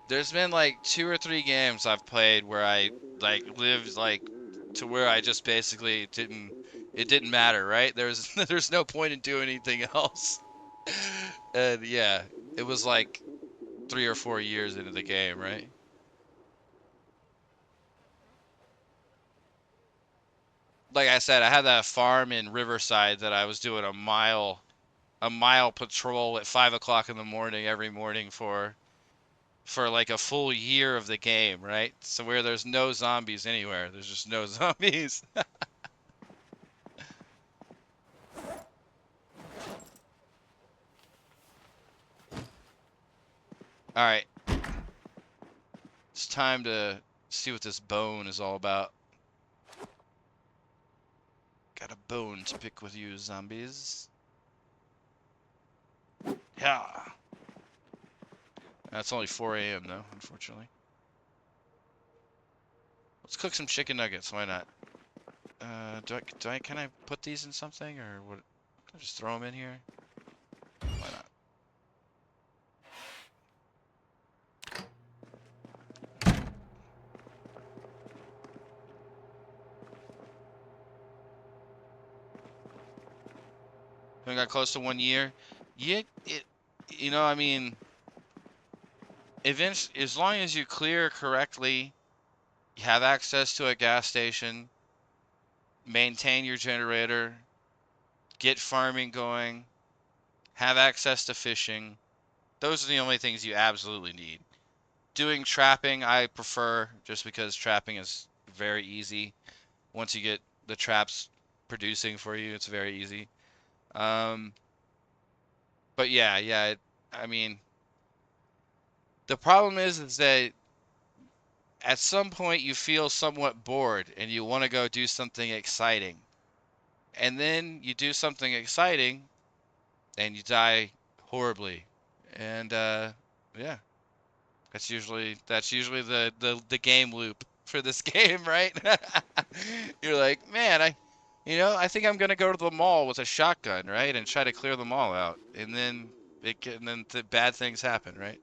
There's been like 2 or 3 games I've played where I like lived like to where I just basically didn't it didn't matter, right? There's no point in doing anything else. And yeah, it was like 3 or 4 years into the game, right? Like I said, I had that farm in Riverside that I was doing a mile patrol at 5 o'clock in the morning every morning for like a full year of the game, right? So where there's no zombies anywhere, there's just no zombies. All right, it's time to see what this bone is all about. Got a bone to pick with you, zombies. Yeah. It's only 4 a.m. though, unfortunately. Let's cook some chicken nuggets. Why not? Can I put these in something or what? Can I just throw them in here? Why not? We got close to 1 year. Yeah, I mean, eventually, as long as you clear correctly, you have access to a gas station, maintain your generator, get farming going, have access to fishing. Those are the only things you absolutely need. Doing trapping, I prefer just because trapping is very easy. Once you get the traps producing for you, it's very easy. Um, but yeah, I mean, the problem is that at some point you feel somewhat bored and you want to go do something exciting. And then you do something exciting and you die horribly. And yeah, that's usually the game loop for this game, right? You're like, man, I think I'm gonna go to the mall with a shotgun, right, and try to clear the mall out, and then the bad things happen, right?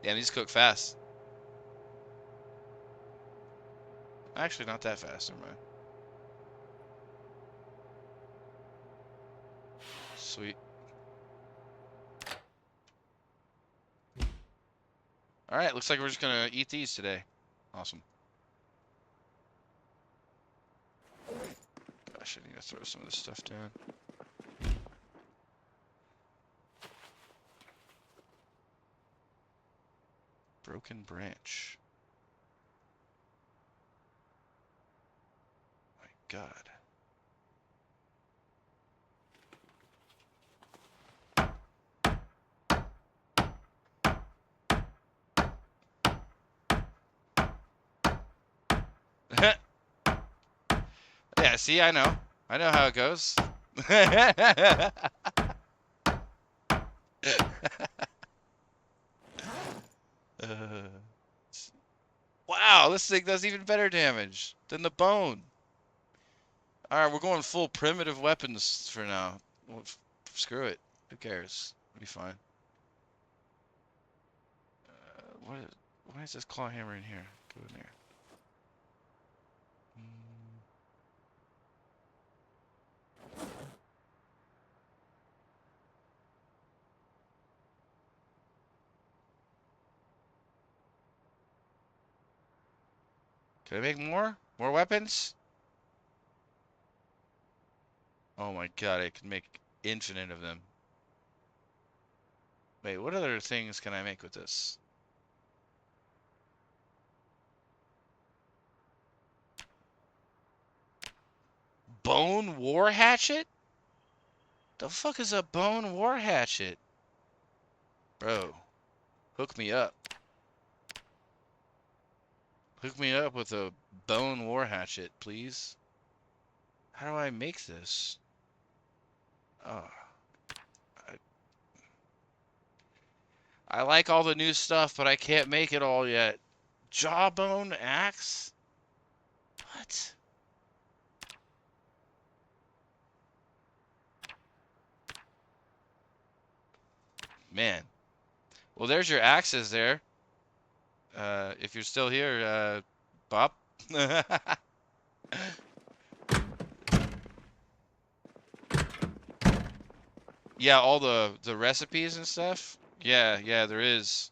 Damn, these cook fast. Actually, not that fast, never mind. Sweet. All right, looks like we're just gonna eat these today. Awesome. Gosh, I need to throw some of this stuff down. Broken branch. My God. Yeah, see, I know. I know how it goes. Uh, wow, this thing does even better damage than the bone. Alright, we're going full primitive weapons for now. Well, screw it. Who cares? It'll be fine. Why is this claw hammer in here? Go in there. Can I make more? More weapons? Oh my God, I can make infinite of them. Wait, what other things can I make with this? Bone war hatchet? The fuck is a bone war hatchet? Bro, hook me up. Hook me up with a bone war hatchet, please. How do I make this? Oh, I, I like all the new stuff, but I can't make it all yet. Jawbone axe? What? Man. Well, there's your axes there. If you're still here, Bob. Yeah, all the recipes and stuff. Yeah, yeah, there is.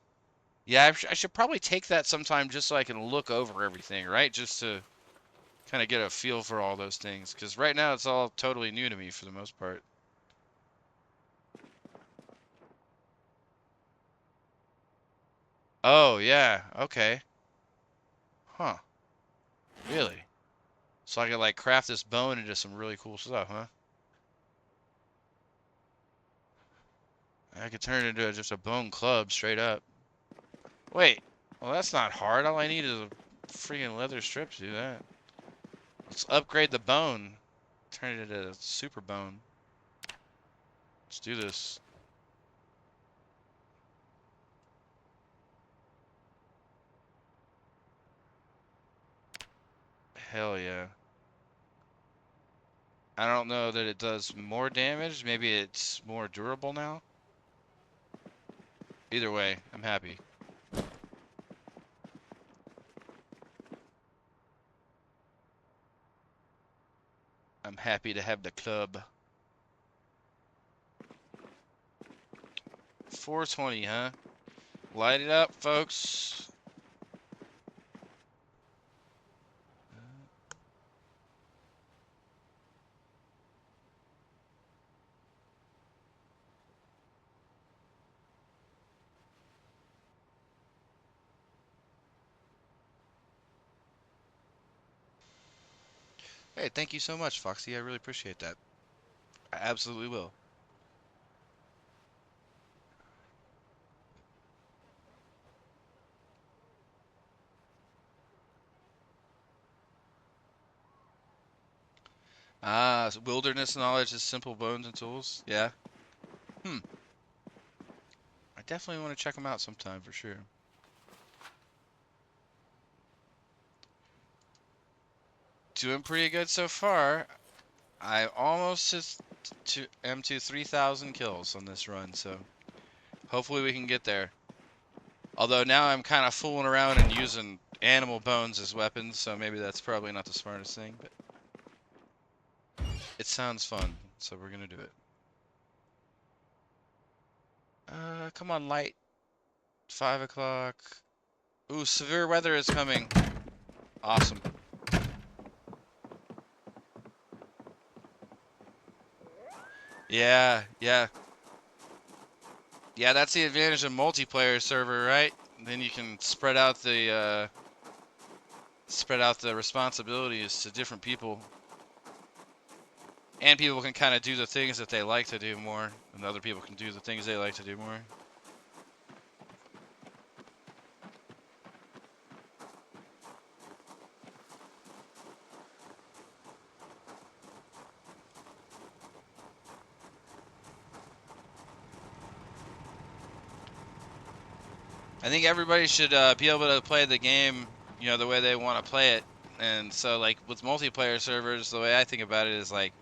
Yeah, I should probably take that sometime just so I can look over everything, right? Just to kind of get a feel for all those things. Because right now it's all totally new to me for the most part. Oh, yeah. Okay. Huh. Really? So I could like craft this bone into some really cool stuff, huh? I could turn it into just a bone club straight up. Wait. Well, that's not hard. All I need is a freaking leather strip to do that. Let's upgrade the bone. Turn it into a super bone. Let's do this. Hell yeah. I don't know that it does more damage. Maybe it's more durable now. Either way, I'm happy. I'm happy to have the club. 420, huh? Light it up, folks. Hey, thank you so much, Foxy. I really appreciate that. I absolutely will. Ah, so wilderness knowledge is simple bones and tools. Yeah. Hmm. I definitely want to check them out sometime for sure. Doing pretty good so far. I almost am to 3,000 kills on this run, so hopefully we can get there. Although now I'm kind of fooling around and using animal bones as weapons, so maybe that's probably not the smartest thing, but it sounds fun, so we're gonna do it. Come on, light. 5 o'clock. Ooh, severe weather is coming. Awesome. Yeah, yeah. Yeah, that's the advantage of multiplayer server, right? Then you can spread out the responsibilities to different people. And people can kind of do the things that they like to do more, and other people can do the things they like to do more. I think everybody should be able to play the game, you know, the way they want to play it. And so, like, with multiplayer servers, the way I think about it is, like,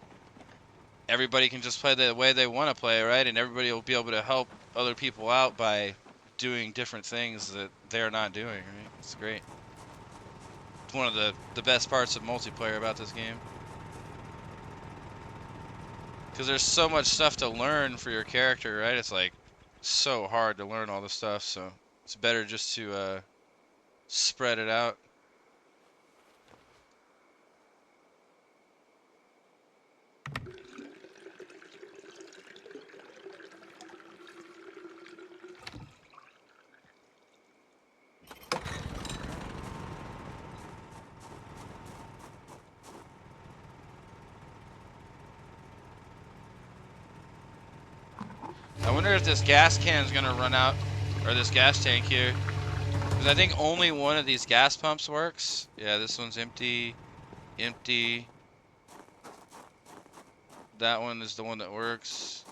everybody can just play the way they want to play, right? And everybody will be able to help other people out by doing different things that they're not doing, right? It's great. It's one of the best parts of multiplayer about this game. Because there's so much stuff to learn for your character, right? It's, like, so hard to learn all this stuff, so it's better just to spread it out. I wonder if this gas can is going to run out, or this gas tank here. Because I think only one of these gas pumps works. Yeah, this one's empty, empty. That one is the one that works.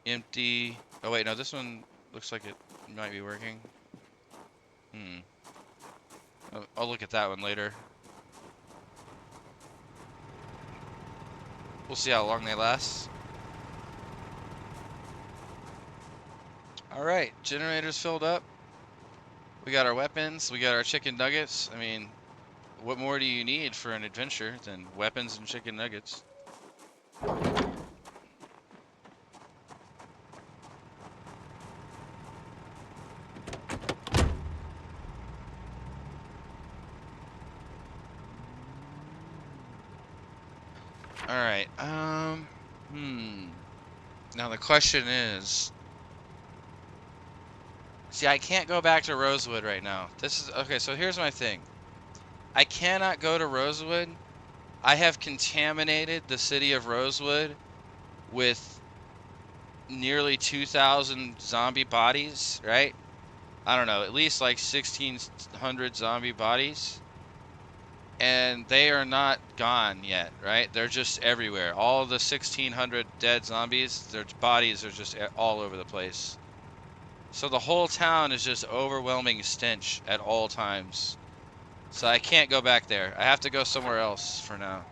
Empty. Oh wait, no, this one looks like it might be working. Hmm. I'll look at that one later. We'll see how long they last. Alright, generator's filled up. We got our weapons, we got our chicken nuggets. I mean, what more do you need for an adventure than weapons and chicken nuggets? Alright, now the question is, see, I can't go back to Rosewood right now. This is, okay, so here's my thing. I cannot go to Rosewood. I have contaminated the city of Rosewood with nearly 2,000 zombie bodies, right? I don't know, at least like 1,600 zombie bodies. And they are not gone yet, right? They're just everywhere. All the 1,600 dead zombies, their bodies are just all over the place. So the whole town is just overwhelming stench at all times. So I can't go back there. I have to go somewhere else for now.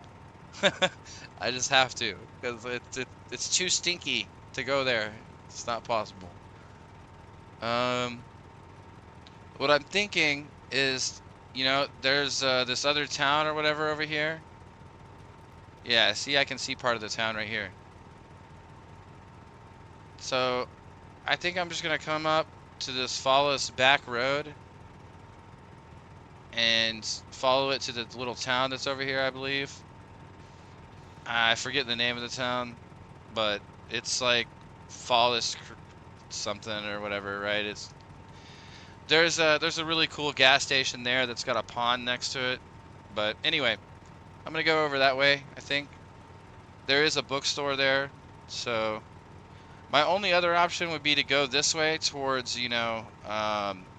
I just have to, because it's too stinky to go there. It's not possible. What I'm thinking is, you know, there's this other town or whatever over here. Yeah, see, I can see part of the town right here. So I think I'm just gonna come up to this follow this back road and follow it to the little town that's over here, I believe. I forget the name of the town, but it's like Fallis something or whatever, right? It's there's a really cool gas station there that's got a pond next to it. But anyway, I'm gonna go over that way. I think there is a bookstore there, so my only other option would be to go this way towards, you know,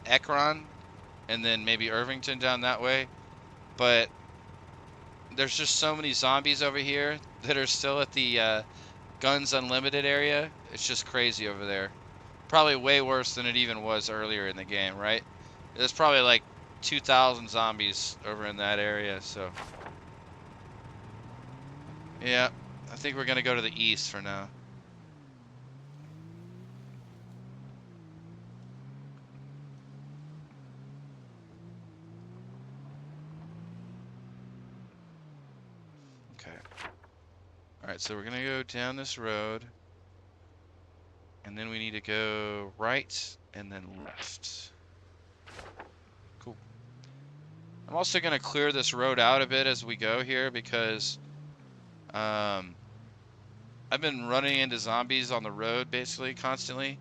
Ekron, and then maybe Irvington down that way. But there's just so many zombies over here that are still at the Guns Unlimited area. It's just crazy over there. Probably way worse than it even was earlier in the game, right? There's probably like 2,000 zombies over in that area, so. Yeah, I think we're gonna go to the east for now. Okay. Alright, so we're gonna go down this road. And then we need to go right and then left. Cool. I'm also gonna clear this road out a bit as we go here because I've been running into zombies on the road basically constantly,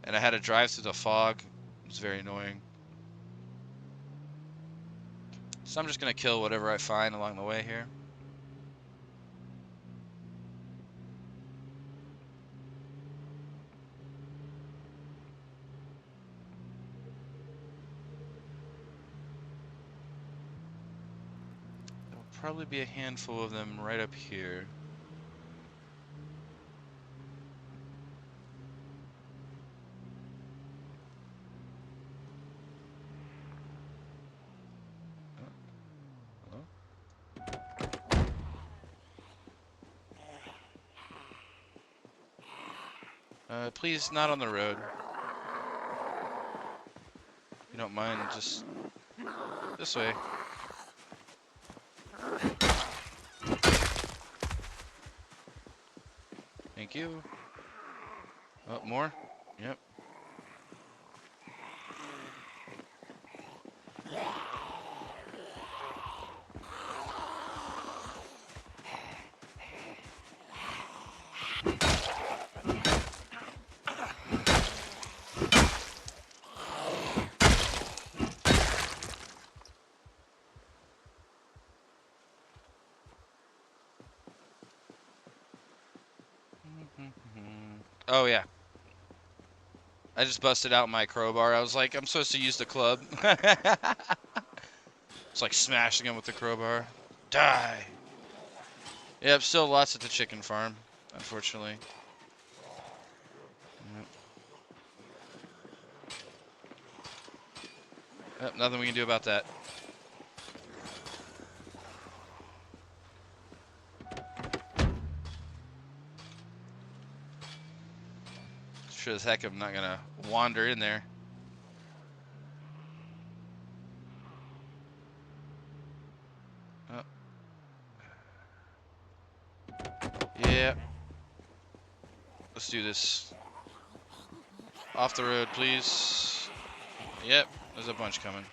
and I had to drive through the fog. It was very annoying. So I'm just gonna kill whatever I find along the way here. There'll probably be a handful of them right up here. Please, not on the road. If you don't mind, just this way. Thank you. Oh, more? Yep. Oh, yeah. I just busted out my crowbar. I was like, I'm supposed to use the club. It's like smashing him with the crowbar. Die! Yep, still lots at the chicken farm, unfortunately. Yep, nothing we can do about that. Sure as heck I'm not gonna wander in there. Oh. Yeah. Let's do this. Off the road, please. Yep, there's a bunch coming.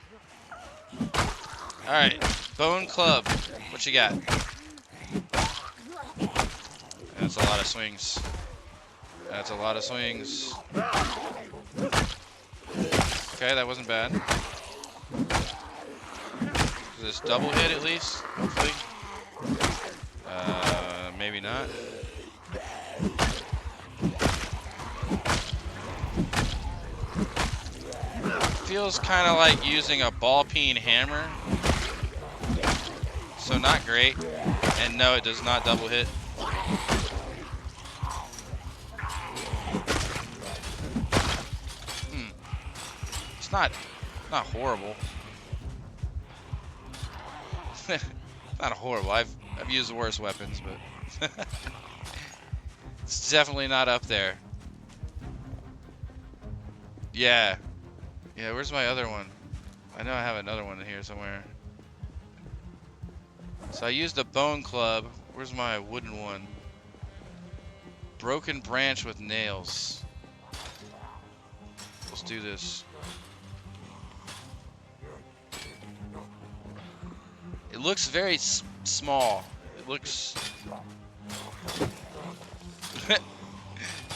Alright, Bone Club. What you got? That's a lot of swings. That's a lot of swings. Okay, that wasn't bad. Is this double hit at least? Hopefully. Maybe not. Feels kind of like using a ball-peen hammer. So not great. And no, it does not double hit. It's not horrible. Not horrible. I've used worse weapons, but it's definitely not up there. Yeah. Yeah, where's my other one? I know I have another one in here somewhere. So I used a bone club. Where's my wooden one? Broken branch with nails. Let's do this. It looks very small. It looks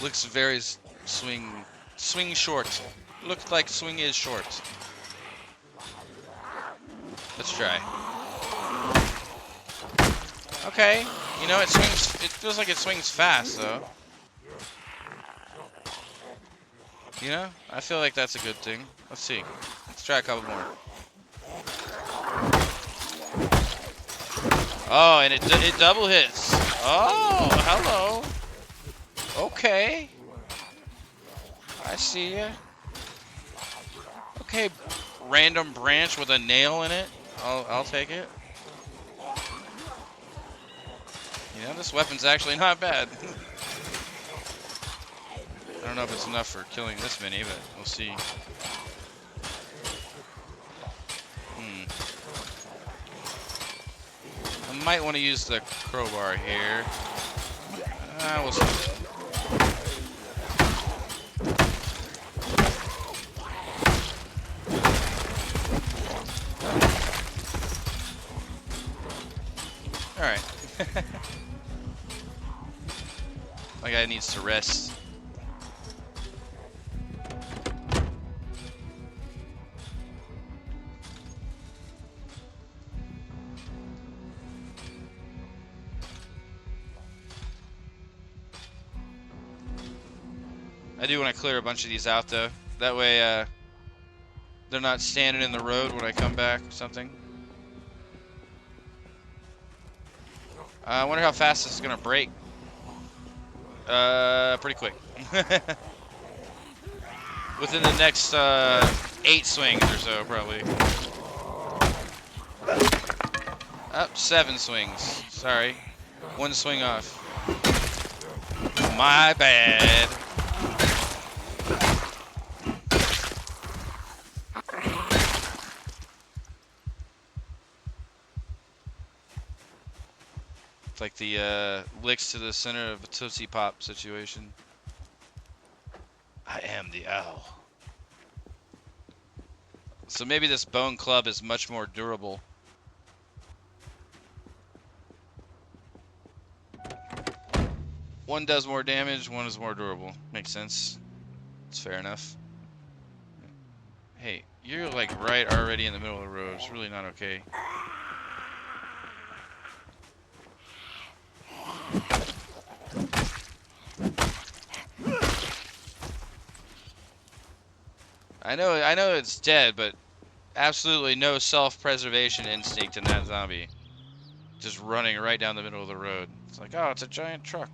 looks very swing short. Looks like swing is short. Let's try. Okay, you know it swings. It feels like it swings fast though. You know, I feel like that's a good thing. Let's see. Let's try a couple more. Oh, and it double hits. Oh, hello. Okay. I see ya. Okay, random branch with a nail in it. I'll take it. You know, this weapon's actually not bad. I don't know if it's enough for killing this many, but we'll see. I might want to use the crowbar here. We'll see. Alright. My guy needs to rest. I do want to clear a bunch of these out though. That way they're not standing in the road when I come back or something. I wonder how fast this is gonna break. Pretty quick. Within the next 8 swings or so, probably. Up 7 swings. Sorry, 1 swing off. My bad. Like the licks to the center of a Tootsie Pop situation. I am the owl. So maybe this bone club is much more durable. One does more damage, one is more durable. Makes sense. It's fair enough. Hey, you're like right already in the middle of the road. It's really not okay. I know it's dead, but absolutely no self-preservation instinct in that zombie. Just running right down the middle of the road. It's like, oh, it's a giant truck.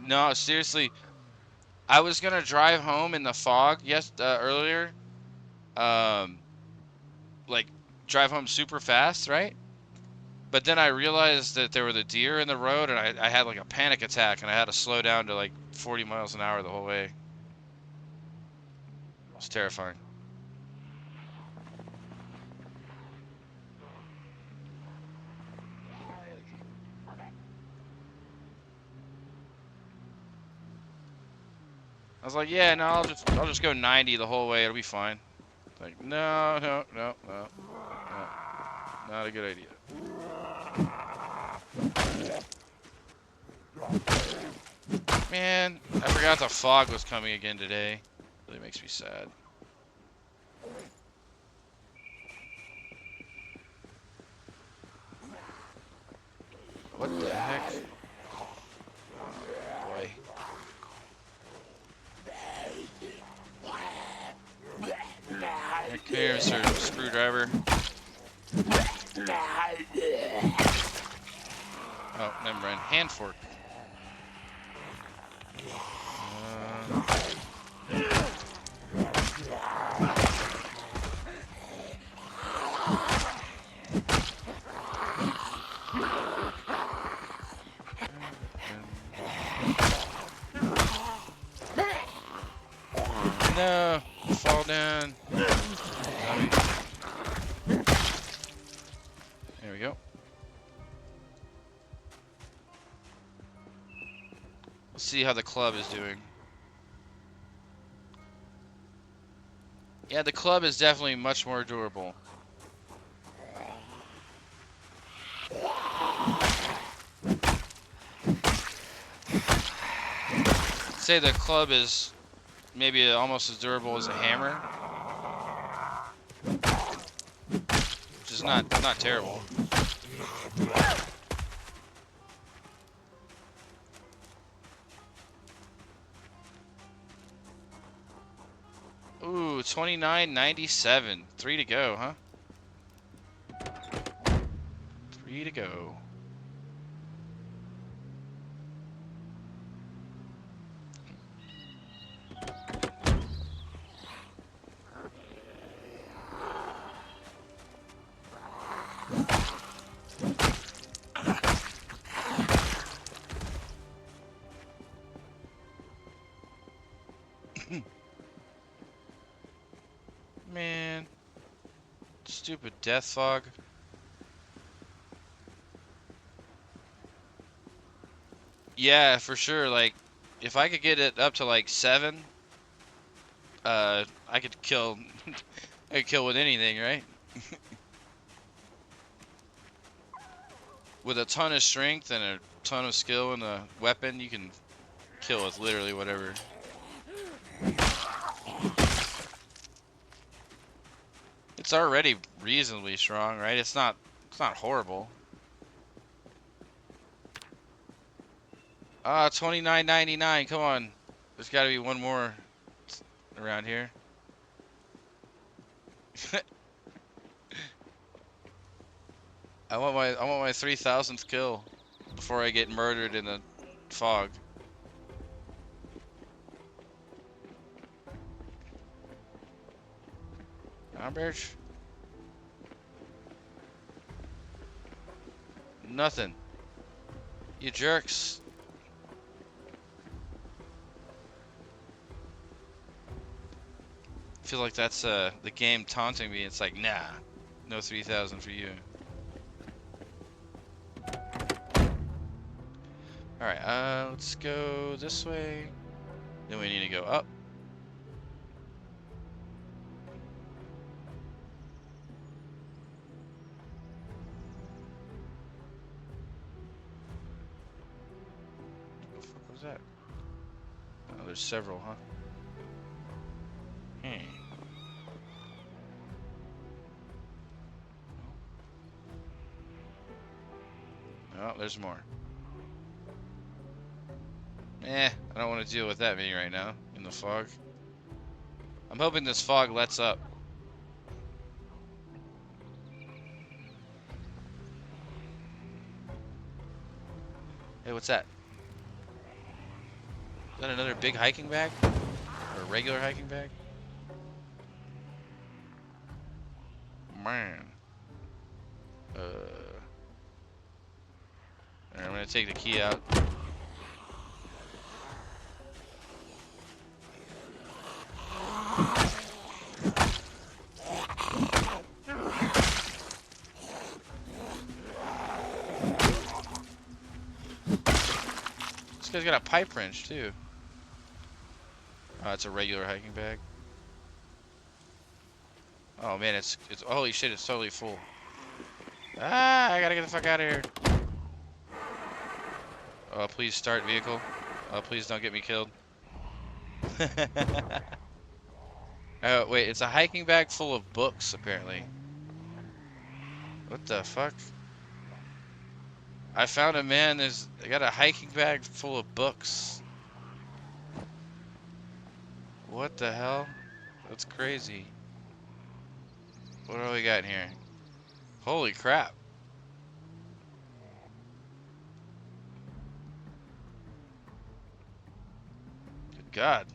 No, seriously. I was gonna drive home in the fog earlier, like drive home super fast, right? But then I realized that there were the deer in the road, and I had like a panic attack, and I had to slow down to like 40 miles an hour the whole way. It was terrifying. I was like, yeah, no, I'll just go 90 the whole way. It'll be fine. Like, no, no, no, no, no, not a good idea. Man, I forgot the fog was coming again today. Really makes me sad. What the heck? Oh, boy. Come here, Mr. Screwdriver. Oh, never mind. Hand fork. No, fall down. There we go. Let's see how the club is doing. Yeah, the club is definitely much more durable. Say the club is maybe almost as durable as a hammer, which is not terrible. Ooh, 29.97. 3 to go, huh? 3 to go. Man. Stupid death fog. Yeah, for sure. Like, if I could get it up to like 7, I could kill. I could kill with anything, right? With a ton of strength and a ton of skill in the weapon, you can kill with literally whatever. It's already reasonably strong, right? It's not horrible. 29.99. Come on. There's got to be one more around here. I want my 3,000th kill before I get murdered in the fog. Birch? Nothing. You jerks. I feel like that's the game taunting me. It's like, nah, no 3,000 for you. Alright, let's go this way. Then we need to go up. What the fuck was that? Oh, there's several, huh? Oh, there's more. I don't want to deal with that many right now in the fog. I'm hoping this fog lets up. Hey, what's that? Is that another big hiking bag? Or a regular hiking bag? man. I'm gonna take the key out. This guy's got a pipe wrench too. Oh, it's a regular hiking bag. Oh man, it's holy shit, it's totally full. Ah, I gotta get the fuck out of here. Oh, please start vehicle. Oh, please don't get me killed. Oh, wait, it's a hiking bag full of books, apparently. What the fuck? I found a man, I got a hiking bag full of books. What the hell? That's crazy. What do we got in here? Holy crap. Good God.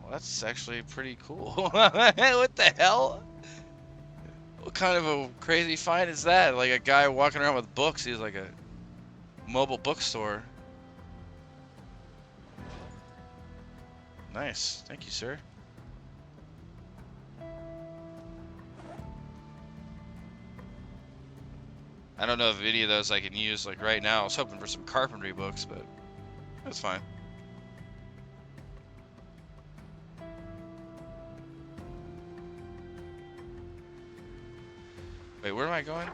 Well, that's actually pretty cool. What the hell? What kind of a crazy find is that? Like a guy walking around with books. He's like a mobile bookstore. Nice. Thank you, sir. I don't know if any of those I can use like right now. I was hoping for some carpentry books, but that's fine. Wait, where am I going?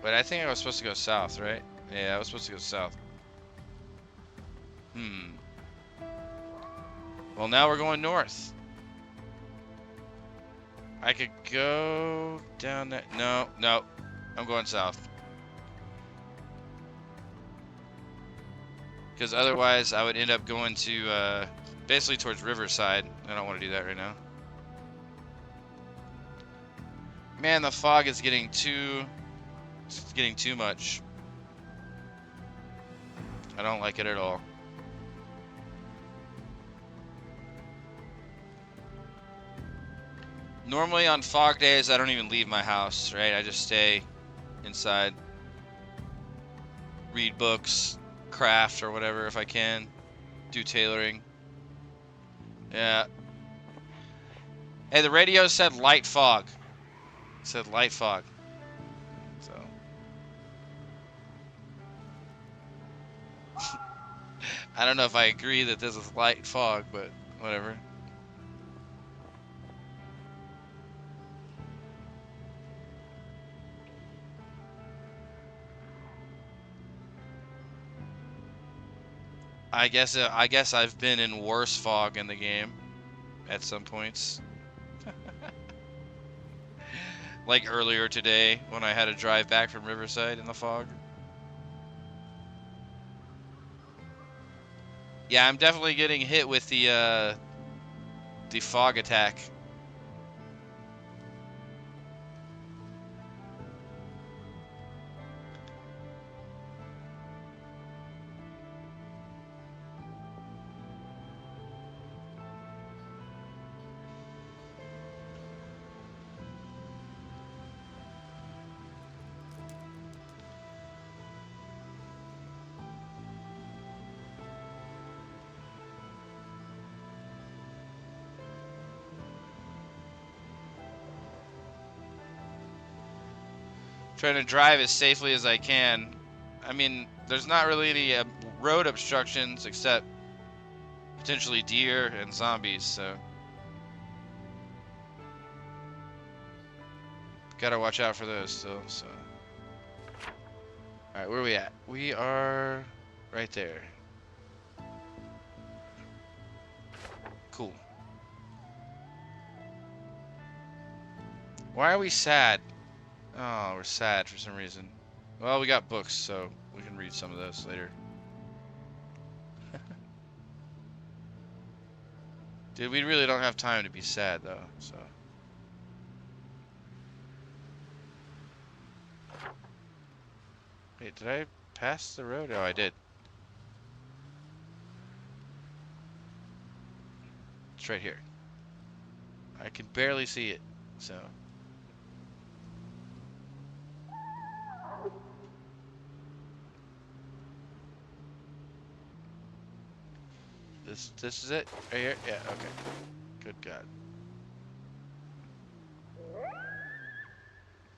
Wait, I think I was supposed to go south, right? Yeah, I was supposed to go south. Well, now we're going north. I could go down that. No, no. I'm going south. Because otherwise, I would end up going to, basically towards Riverside. I don't want to do that right now. Man, the fog is getting too much. I don't like it at all. Normally on fog days, I don't even leave my house, right? I just stay inside, read books, craft or whatever if I can, do tailoring. Yeah. Hey, the radio said light fog. It said light fog. So. I don't know if I agree that this is light fog, but whatever. I guess I've been in worse fog in the game at some points. Like earlier today when I had to drive back from Riverside in the fog. Yeah, I'm definitely getting hit with the fog attack. Trying to drive as safely as I can. I mean, there's not really any road obstructions except potentially deer and zombies, so gotta watch out for those still. So, all right, where are we at? We are right there. Cool. Why are we sad? Oh, we're sad for some reason. Well, we got books, so we can read some of those later. Dude, we really don't have time to be sad, though, so. Wait, did I pass the road? Oh, I did. It's right here. I can barely see it. So. This is it? Right here? Yeah, okay. Good God.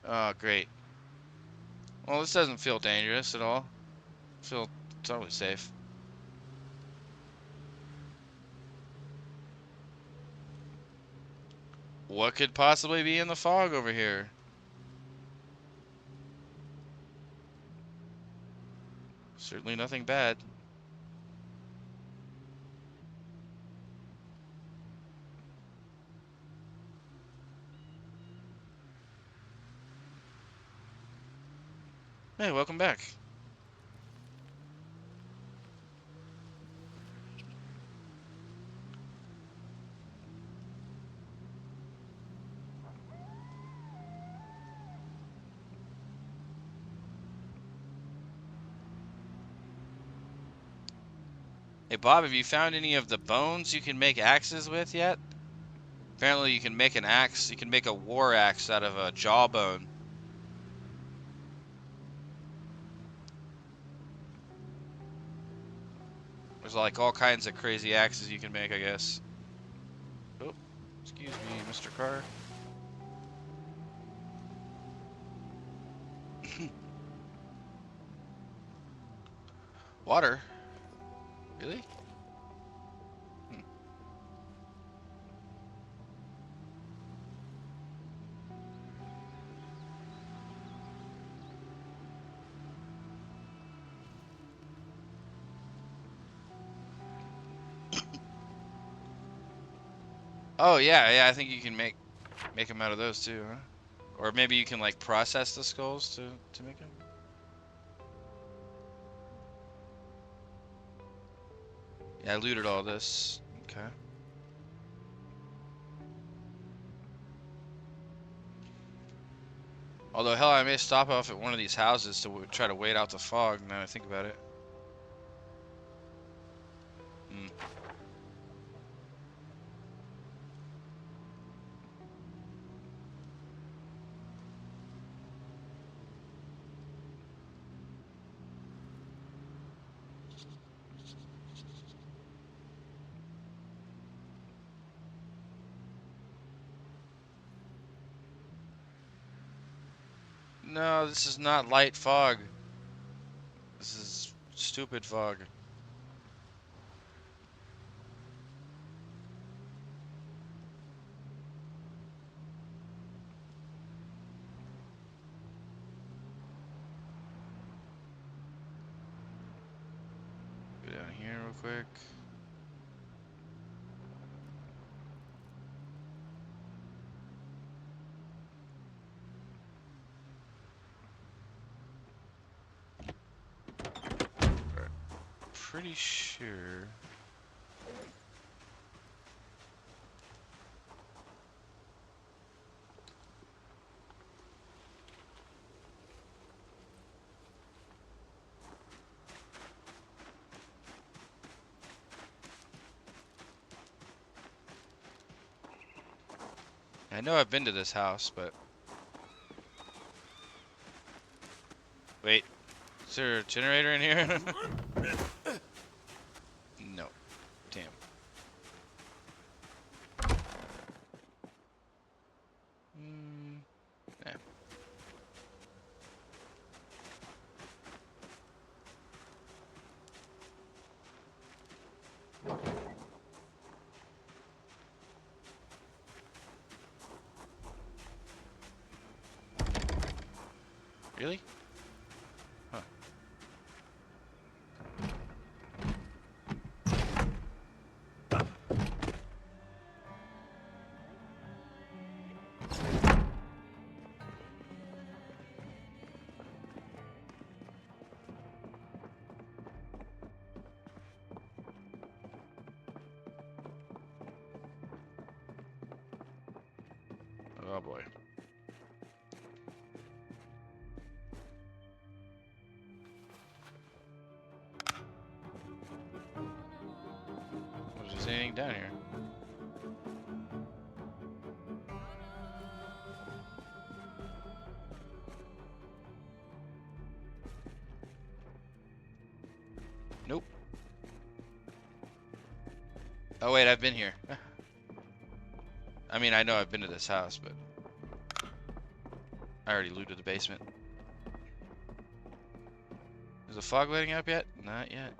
Oh, great. Well, this doesn't feel dangerous at all. I feel totally safe. What could possibly be in the fog over here? Certainly nothing bad. Hey, welcome back. Hey, Bob, have you found any of the bones you can make axes with yet? Apparently you can make an axe, you can make a war axe out of a jawbone. There's like all kinds of crazy axes you can make, I guess. Oh, excuse me, Mr. Carr. Water? Really? Hmm. Oh yeah, I think you can make them out of those too, huh? Or maybe you can like process the skulls to make them. Yeah, I looted all this. Okay. Although hell, I may stop off at one of these houses to try to wait out the fog. Now that I think about it. Hmm. No, this is not light fog. This is stupid fog. Go down here real quick. Pretty sure. I know I've been to this house, but wait, is there a generator in here? No. Damn. Nah. Really? Huh. Oh boy. Was there anything down here? Nope. Oh wait, I've been here. I mean, I know I've been to this house, but I already looted the basement. Is the fog letting up yet? Not yet.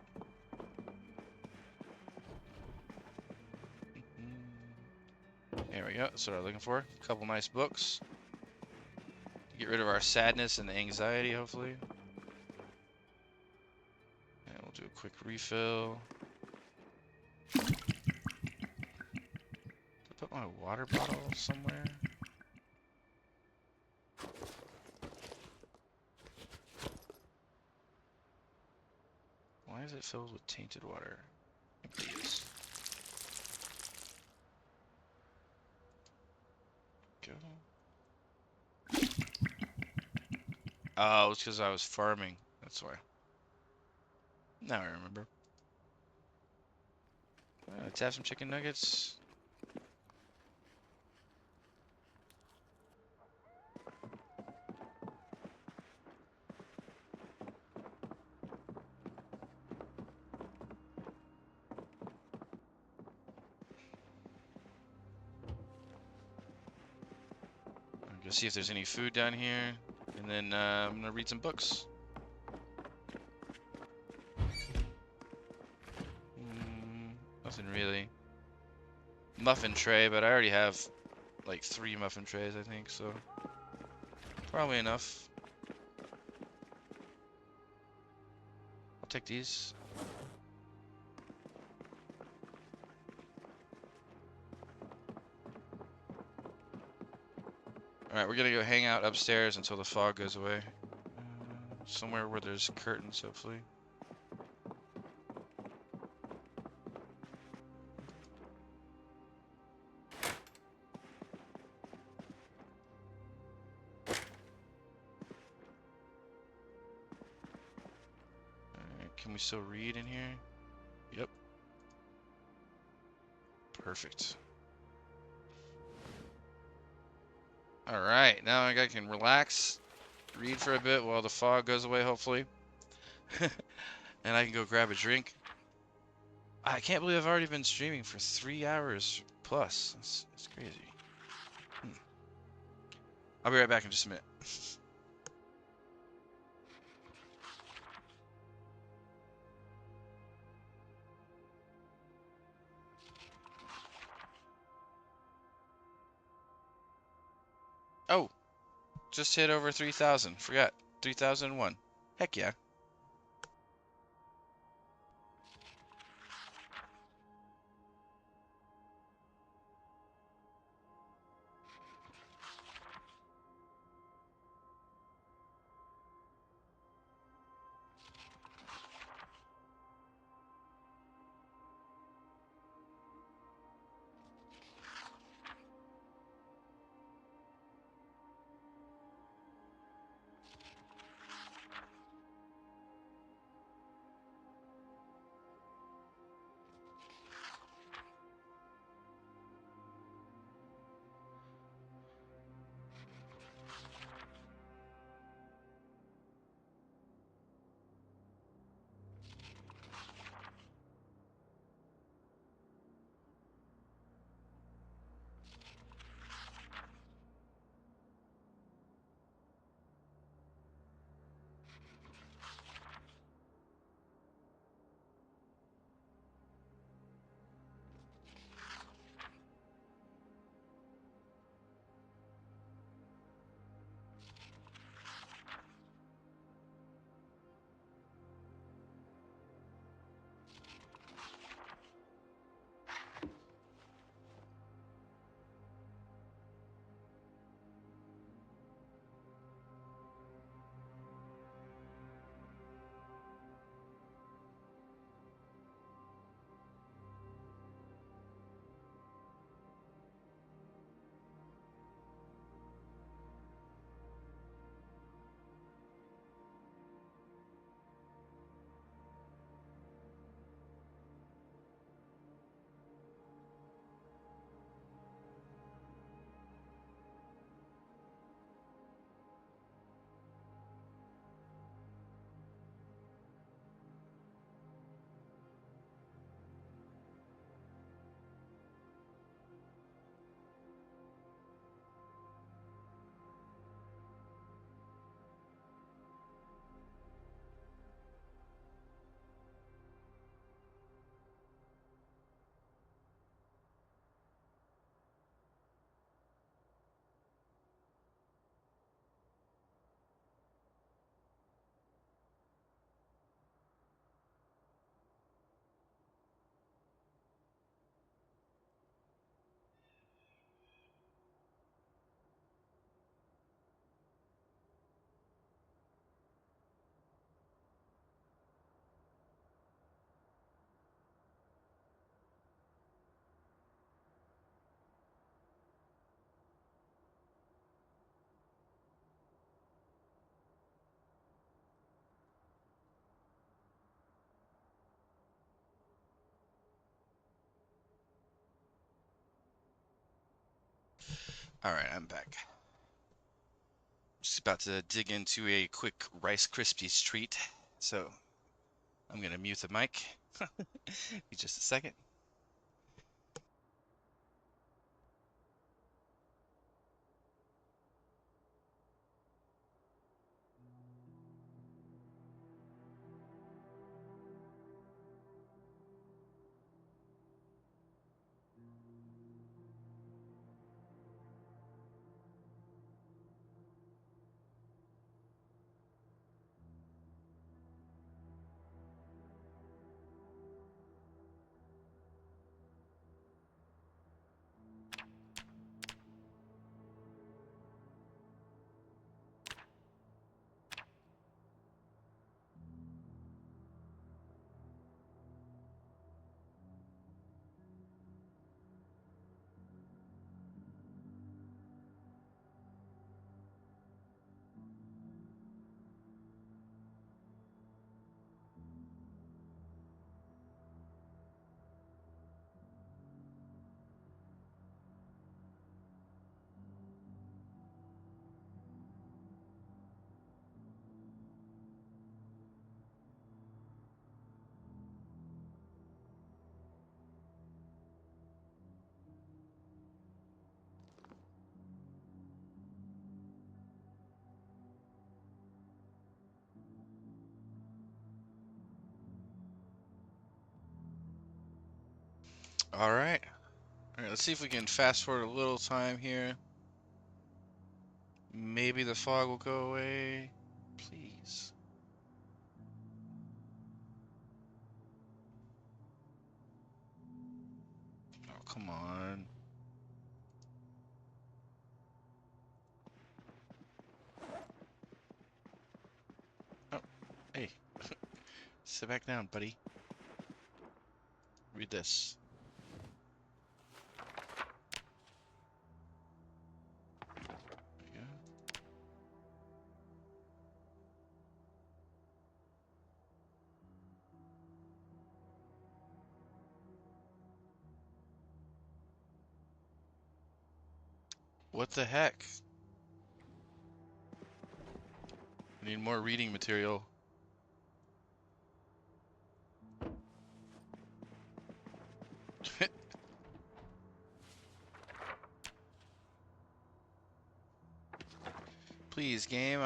There we go. That's what I'm looking for. A couple nice books. Get rid of our sadness and anxiety, hopefully. And we'll do a quick refill. Put my water bottle somewhere. Why is it filled with tainted water? Please. Go. Oh, it's because I was farming. That's why. Now I remember. Let's have some chicken nuggets. Go see if there's any food down here, and then I'm gonna read some books. Nothing really. Muffin tray, but I already have like 3 muffin trays, I think, so probably enough. I'll take these. Alright, we're gonna go hang out upstairs until the fog goes away. Somewhere where there's curtains, hopefully. Alright, can we still read in here? Yep. Perfect. Alright, now I can relax, read for a bit while the fog goes away, hopefully. And I can go grab a drink. I can't believe I've already been streaming for 3 hours plus. It's crazy. I'll be right back in just a minute. Oh, just hit over 3,000. Forgot. 3,001. Heck yeah. Alright, I'm back. Just about to dig into a quick Rice Krispies treat, so I'm gonna mute the mic. Be just a second. Alright. Alright, let's see if we can fast forward a little time here. Maybe the fog will go away. Please. Oh, come on. Oh, hey. Sit back down, buddy. Read this. There you go. What the heck? I need more reading material. Please, game,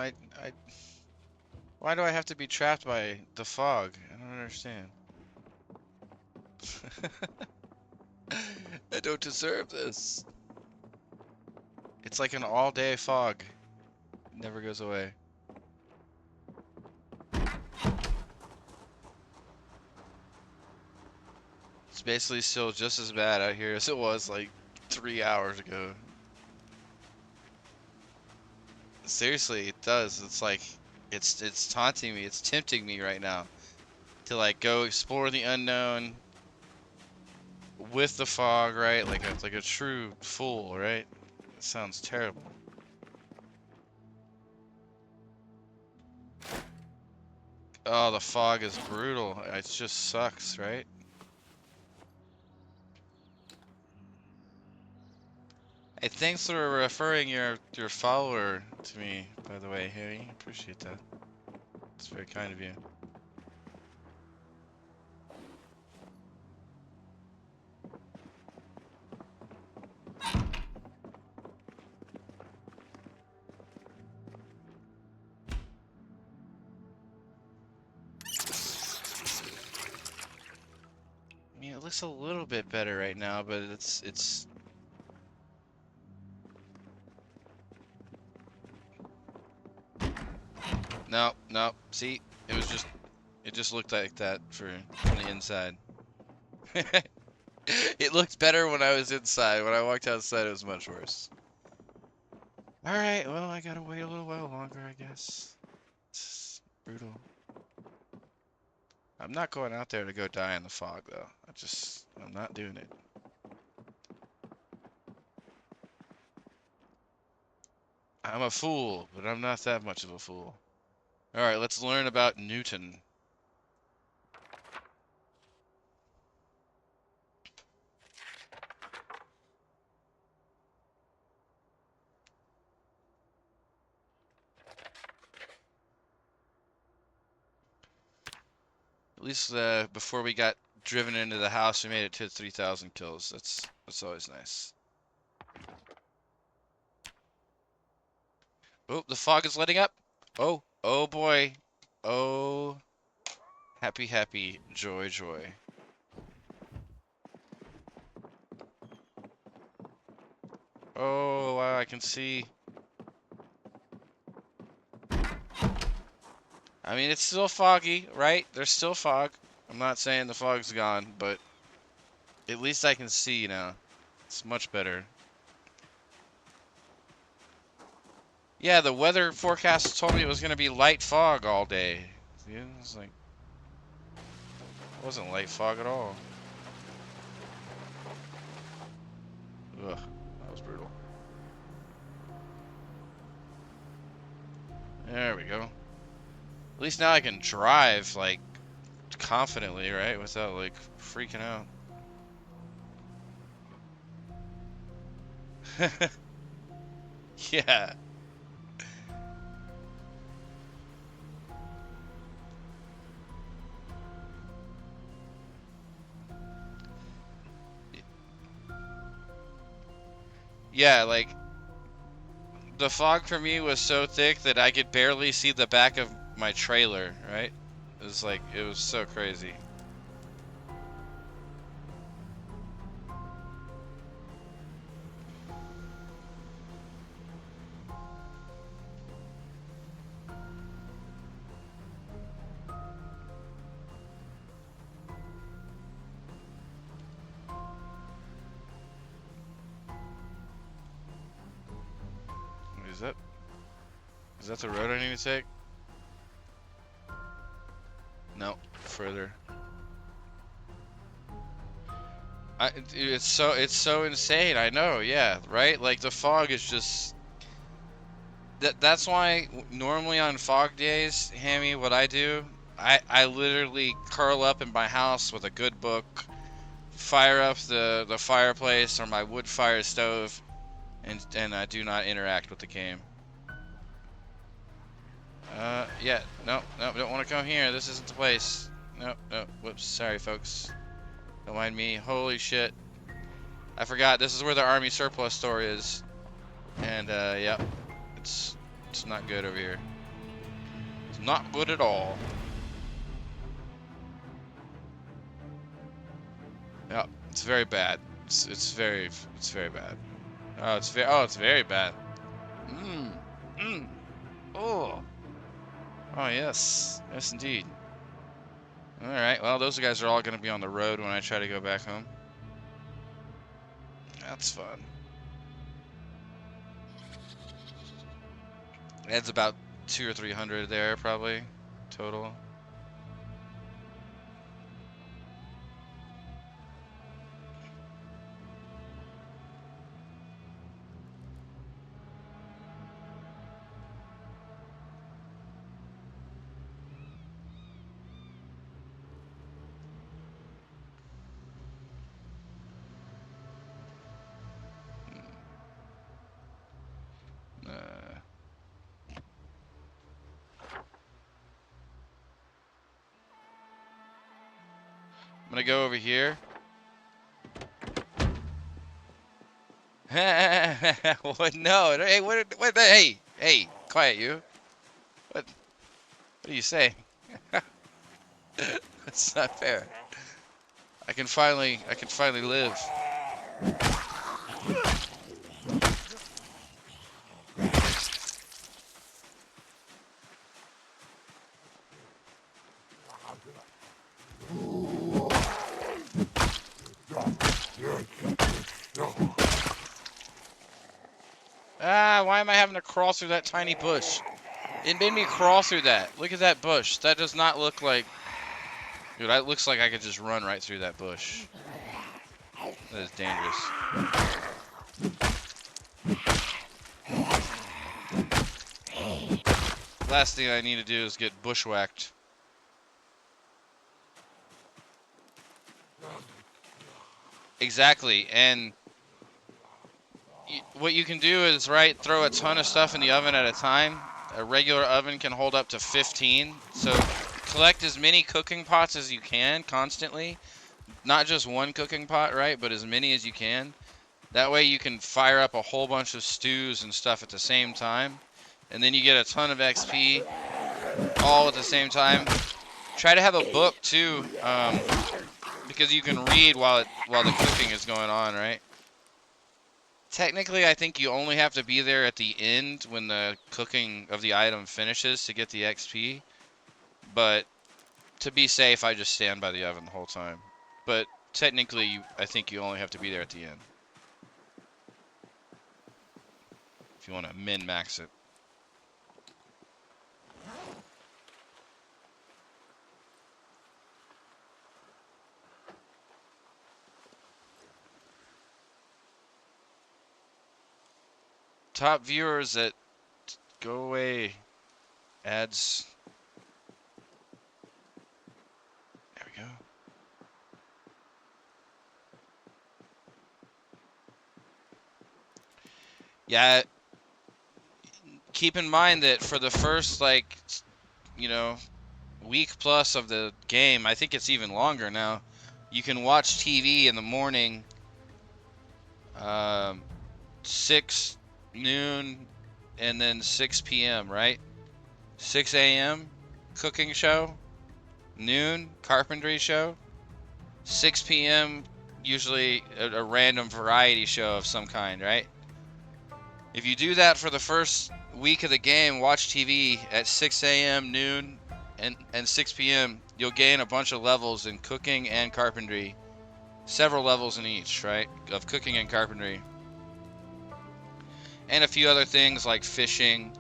why do I have to be trapped by the fog? I don't understand. I don't deserve this. It's like an all-day fog. It never goes away. It's basically still just as bad out here as it was like 3 hours ago. Seriously, it does. It's like it's taunting me. It's tempting me right now to like go explore the unknown with the fog, right? Like a true fool, right? It sounds terrible. Oh, the fog is brutal. It just sucks, right? Hey, thanks for referring your follower to me, by the way, Harry. Appreciate that. It's very kind of you. I mean, it looks a little bit better right now, but it's no, no. See, it just looked like that from the inside. It looked better when I was inside. When I walked outside, it was much worse. All right, well, I gotta wait a little while longer, I guess. It's brutal. I'm not going out there to go die in the fog, though. I'm not doing it. I'm a fool, but I'm not that much of a fool. All right, let's learn about Newton. least before we got driven into the house, we made it to 3,000 kills. That's always nice. Oh, the fog is letting up. Oh, oh boy. Oh, happy, happy, joy, joy. Oh, wow, I can see. I mean, it's still foggy, right? There's still fog. I'm not saying the fog's gone, but at least I can see now. It's much better. Yeah, the weather forecast told me it was going to be light fog all day. Yeah, it was like, it wasn't light fog at all. Ugh, that was brutal. There we go. At least now I can drive, like, confidently, right? Without, like, freaking out. Yeah. Yeah, like, the fog for me was so thick that I could barely see the back of my trailer, right? It was like, it was so crazy. Is that the road I need to take? No, further. Dude, it's so insane. I know, yeah, right? Like the fog is just that's why normally on fog days, Hammy, what I do, I literally curl up in my house with a good book, fire up the fireplace or my wood fire stove, and I do not interact with the game. Yeah, no, don't want to come here. This isn't the place. No, whoops, sorry, folks. Don't mind me. Holy shit. I forgot, this is where the army surplus store is. And, yep, it's not good over here. It's not good at all. Yep, it's very bad. It's very bad. Oh, it's very bad. Oh. Oh, yes. Yes, indeed. Alright, well, those guys are all going to be on the road when I try to go back home. That's fun. Adds about 200 or 300 there, probably, total. I'm gonna go over here. What? No. Hey, what? Hey, quiet, you. What do you say? That's not fair. I can finally live. Ah, why am I having to crawl through that tiny bush? It made me crawl through that. Look at that bush. That does not look like... Dude, that looks like I could just run right through that bush. That is dangerous. Last thing I need to do is get bushwhacked. Exactly, and... what you can do is, right, throw a ton of stuff in the oven at a time. A regular oven can hold up to 15, so collect as many cooking pots as you can constantly. Not just one cooking pot, right? But as many as you can. That way you can fire up a whole bunch of stews and stuff at the same time. And then you get a ton of XP all at the same time. Try to have a book too, because you can read while the cooking is going on, right? Technically, I think you only have to be there at the end when the cooking of the item finishes to get the XP. But to be safe, I just stand by the oven the whole time. But technically, I think you only have to be there at the end if you want to min-max it. Top viewers that go away. Ads. There we go. Yeah. Keep in mind that for the first, like, you know, week plus of the game, I think it's even longer now, you can watch TV in the morning, 6 noon, and then 6 p.m., right? 6 a.m. cooking show, noon carpentry show, 6 p.m. usually a random variety show of some kind, right? If you do that for the first week of the game, watch TV at 6 a.m., noon, and 6 p.m., you'll gain a bunch of levels in cooking and carpentry. Several levels in each, right? Of cooking and carpentry. And a few other things like fishing,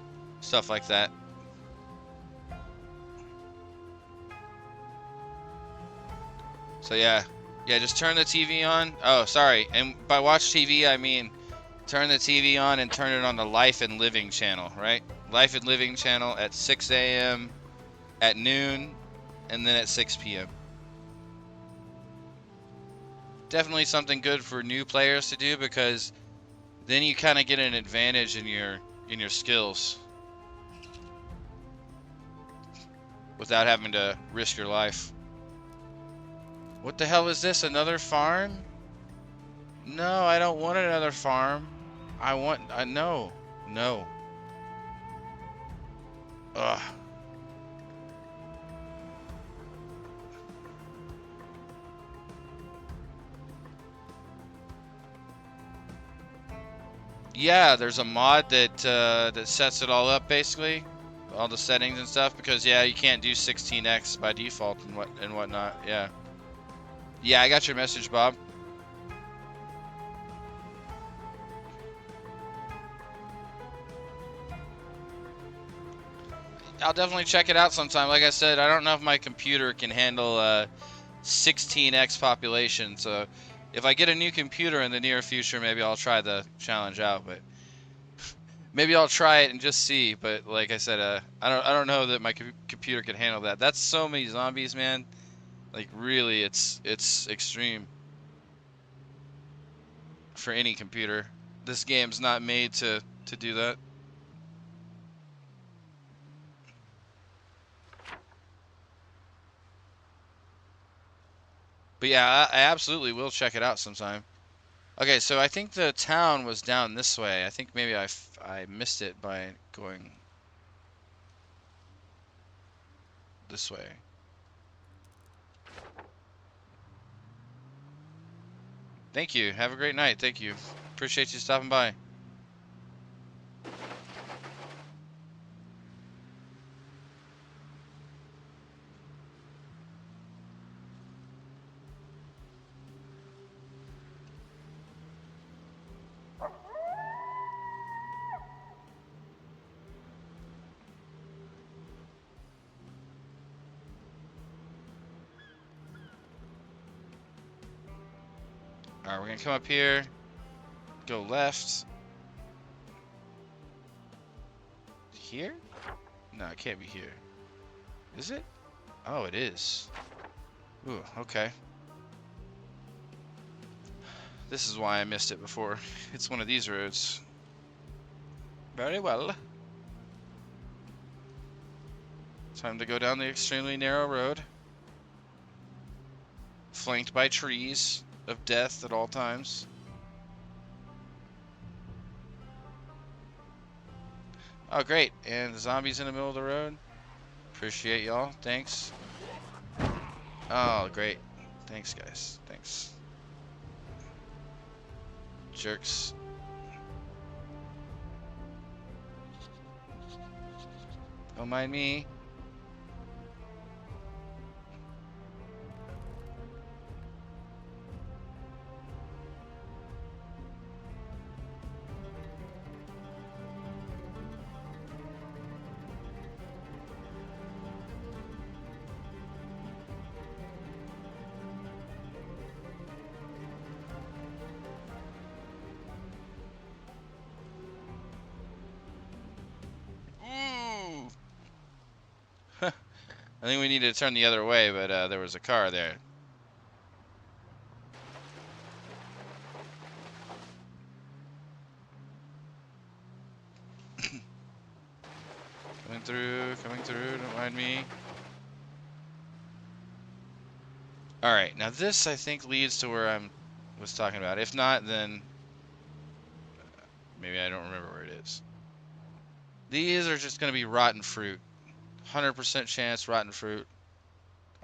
stuff like that. So yeah, just turn the TV on. Oh, sorry. And by watch TV, I mean turn the TV on and turn it on the Life and Living channel, right? Life and Living channel at 6 a.m., at noon, and then at 6 p.m. Definitely something good for new players to do, because then you kind of get an advantage in your skills without having to risk your life. What the hell is this? Another farm? No, I don't want another farm. No. Ugh. Yeah, there's a mod that that sets it all up, basically, all the settings and stuff. Because yeah, you can't do 16x by default and whatnot. Yeah. Yeah, I got your message, Bob. I'll definitely check it out sometime. Like I said, I don't know if my computer can handle 16x population. So if I get a new computer in the near future, maybe I'll try the challenge out. But maybe I'll try it and just see. But like I said, I don't know that my computer can handle that. That's so many zombies, man. Like really, it's extreme for any computer. This game's not made to do that. But yeah, I absolutely will check it out sometime. Okay, so I think the town was down this way. I think maybe I missed it by going this way. Thank you. Have a great night. Thank you. Appreciate you stopping by. Alright, we're gonna come up here, go left. Here? No, it can't be here. Is it? Oh, it is. Ooh, okay. This is why I missed it before. It's one of these roads. Very well. Time to go down the extremely narrow road. Flanked by trees of death at all times. Oh, great. And the zombies in the middle of the road. Appreciate y'all. Thanks. Oh, great. Thanks, guys. Thanks. Jerks. Don't mind me. Ooh. I think we needed to turn the other way, but there was a car there. Coming through, don't mind me. Alright, now this I think leads to where I was talking about. If not, then maybe I don't remember where it is. These are just going to be rotten fruit. 100% chance rotten fruit.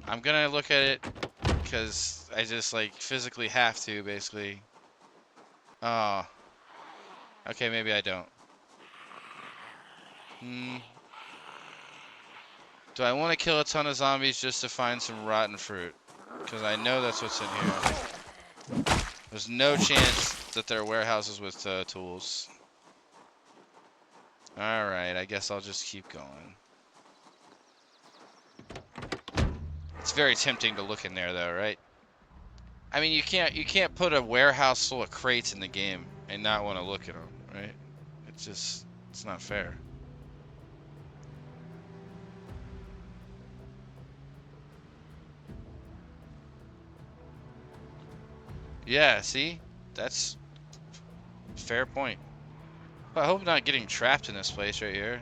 I'm going to look at it because I just like physically have to, basically. Oh. Okay, maybe I don't. Do I want to kill a ton of zombies just to find some rotten fruit? Because I know that's what's in here. There's no chance that there are warehouses with tools. Alright, I guess I'll just keep going. It's very tempting to look in there though, right? I mean, you can't put a warehouse full of crates in the game and not want to look at them, right? It's not fair. Yeah, see? That's fair point. But I hope I'm not getting trapped in this place right here.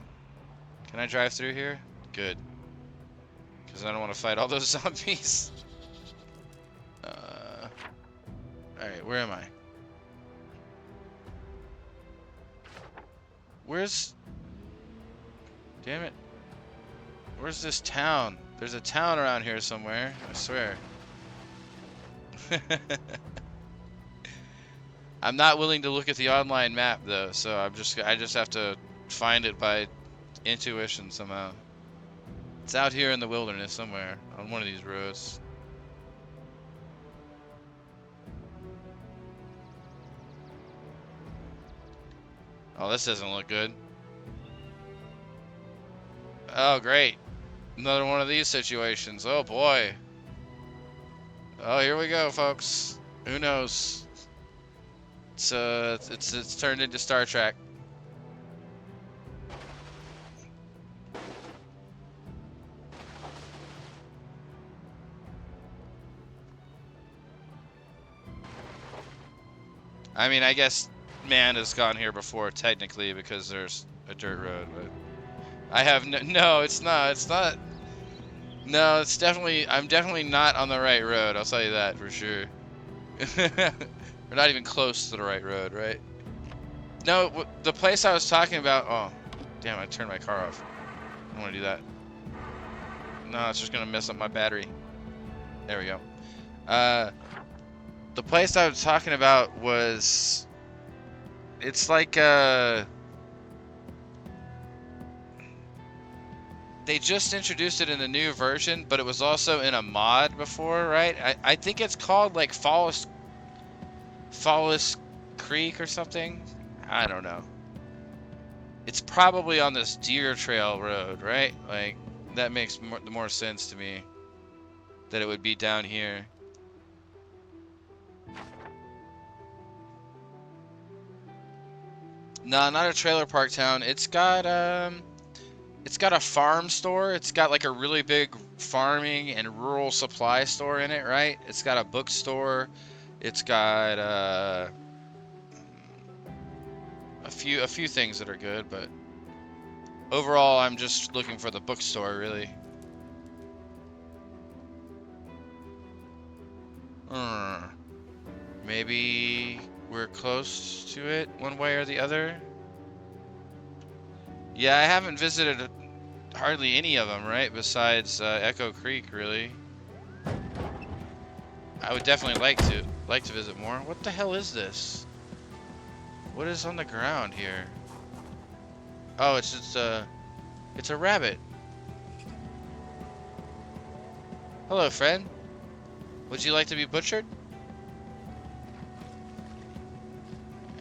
Can I drive through here? Good. Because I don't want to fight all those zombies. Alright, where am I? Where's... Damn it. Where's this town? There's a town around here somewhere, I swear. I'm not willing to look at the online map though, so I just have to find it by intuition somehow. It's out here in the wilderness somewhere on one of these roads. Oh, this doesn't look good. Oh, great. Another one of these situations. Oh boy. Oh, here we go, folks. Who knows? It's turned into Star Trek. I mean, I guess man has gone here before technically because there's a dirt road, but I have no, it's not. It's not. No, it's definitely. I'm definitely not on the right road. I'll tell you that for sure. We're not even close to the right road, right? No, the place I was talking about. Oh, damn! I turned my car off. I don't want to do that. No, it's just gonna mess up my battery. There we go. The place I was talking about was. It's like they just introduced it in the new version, but it was also in a mod before, right? I think it's called like Fallis Creek or something. I don't know. It's probably on this deer trail road, right? Like that makes more sense to me that it would be down here. No, not a trailer park town. It's got a farm store. It's got like a really big farming and rural supply store in it, right? It's got a bookstore. It's got a few things that are good, but overall I'm just looking for the bookstore really. Maybe we're close to it one way or the other. Yeah, I haven't visited hardly any of them, right? Besides Echo Creek, really. I would definitely like to visit more. What the hell is this? What is on the ground here? Oh, it's just it's a rabbit. Hello, friend. Would you like to be butchered?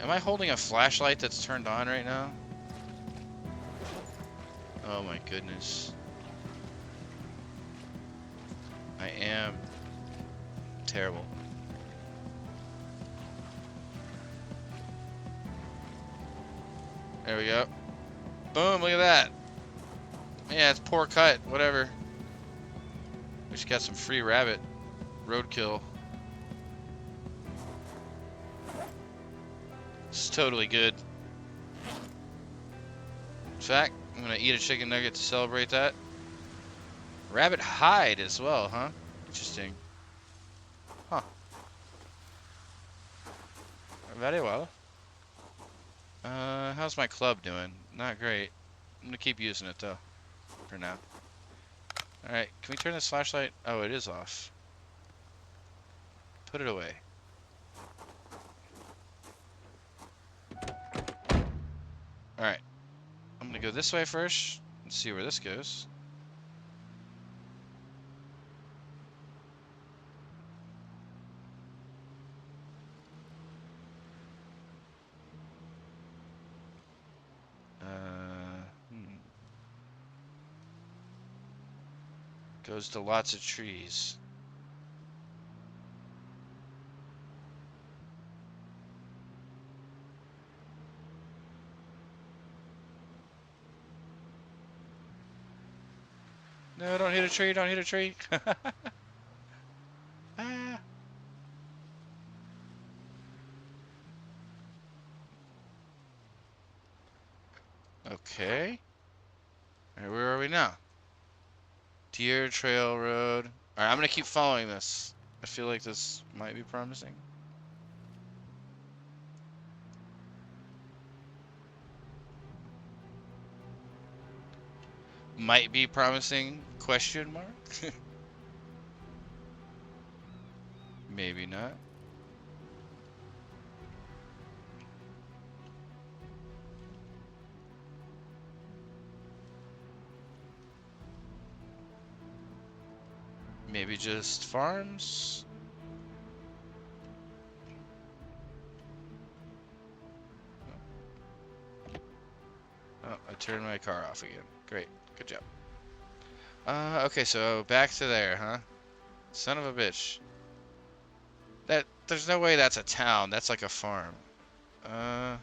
Am I holding a flashlight that's turned on right now? Oh my goodness. I am terrible. There we go. Boom, look at that. Yeah, it's poor cut, whatever. We just got some free rabbit. Roadkill. It's totally good. In fact, I'm gonna eat a chicken nugget to celebrate that. Rabbit hide as well, huh? Interesting. Huh. Very well. How's my club doing? Not great. I'm gonna keep using it though, for now. Alright, can we turn this flashlight? Oh, it is off. Put it away. Alright. I'm gonna go this way first and see where this goes. Goes to lots of trees. No, don't hit a tree, don't hit a tree. Ah. Okay. Alright, where are we now? Deer Trail Road. Alright, I'm gonna keep following this. I feel like this might be promising. Might be promising, question mark? Maybe not. Maybe just farms? Oh, I turned my car off again. Great, good job. Okay, so back to there, huh? Son of a bitch. There's no way that's a town. That's like a farm. Oh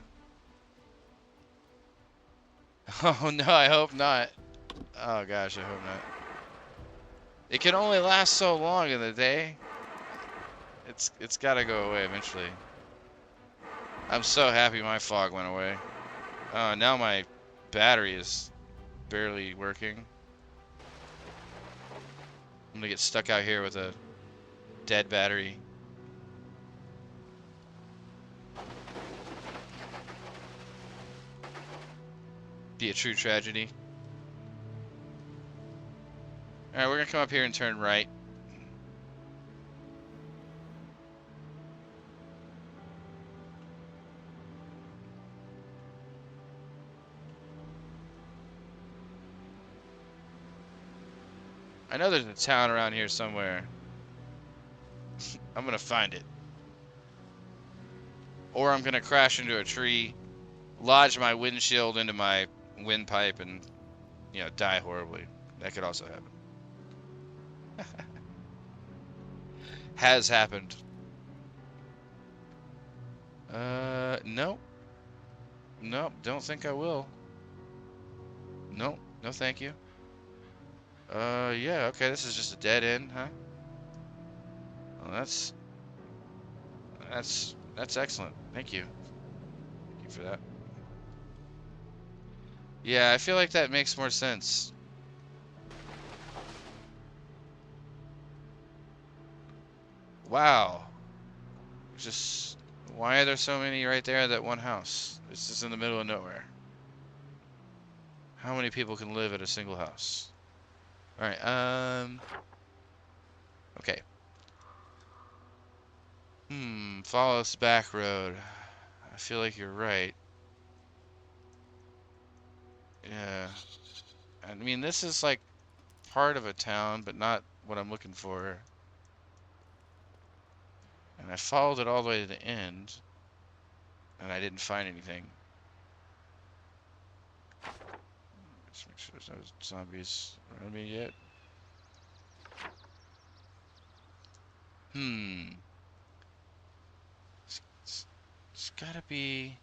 no, I hope not. Oh gosh, I hope not. It can only last so long in the day. It's gotta go away eventually. I'm so happy my fog went away. Now my battery is barely working. I'm gonna get stuck out here with a dead battery. Be a true tragedy. Alright, we're gonna come up here and turn right. I know there's a town around here somewhere. I'm gonna find it. Or I'm gonna crash into a tree, lodge my windshield into my windpipe, and, you know, die horribly. That could also happen. Has happened. No. Nope, don't think I will. Nope, no thank you. Yeah, okay, this is just a dead end, huh? Well, that's excellent. Thank you. Thank you for that. Yeah, I feel like that makes more sense. Wow. Just, why are there so many right there at that one house? It's just in the middle of nowhere. How many people can live at a single house? Alright, okay. Follow this back road. I feel like you're right. Yeah. I mean, this is like part of a town, but not what I'm looking for. And I followed it all the way to the end, and I didn't find anything. Just make sure there's no zombies around me yet. It's gotta be...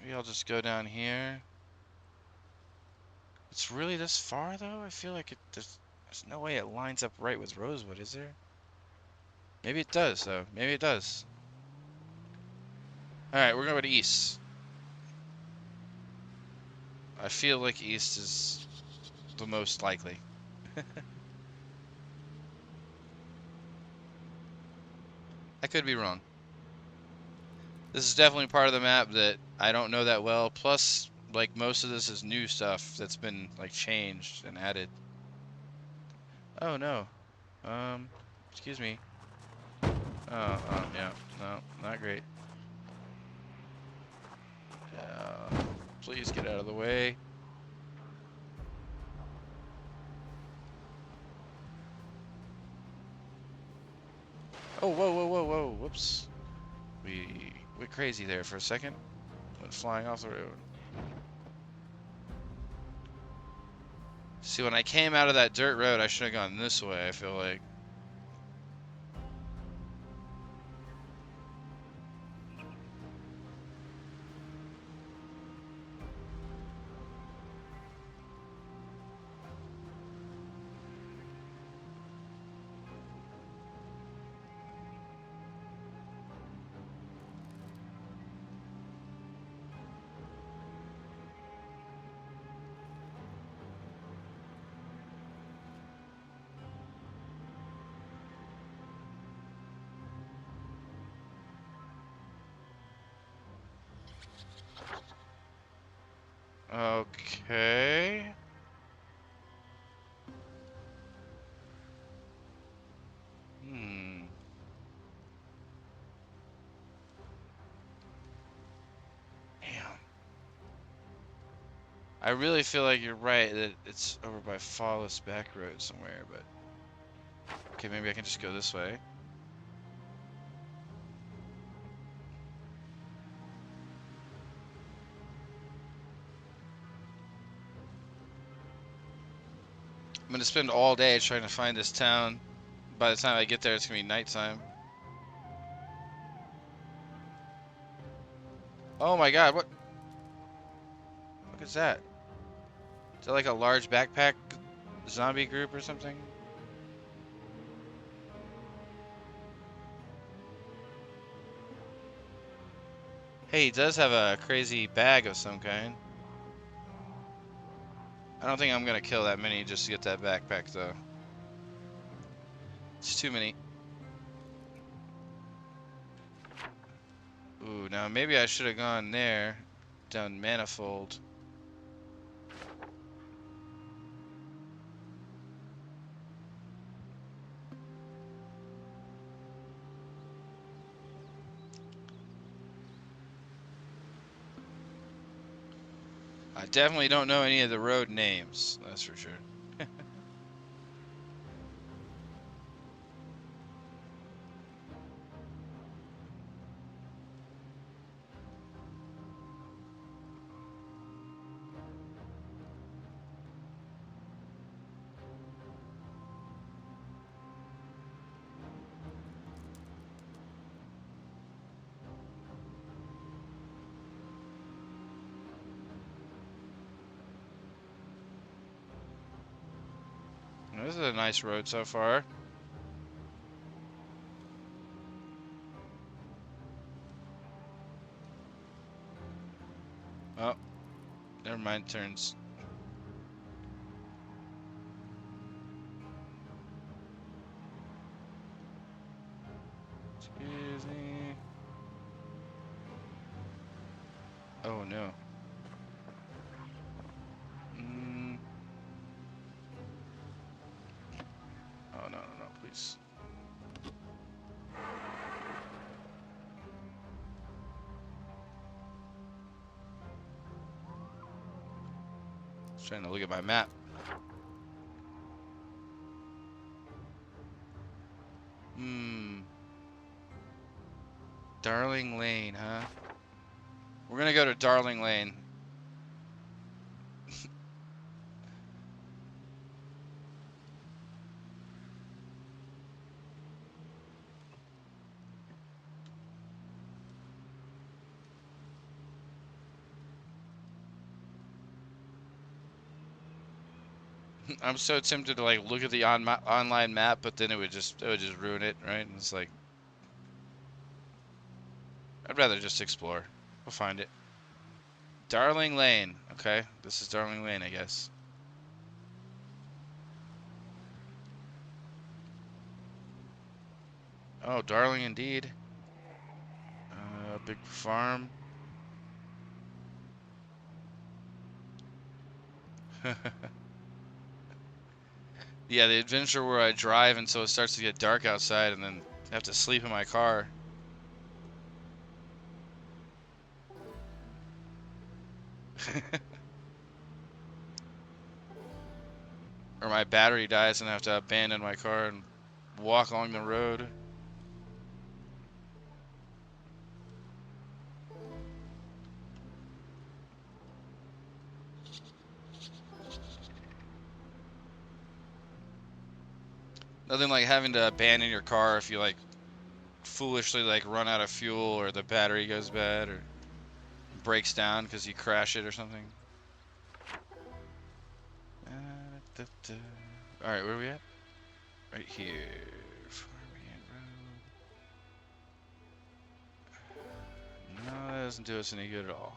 Maybe I'll just go down here. It's really this far, though? I feel like there's no way it lines up right with Rosewood, is there? Maybe it does, though. Maybe it does. Alright, we're going to east. I feel like east is the most likely. I could be wrong. This is definitely part of the map that I don't know that well. Plus, like, most of this is new stuff that's been, like, changed and added. Oh, no. Excuse me. Yeah. No, not great. Please get out of the way. Oh, whoa, whoa, whoa, whoa. Whoops. We went crazy there for a second. Went flying off the road. See, when I came out of that dirt road, I should have gone this way, I feel like. Okay. Damn. I really feel like you're right that it's over by Flawless Back Road somewhere, but... Okay, maybe I can just go this way. I'm gonna spend all day trying to find this town. By the time I get there, it's gonna be nighttime. Oh my god, what? What is that? Is that like a large backpack zombie group or something? Hey, he does have a crazy bag of some kind. I don't think I'm gonna kill that many just to get that backpack, though. It's too many. Ooh, now maybe I should have gone there, done manifold. I definitely don't know any of the road names, that's for sure. This is a nice road so far. Oh, never mind, turns. Just trying to look at my map. Darling Lane, huh? We're gonna go to Darling Lane. I'm so tempted to like look at the online map, but then it would just ruin it, right? And it's like I'd rather just explore. We'll find it. Darling Lane. Okay, this is Darling Lane, I guess. Oh, Darling indeed. Big farm. Yeah, the adventure where I drive until it starts to get dark outside and then have to sleep in my car. Or my battery dies and I have to abandon my car and walk along the road. Nothing like having to abandon your car if you like foolishly like run out of fuel or the battery goes bad or breaks down because you crash it or something. Alright, where are we at? Right here. Farmhand Road. No, that doesn't do us any good at all.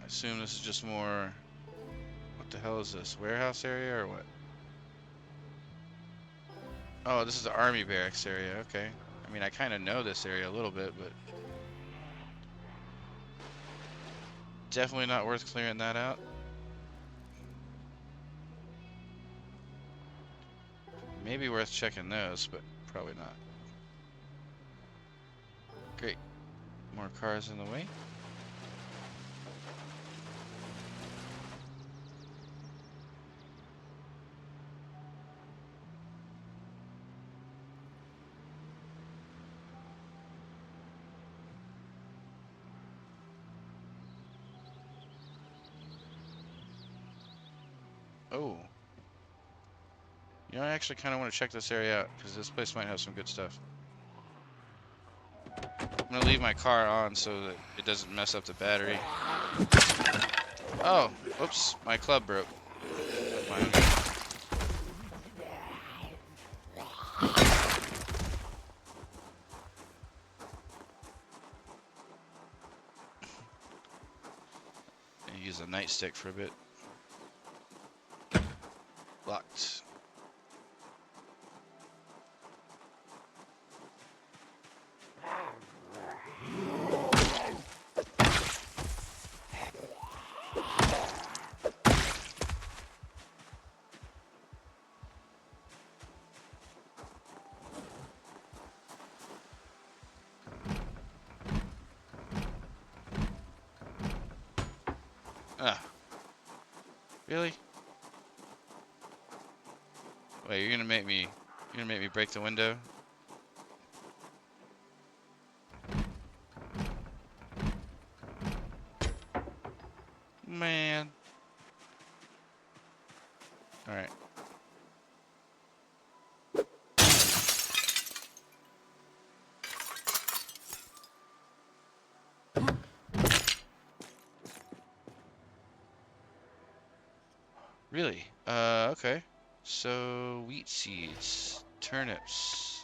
I assume this is just more... What the hell is this? Warehouse area or what? Oh, this is the army barracks area. Okay. I mean, I kind of know this area a little bit, but... Definitely not worth clearing that out. Maybe worth checking those, but probably not. Great. More cars in the way. Oh. You know, I actually kind of want to check this area out, because this place might have some good stuff. I'm going to leave my car on so that it doesn't mess up the battery. Oh, whoops, my club broke. Use a nightstick for a bit. Locked. Ah. Really? Wait, you're gonna make me break the window? Man. Alright. Really? Okay. So, wheat seeds, turnips,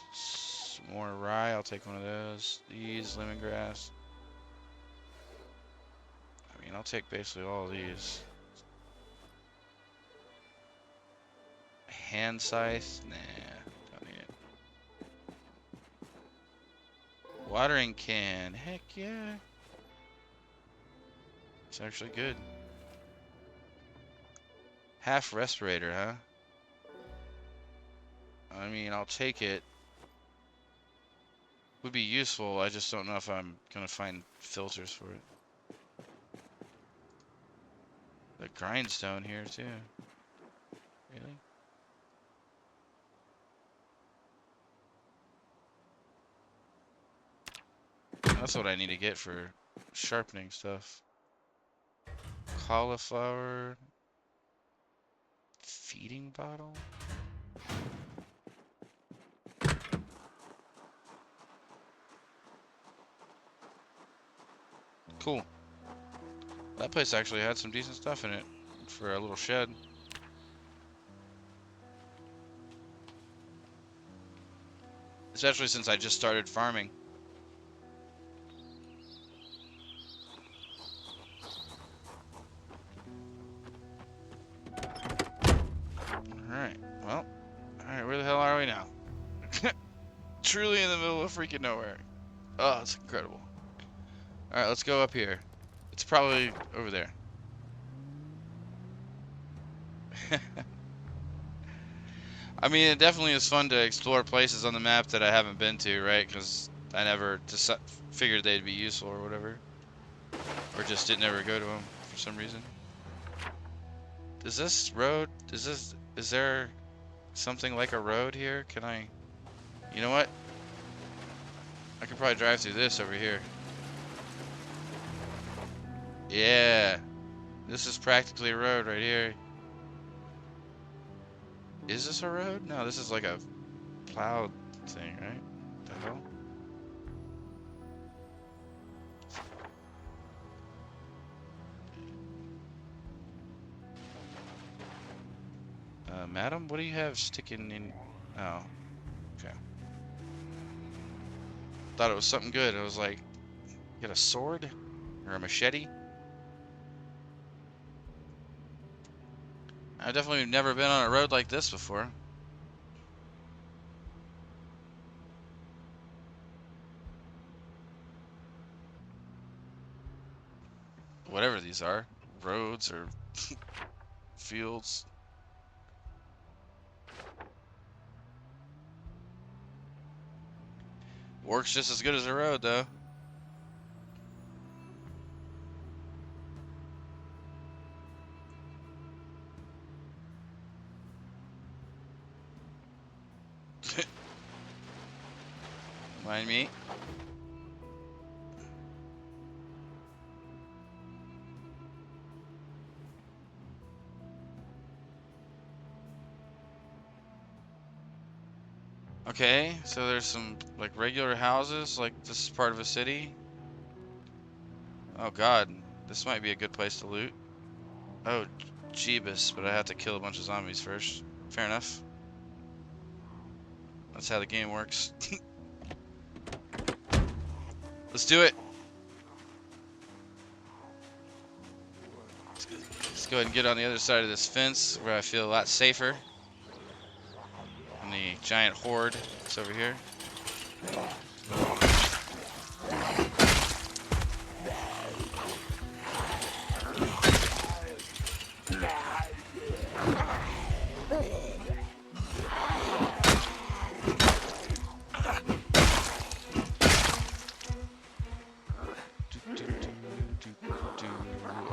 more rye, I'll take one of those. These, lemongrass. I mean, I'll take basically all of these. Hand scythe? Nah, don't need it. Watering can, heck yeah. It's actually good. Half respirator, huh? I mean, I'll take it. would be useful. I just don't know if I'm gonna find filters for it. The grindstone here too. Really? That's what I need to get for sharpening stuff. Cauliflower. Feeding bottle? Cool. That place actually had some decent stuff in it for a little shed. Especially since I just started farming. Alright, well. Alright, where the hell are we now? Truly in the middle of freaking nowhere. Oh, it's incredible. Alright, let's go up here. It's probably over there. I mean, it definitely is fun to explore places on the map that I haven't been to, right? Because I never figured they'd be useful or whatever. Or just didn't ever go to them for some reason. Is this road, is there something like a road here? Can I, you know what? I could probably drive through this over here. Yeah. This is practically a road right here. Is this a road? No, this is like a plowed thing, right? What the hell? Madam, what do you have sticking in? Oh, okay. Thought it was something good. I was like, you got a sword? Or a machete? I've definitely never been on a road like this before. Whatever these are. Roads or fields. Works just as good as a road, though. Mind me. Okay, so there's some like regular houses, like this is part of a city. Oh god, this might be a good place to loot. Oh, Jeebus, but I have to kill a bunch of zombies first. Fair enough. That's how the game works. Let's do it. Let's go ahead and get on the other side of this fence where I feel a lot safer. And the giant horde that's over here.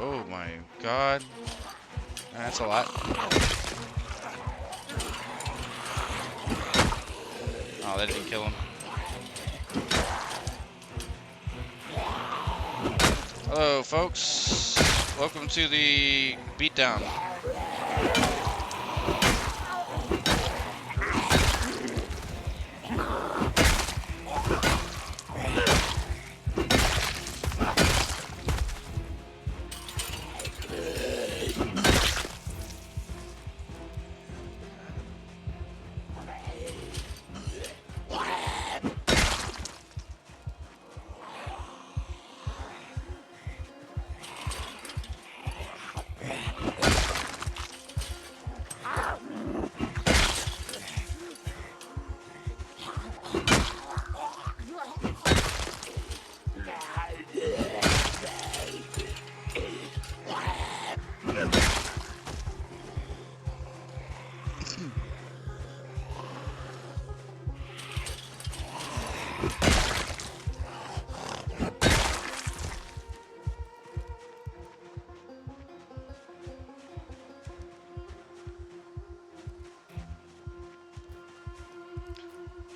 Oh my god. That's a lot. Oh, that didn't kill him. Hello, folks. Welcome to the beatdown.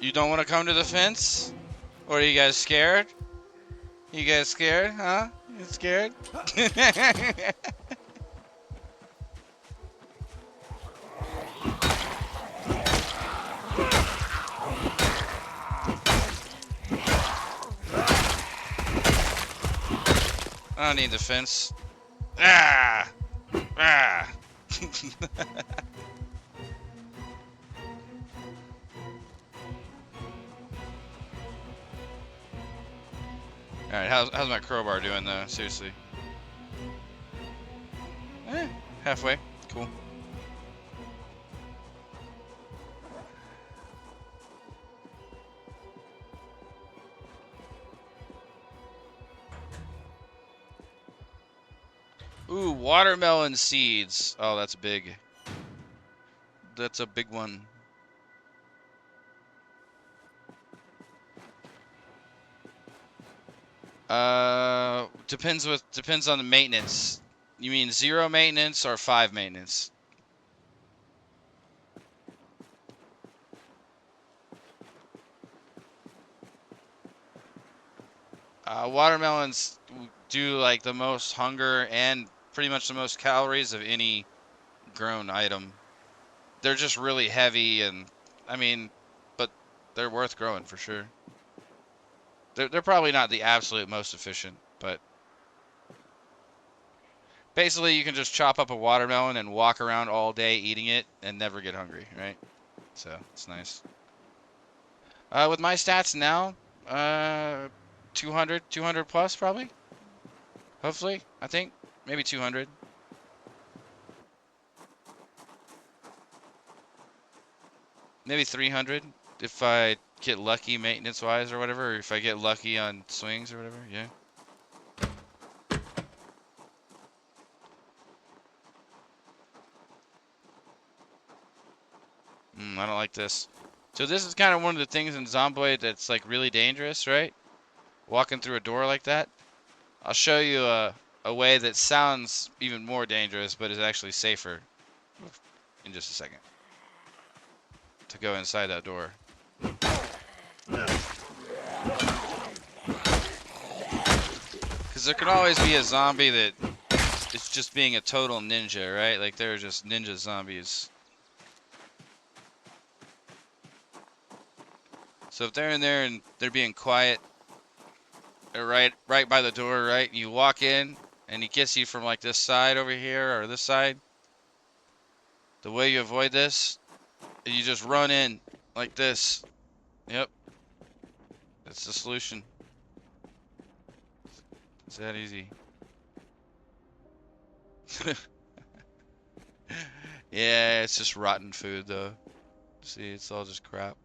You don't want to come to the fence? Or are you guys scared? You guys scared, huh? You scared? I don't need the fence. Ah! Ah! Alright, how's my crowbar doing though? Seriously. Halfway. Cool. Ooh, watermelon seeds. Oh, that's big. That's a big one. Depends on the maintenance. You mean 0 maintenance or 5 maintenance? Watermelons do like the most hunger and pretty much the most calories of any grown item. They're just really heavy and, I mean, but they're worth growing for sure. They're probably not the absolute most efficient, but basically you can just chop up a watermelon and walk around all day eating it and never get hungry, right? So it's nice. With my stats now, 200 plus probably. Hopefully, I think maybe 200. Maybe 300 if I get lucky maintenance wise or whatever, or if I get lucky on swings or whatever, yeah. I don't like this. So this is kind of one of the things in Zomboid that's like really dangerous, right? Walking through a door like that. I'll show you a way that sounds even more dangerous, but is actually safer in just a second. To go inside that door. Because there can always be a zombie that is just being a total ninja, right? Like they're just ninja zombies. So if they're in there and they're being quiet, they're right by the door, right? You walk in and he gets you from like this side over here or this side. The way you avoid this, you just run in like this. Yep. That's the solution. It's that easy. Yeah, it's just rotten food though. See, it's all just crap.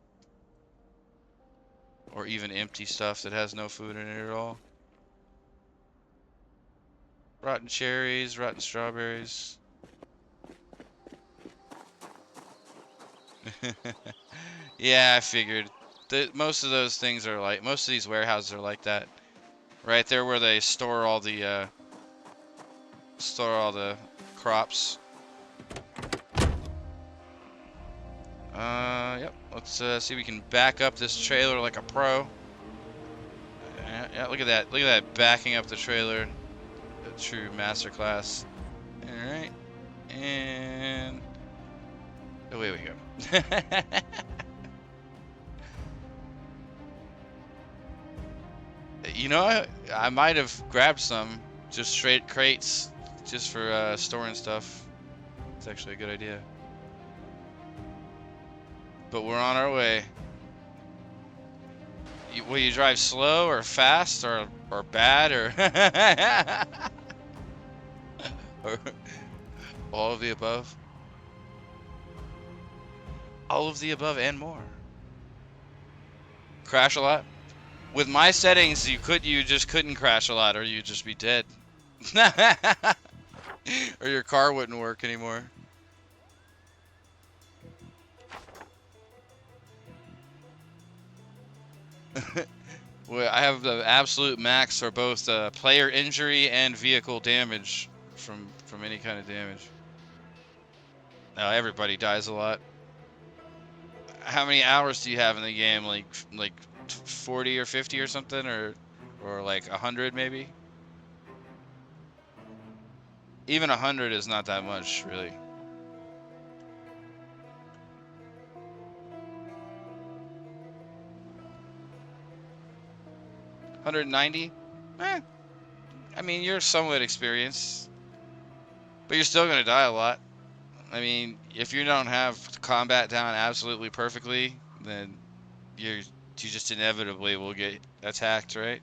Or even empty stuff that has no food in it at all. Rotten cherries, rotten strawberries. Yeah, I figured. Most of those things are like, most of these warehouses are like that. Right there where they store all the crops. Yep. Let's see if we can back up this trailer like a pro. Yeah, look at that. Look at that backing up the trailer. A true masterclass. All right. And away we go. You know, I might have grabbed some just straight crates just for storing stuff. It's actually a good idea. But we're on our way. Will you drive slow or fast or bad or, or all of the above? All of the above and more. Crash a lot? With my settings, you just couldn't crash a lot or you'd just be dead. Or your car wouldn't work anymore. Well, I have the absolute max for both player injury and vehicle damage from any kind of damage. Everybody dies a lot. How many hours do you have in the game? Like 40 or 50 or something, or like 100 maybe? Even 100 is not that much, really. 190? Eh, I mean, you're somewhat experienced, but you're still gonna die a lot. I mean, if you don't have combat down absolutely perfectly, then you just inevitably will get attacked, right?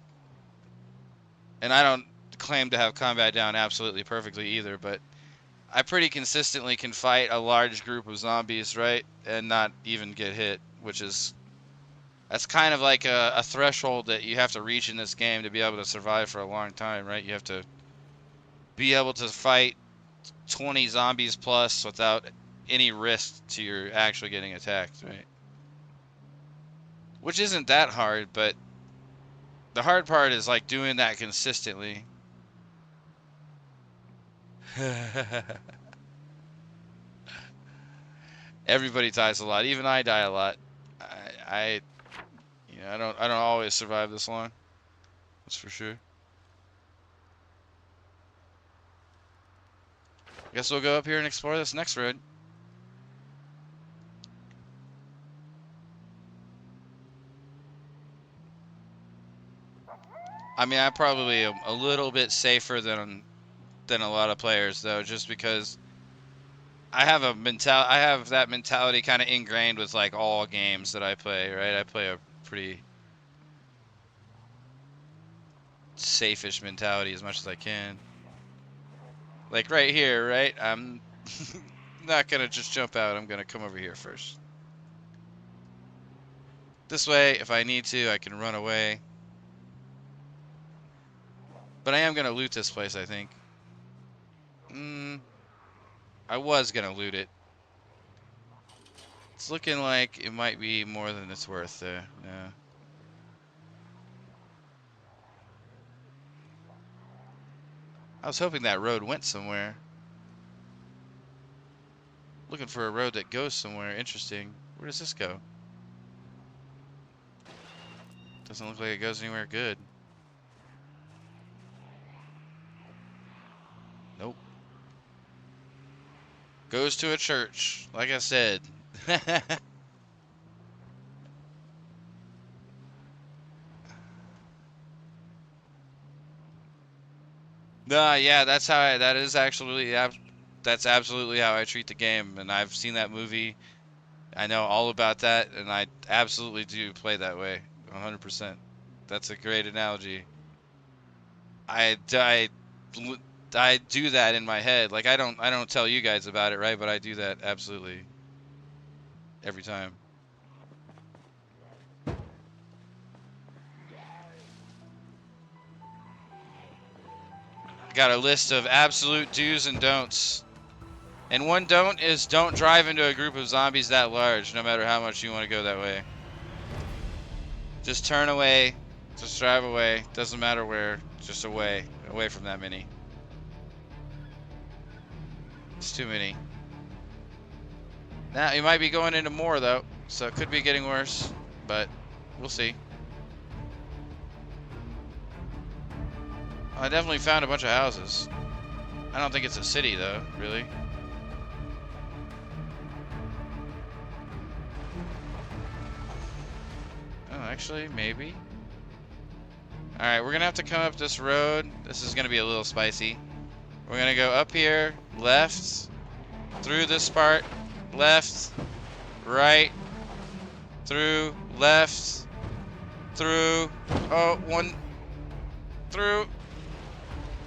And I don't claim to have combat down absolutely perfectly either, but I pretty consistently can fight a large group of zombies, right? And not even get hit, that's kind of like a threshold that you have to reach in this game to be able to survive for a long time, right? You have to be able to fight 20 zombies plus without any risk to your actually getting attacked, right? Which isn't that hard, but the hard part is like doing that consistently. Everybody dies a lot. Even I die a lot. I I don't always survive this long. That's for sure. Guess we'll go up here and explore this next road. I mean, I probably am a little bit safer than a lot of players though, just because I have that mentality kind of ingrained with like all games that I play, right? I play a pretty safe-ish mentality as much as I can. Like right here, right? I'm not gonna just jump out. I'm gonna come over here first. This way, if I need to, I can run away. But I am gonna loot this place, I think. I was gonna loot it. It's looking like it might be more than it's worth there. Yeah. I was hoping that road went somewhere. Looking for a road that goes somewhere interesting. Where does this go? Doesn't look like it goes anywhere good. Nope. Goes to a church, like I said. Nah, yeah, that's absolutely how I treat the game, and I've seen that movie. I know all about that, and I absolutely do play that way, 100%. That's a great analogy. I, I, I do that in my head. Like I don't tell you guys about it, right? But I do that absolutely every time. Got a list of absolute do's and don'ts. And one don't is don't drive into a group of zombies that large, no matter how much you want to go that way. Just turn away. Just drive away. Doesn't matter where. Just away. Away from that many. It's too many. Now, you might be going into more, though. So it could be getting worse. But we'll see. I definitely found a bunch of houses. I don't think it's a city, though, really. Oh, actually, maybe. Alright, we're gonna have to come up this road. This is gonna be a little spicy. We're gonna go up here, left, through this part, left, right, through, left, through, oh, one, through.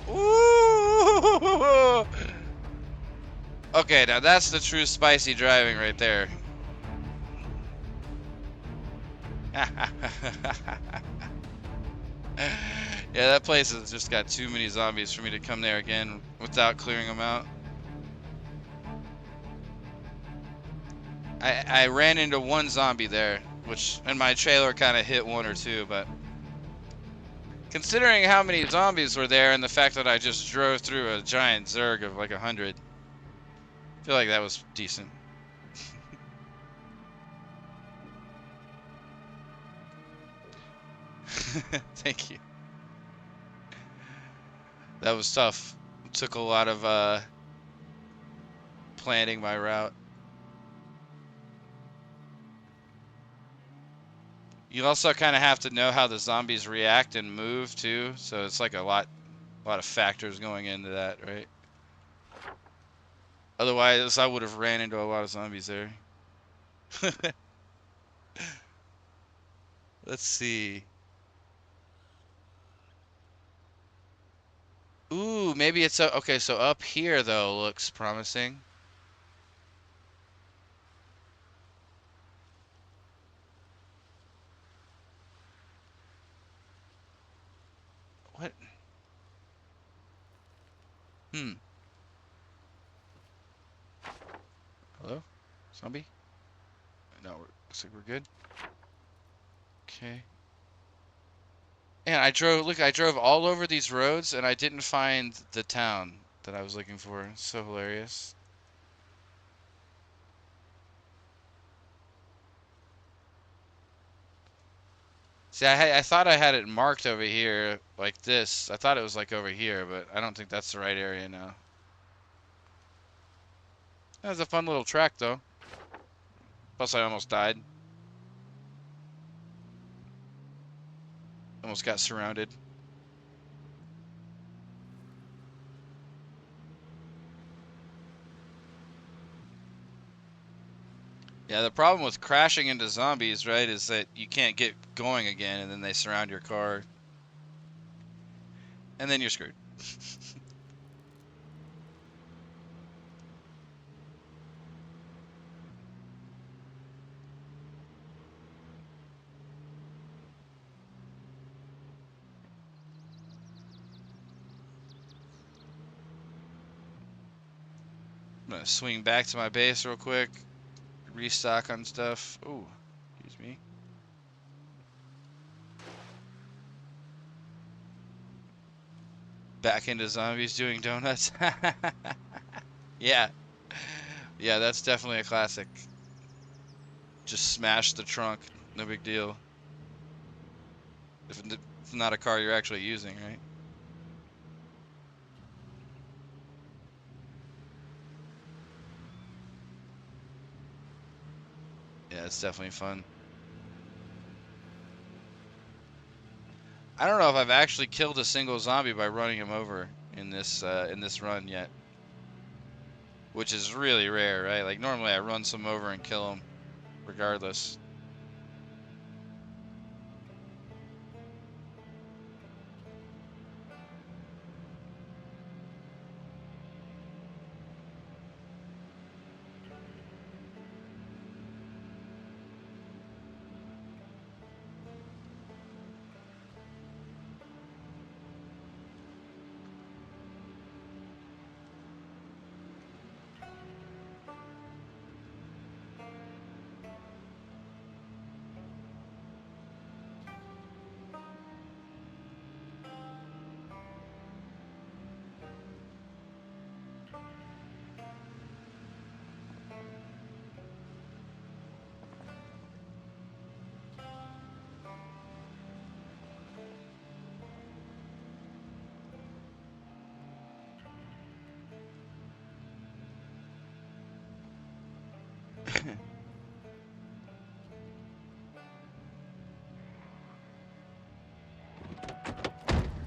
Ooh! Okay, now that's the true spicy driving right there. Yeah, that place has just got too many zombies for me to come there again without clearing them out. I ran into one zombie there, and my trailer kind of hit one or two, but considering how many zombies were there and the fact that I just drove through a giant zerg of like 100, I feel like that was decent. Thank you. That was tough. It took a lot of planning my route. You also kind of have to know how the zombies react and move too, so it's like a lot of factors going into that, right? Otherwise, I would have ran into a lot of zombies there. Let's see. Ooh, maybe it's okay. So up here though looks promising. What? Hmm. Hello? Zombie? No, looks like we're good. Okay. And I drove all over these roads and I didn't find the town that I was looking for. It's so hilarious. See, I thought I had it marked over here like this. I thought it was like over here, but I don't think that's the right area now. That was a fun little track though. Plus I almost died. Almost got surrounded. Yeah, the problem with crashing into zombies, right, is that you can't get going again and then they surround your car. And then you're screwed. I'm gonna swing back to my base real quick. Restock on stuff. Ooh, excuse me. Back into zombies doing donuts. Yeah. Yeah, that's definitely a classic. Just smash the trunk. No big deal. If it's not a car you're actually using, right? Yeah, it's definitely fun. I don't know if I've actually killed a single zombie by running him over in this run yet, which is really rare, right? Like normally I run some over and kill them, regardless.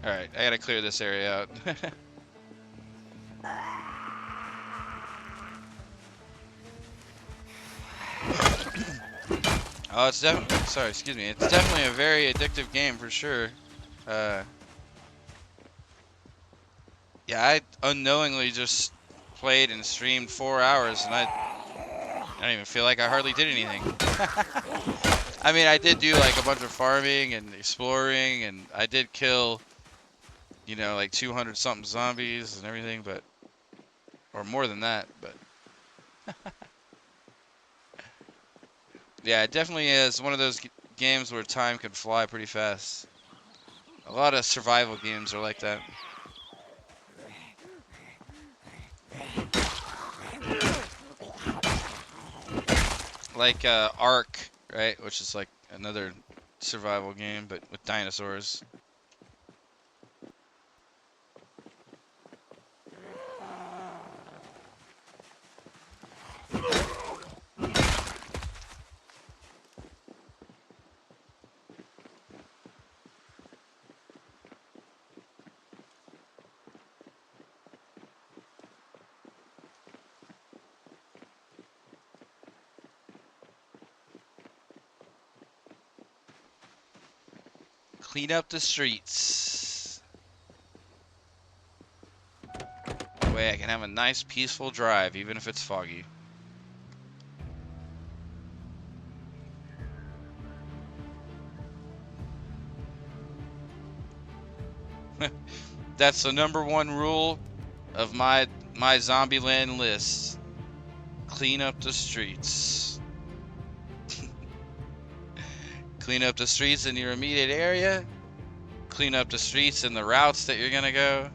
All right, I gotta clear this area out. Oh, it's definitely, sorry, excuse me. It's definitely a very addictive game for sure. Uh, yeah, I unknowingly just played and streamed 4 hours, and I don't even feel like I hardly did anything. I mean, I did do like a bunch of farming and exploring, and I did kill, you know, like 200 something zombies and everything, but, or more than that, but. Yeah, it definitely is one of those games where time can fly pretty fast. A lot of survival games are like that. Like Ark, right? Which is like another survival game, but with dinosaurs. Clean up the streets. That way I can have a nice peaceful drive, even if it's foggy. That's the #1 rule of my Zombieland list. Clean up the streets. Clean up the streets in your immediate area. Clean up the streets and the routes that you're gonna go.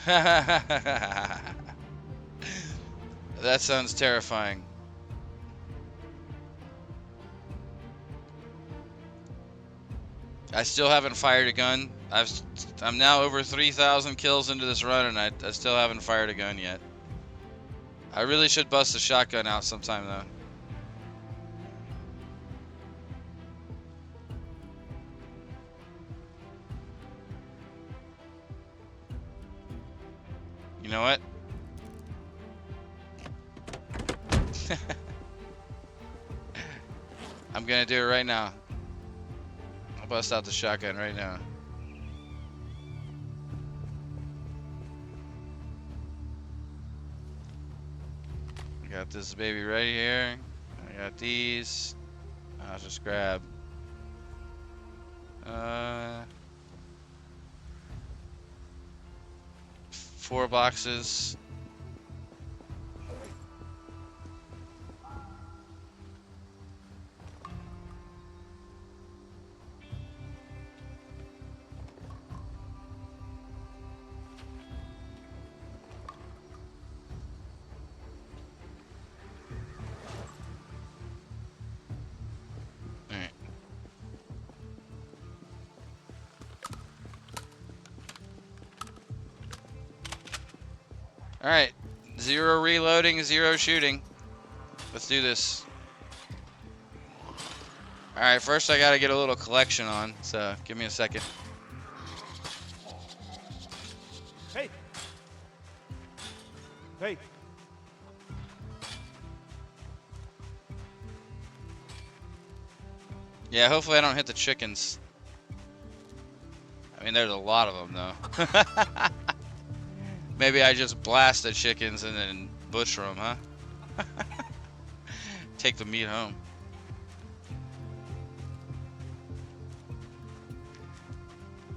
That sounds terrifying. I still haven't fired a gun. I'm now over 3,000 kills into this run, and I still haven't fired a gun yet. I really should bust a shotgun out sometime, though. You know what? I'm gonna do it right now. I'll bust out the shotgun right now. I got this baby right here. I got these. I'll just grab 4 boxes. Alright, 0 reloading, 0 shooting. Let's do this. Alright, first I gotta get a little collection on, so give me a second. Hey! Hey! Yeah, hopefully I don't hit the chickens. I mean, there's a lot of them, though. Maybe I just blast the chickens and then butcher them, huh? Take the meat home.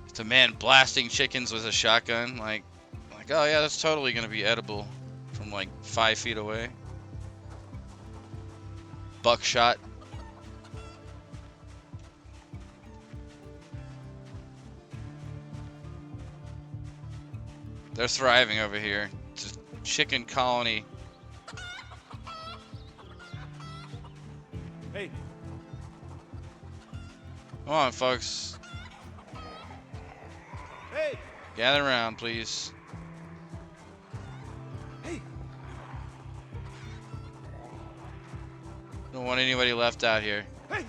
It's a man blasting chickens with a shotgun, like, oh yeah, that's totally gonna be edible from like 5 feet away. Buckshot. They're thriving over here. It's a chicken colony. Hey! Come on, folks. Hey! Gather around, please. Hey! Don't want anybody left out here. Hey!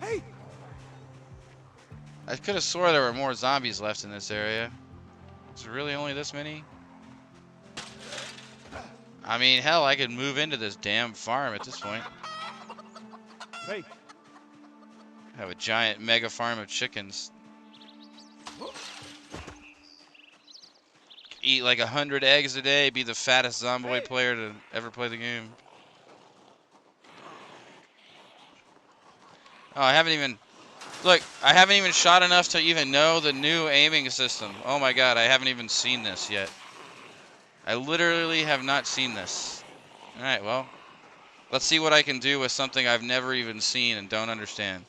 Hey! I could have swore there were more zombies left in this area. Is there really only this many? I mean, hell, I could move into this damn farm at this point. Hey! Have a giant mega farm of chickens. Eat like 100 eggs a day, be the fattest Zomboid player to ever play the game. Oh, I haven't even... Look, I haven't even shot enough to even know the new aiming system. Oh my god, I haven't even seen this yet. I literally have not seen this. Alright, well. Let's see what I can do with something I've never even seen and don't understand.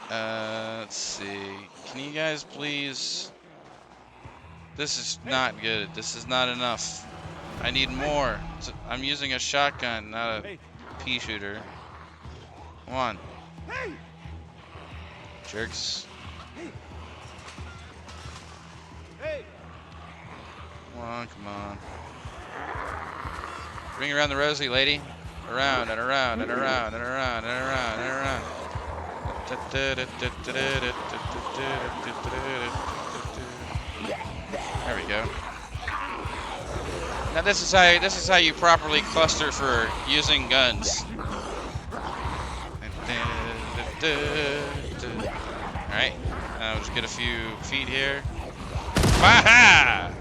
Let's see. Can you guys please... This is not good. This is not enough. I need more. I'm using a shotgun, not a Hey. pea shooter. Come on. Hey. Jerks. Hey. Hey. Come on, come on. Bring around the rosy, lady. Around and around and around and around and around and around. There we go. Now this is how you properly cluster for using guns. Alright. Now just get a few feet here. Baha!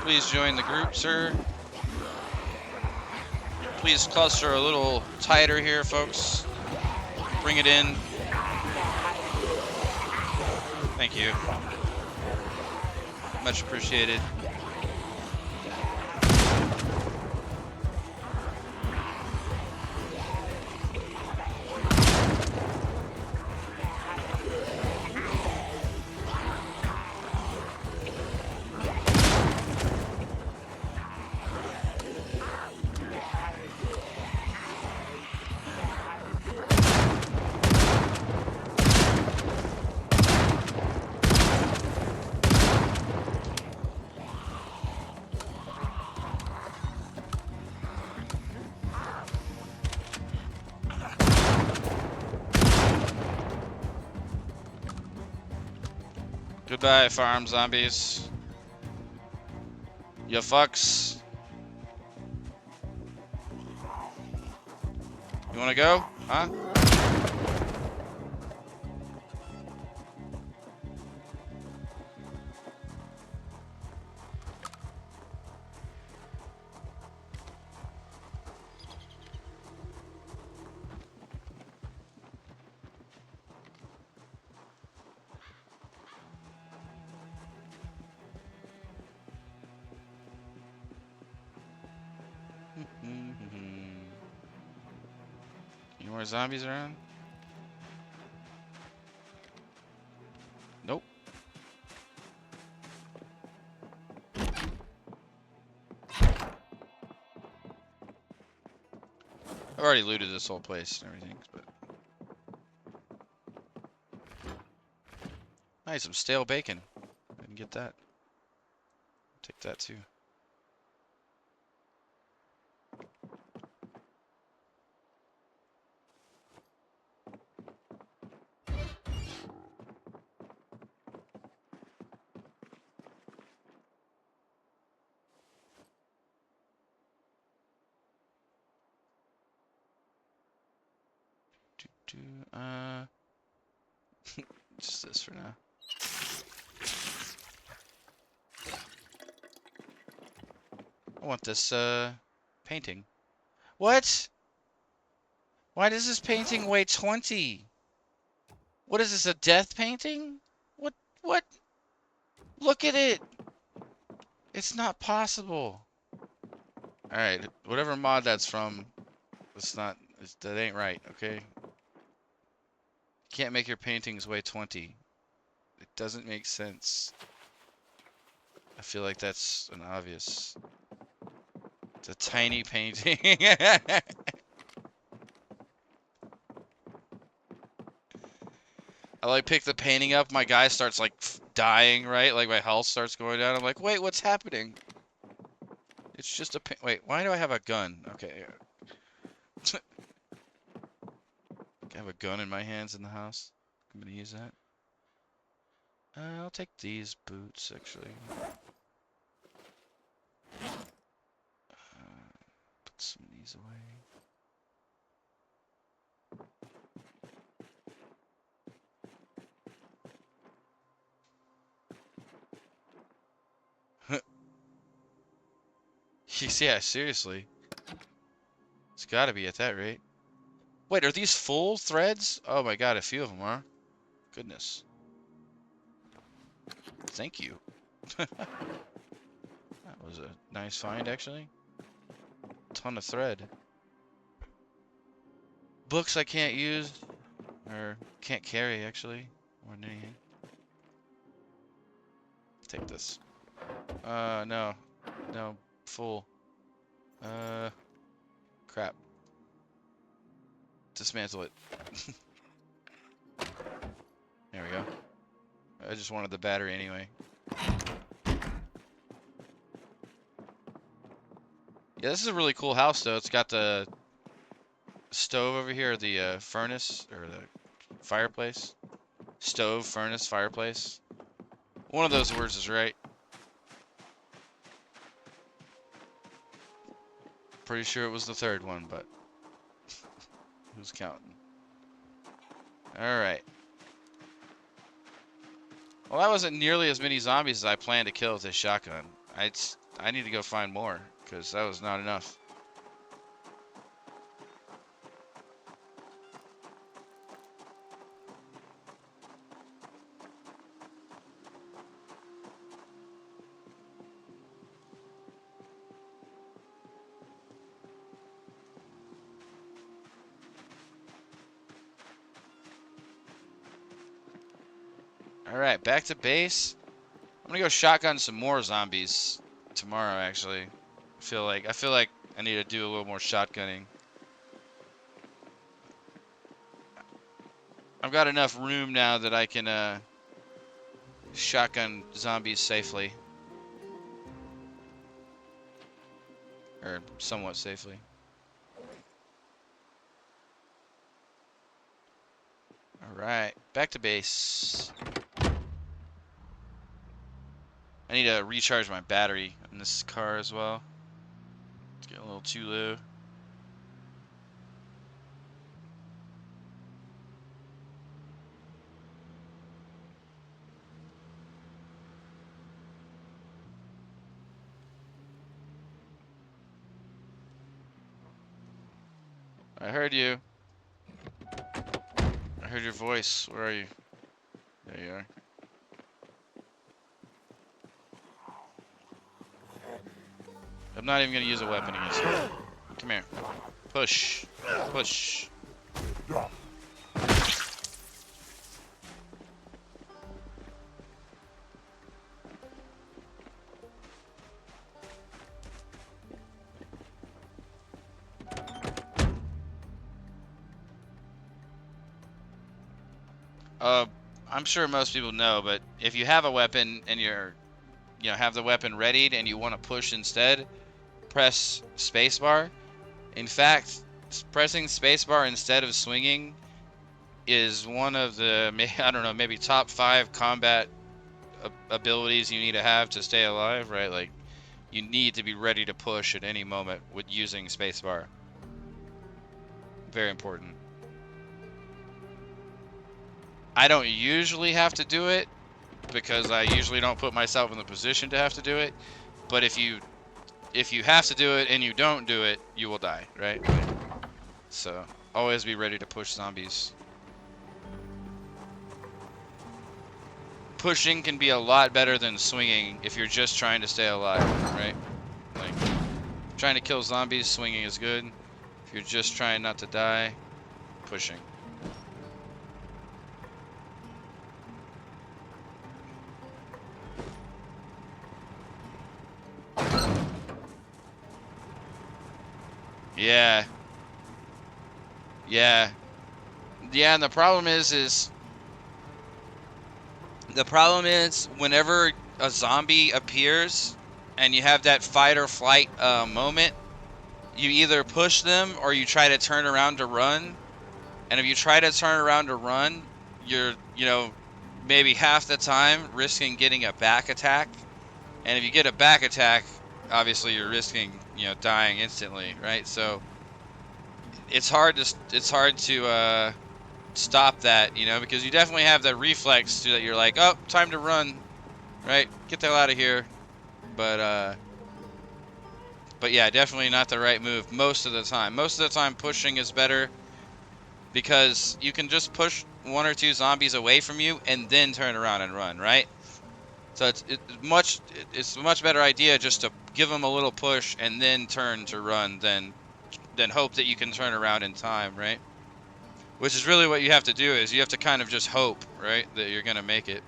Please join the group, sir. Please cluster a little tighter here, folks. Bring it in. Thank you. Much appreciated. Goodbye, farm zombies. You fucks. You wanna go? Huh? Any more zombies around? Nope. I've already looted this whole place and everything, but... Nice, some stale bacon. I can get that. Take that too. Just this for now. I want this, painting. What? Why does this painting weigh 20? What is this, a death painting? What? Look at it! It's not possible. Alright, whatever mod that's from, that ain't right, okay? You can't make your paintings weigh 20. It doesn't make sense. I feel like that's an obvious. It's a tiny painting. I like pick the painting up, my guy starts like dying, right? Like my health starts going down. I'm like, wait, what's happening? It's just a wait, why do I have a gun? Okay. I have a gun in my hands in the house. I'm gonna use that. I'll take these boots, actually. Put some of these away. Yeah, seriously. It's gotta be at that rate. Wait, are these full threads? Oh my god, a few of them are. Goodness. Thank you. That was a nice find, actually. Ton of thread. Books I can't use. Or can't carry, actually. More than anything. Take this. No. No. Full. Crap. Dismantle it. There we go. I just wanted the battery anyway. Yeah, this is a really cool house, though. It's got the stove over here, the furnace, or the fireplace. Stove, furnace, fireplace. One of those words is right. Pretty sure it was the third one, but who's counting? Alright. Well, that wasn't nearly as many zombies as I planned to kill with this shotgun. I need to go find more, because that was not enough. Alright, back to base. I'm gonna go shotgun some more zombies tomorrow, actually. I feel like I need to do a little more shotgunning. I've got enough room now that I can shotgun zombies safely. Or somewhat safely. Alright, back to base. I need to recharge my battery in this car as well. It's getting a little too low. I heard you. I heard your voice. Where are you? There you are. I'm not even gonna use a weapon against you. Come here. Push. Push. I'm sure most people know, but if you have a weapon and have the weapon readied and you want to push instead, press spacebar. In fact, pressing spacebar instead of swinging is one of the, I don't know, maybe top 5 combat abilities you need to have to stay alive, right? Like, you need to be ready to push at any moment with using spacebar. Very important. I don't usually have to do it because I usually don't put myself in the position to have to do it. But if you have to do it and you don't do it, you will die, right? So always be ready to push zombies. Pushing can be a lot better than swinging if you're just trying to stay alive, right? Like, trying to kill zombies, swinging is good. If you're just trying not to die, pushing. Yeah. Yeah. Yeah, and the problem is whenever a zombie appears and you have that fight or flight moment, you either push them or you try to turn around to run. And if you try to turn around to run, you're, maybe half the time risking getting a back attack. And if you get a back attack, obviously you're risking, dying instantly, right? So it's hard to stop that, because you definitely have that reflex that you're like, oh, time to run, right? Get the hell out of here. But But yeah, definitely not the right move most of the time. Most of the time, pushing is better because you can just push one or two zombies away from you and then turn around and run, right? So it's a much better idea just to give them a little push and then turn to run than hope that you can turn around in time, right? Which is really what you have to do is you have to kind of just hope, right, that you're gonna make it.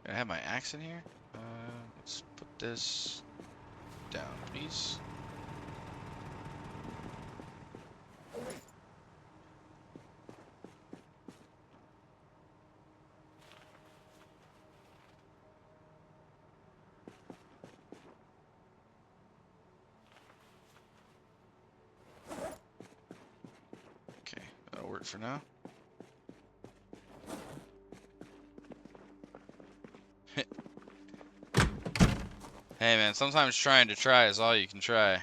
I have my axe in here. Let's put this down, please. Okay, that'll work for now. Hey man, sometimes trying to try is all you can try.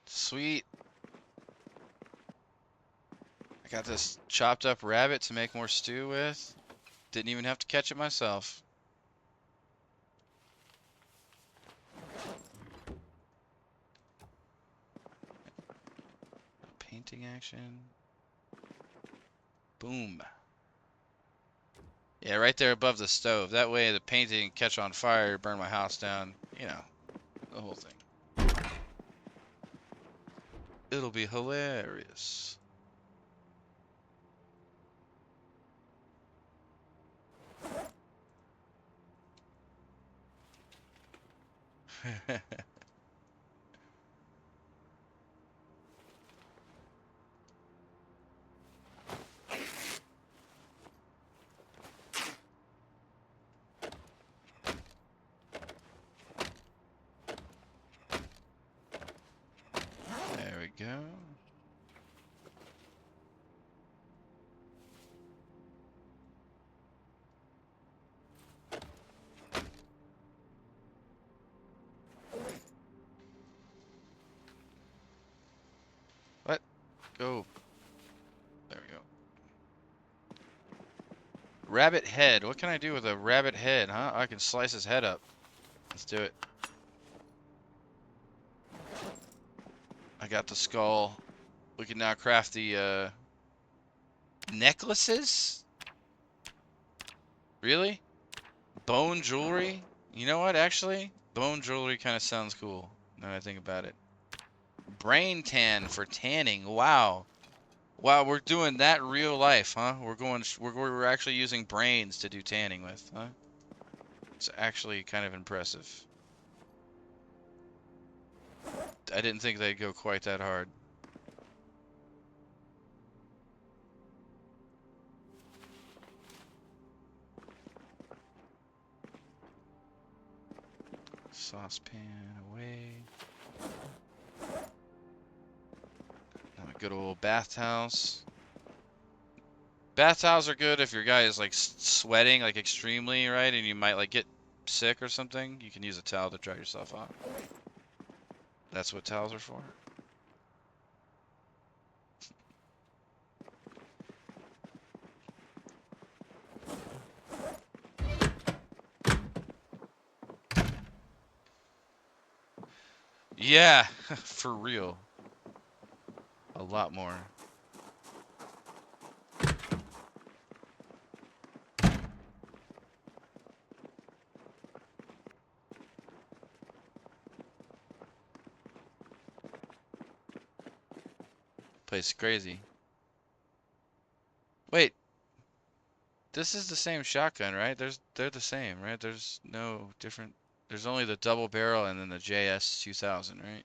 Sweet. I got this chopped up rabbit to make more stew with. Didn't even have to catch it myself. Painting action. Boom. Yeah, right there above the stove. That way the painting can catch on fire, burn my house down. You know, the whole thing. It'll be hilarious. There we go. What? Go. There we go. Rabbit head. What can I do with a rabbit head, huh? I can slice his head up. Let's do it. I got the skull. We can now craft the necklaces? Really? Bone jewelry? You know what, actually? Bone jewelry kind of sounds cool, now that I think about it. Brain tan for tanning. Wow. Wow, we're doing that real life, huh? We're actually using brains to do tanning with, huh? It's actually kind of impressive. I didn't think they'd go quite that hard. Saucepan away. Now a good old bath towels. Bath towels are good if your guy is like sweating like extremely, right? And you might like get sick or something. You can use a towel to dry yourself off. That's what towels are for. Yeah, for real. A lot more. Place crazy. Wait, this is the same shotgun, right? They're the same, right? There's no different. There's only the double barrel and then the JS 2000, right?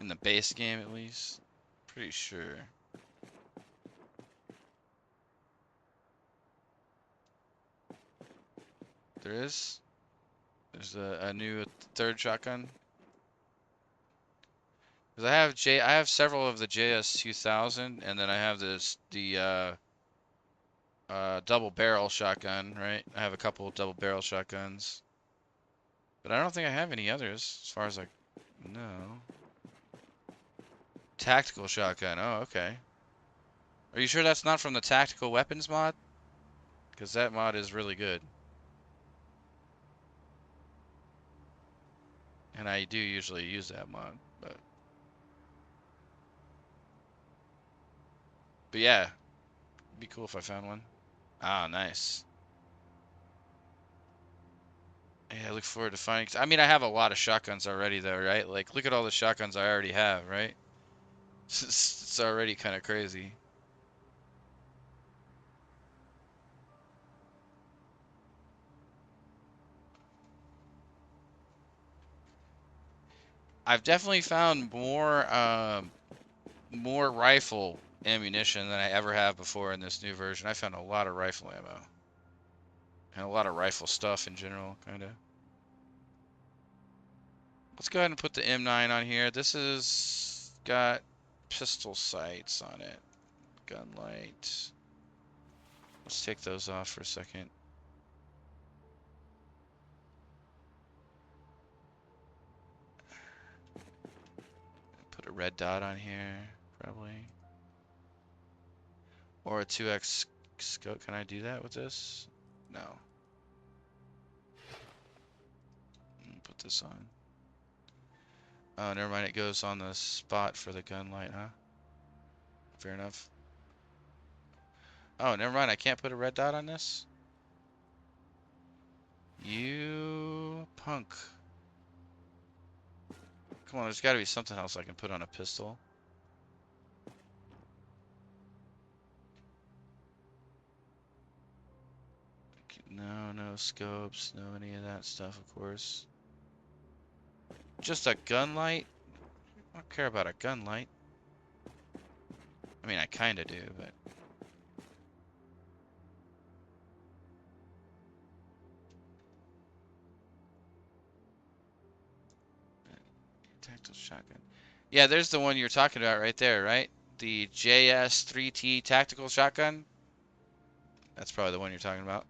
In the base game, at least. Pretty sure. There is. There's a new third shotgun. Because I have several of the JS 2000, and then I have the double barrel shotgun, right? I have a couple of double barrel shotguns. But I don't think I have any others, as far as I know. Tactical shotgun. Oh, okay. Are you sure that's not from the tactical weapons mod? Because that mod is really good. And I do usually use that mod. But yeah, it'd be cool if I found one. Ah, nice. Yeah, I look forward to finding. I mean, I have a lot of shotguns already, though, right? Like, look at all the shotguns I already have, right? It's already kind of crazy. I've definitely found more rifle ammunition than I ever have before in this new version. I found a lot of rifle ammo. And a lot of rifle stuff in general, kind of. Let's go ahead and put the M9 on here. This is got pistol sights on it. Gun light. Let's take those off for a second. Put a red dot on here, probably. Or a 2x scope. Can I do that with this? No. Put this on. Oh, never mind. It goes on the spot for the gun light, huh? Fair enough. Oh, never mind. I can't put a red dot on this? You punk. Come on, there's got to be something else I can put on a pistol. No, no scopes, no any of that stuff, of course. Just a gun light? I don't care about a gun light. I mean, I kind of do, but... Tactical shotgun. Yeah, there's the one you're talking about right there, right? The JS3T tactical shotgun. That's probably the one you're talking about.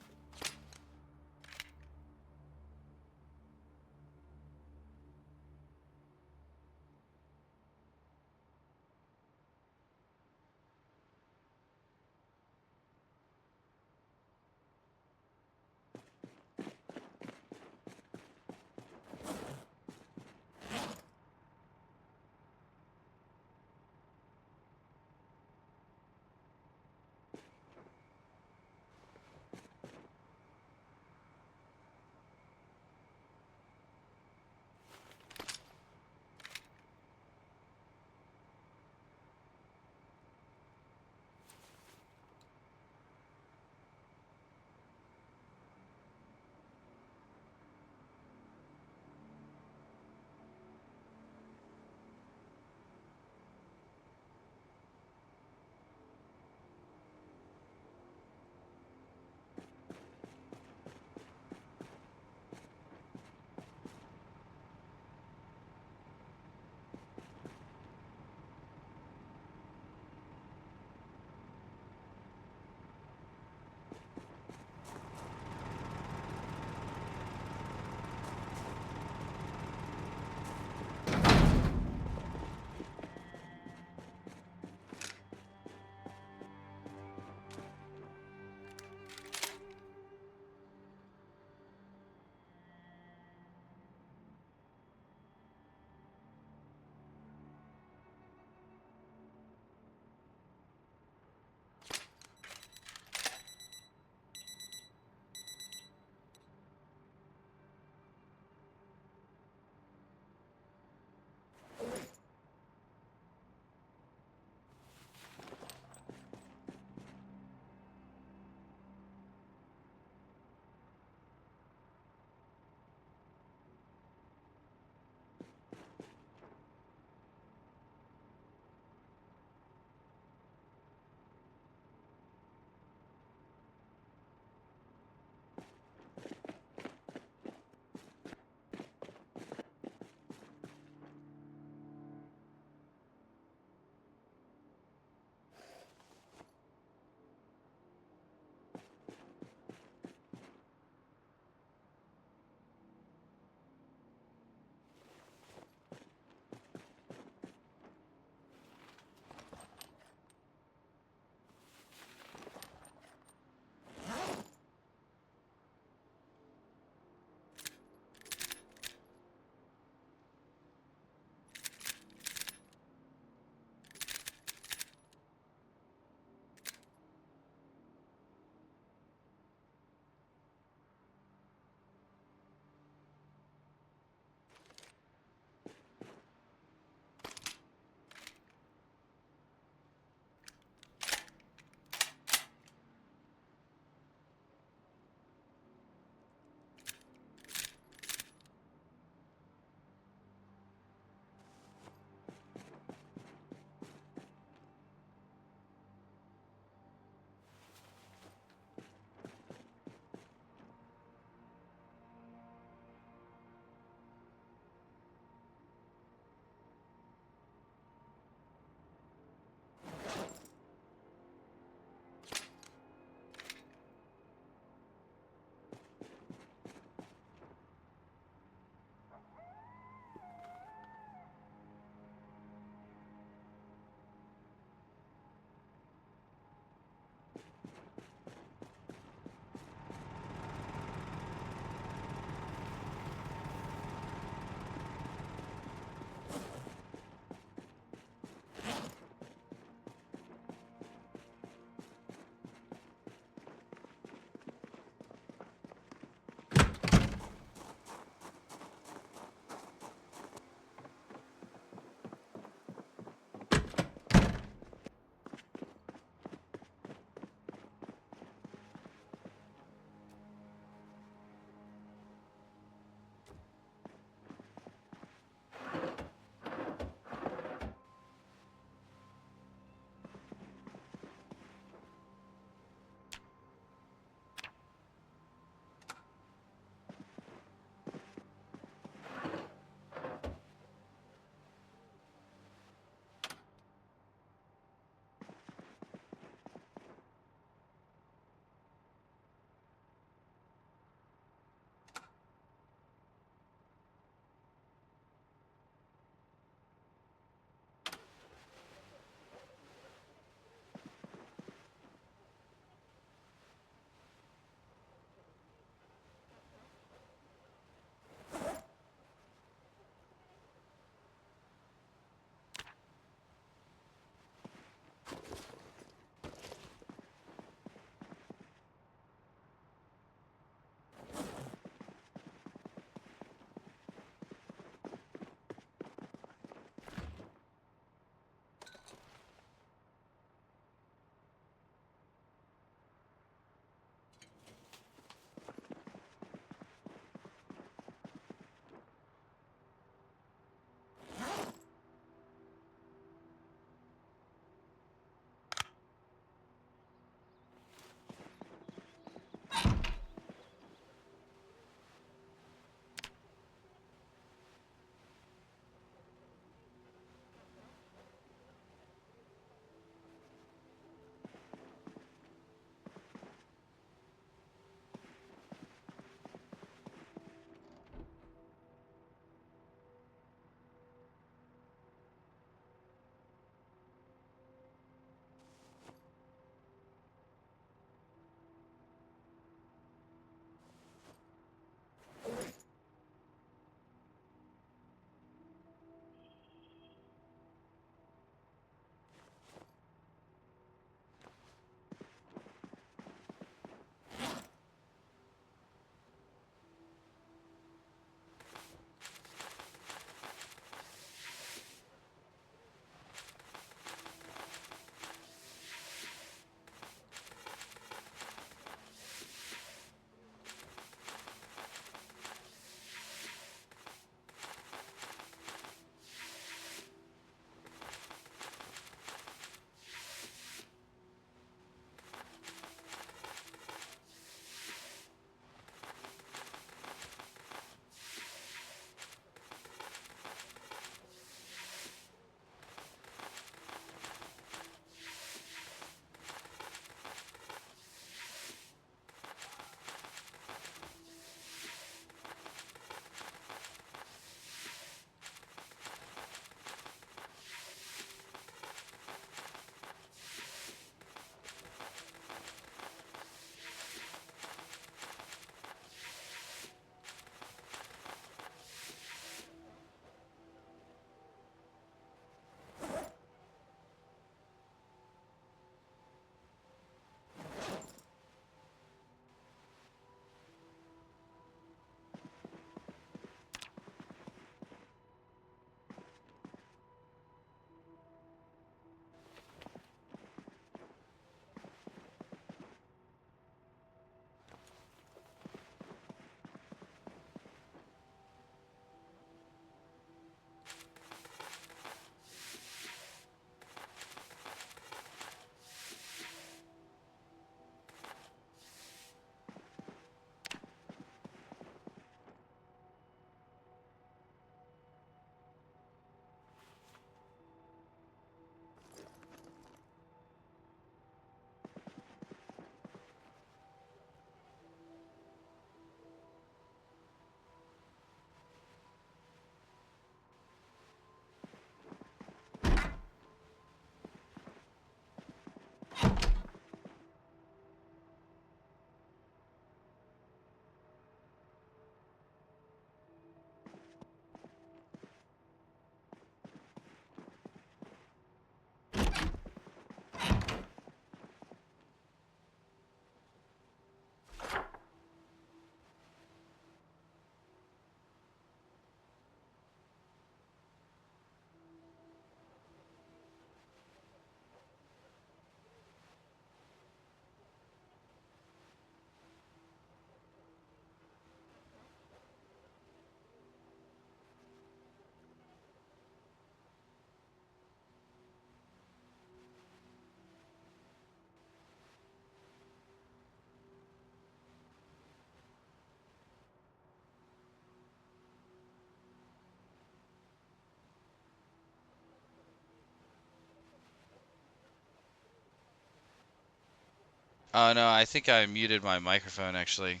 Oh no, I think I muted my microphone actually,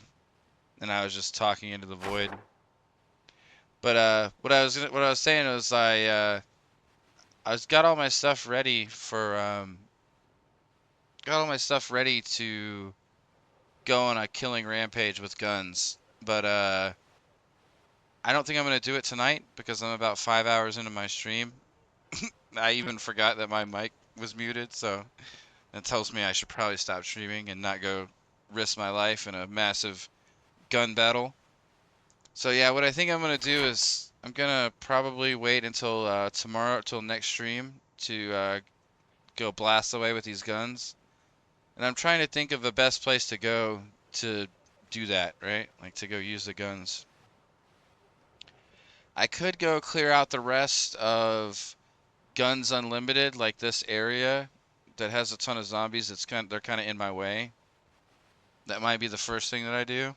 and I was just talking into the void. But what I was saying was I was got all my stuff ready for got all my stuff ready to go on a killing rampage with guns. But I don't think I'm gonna do it tonight because I'm about 5 hours into my stream. I even forgot that my mic was muted, so that tells me I should probably stop streaming and not go risk my life in a massive gun battle. So yeah, what I think I'm gonna do is I'm gonna probably wait until tomorrow, till next stream to go blast away with these guns. And I'm trying to think of the best place to go to do that, right? Like to go use the guns. I could go clear out the rest of Guns Unlimited, like this area that has a ton of zombies. They're kind of in my way. That might be the first thing that I do.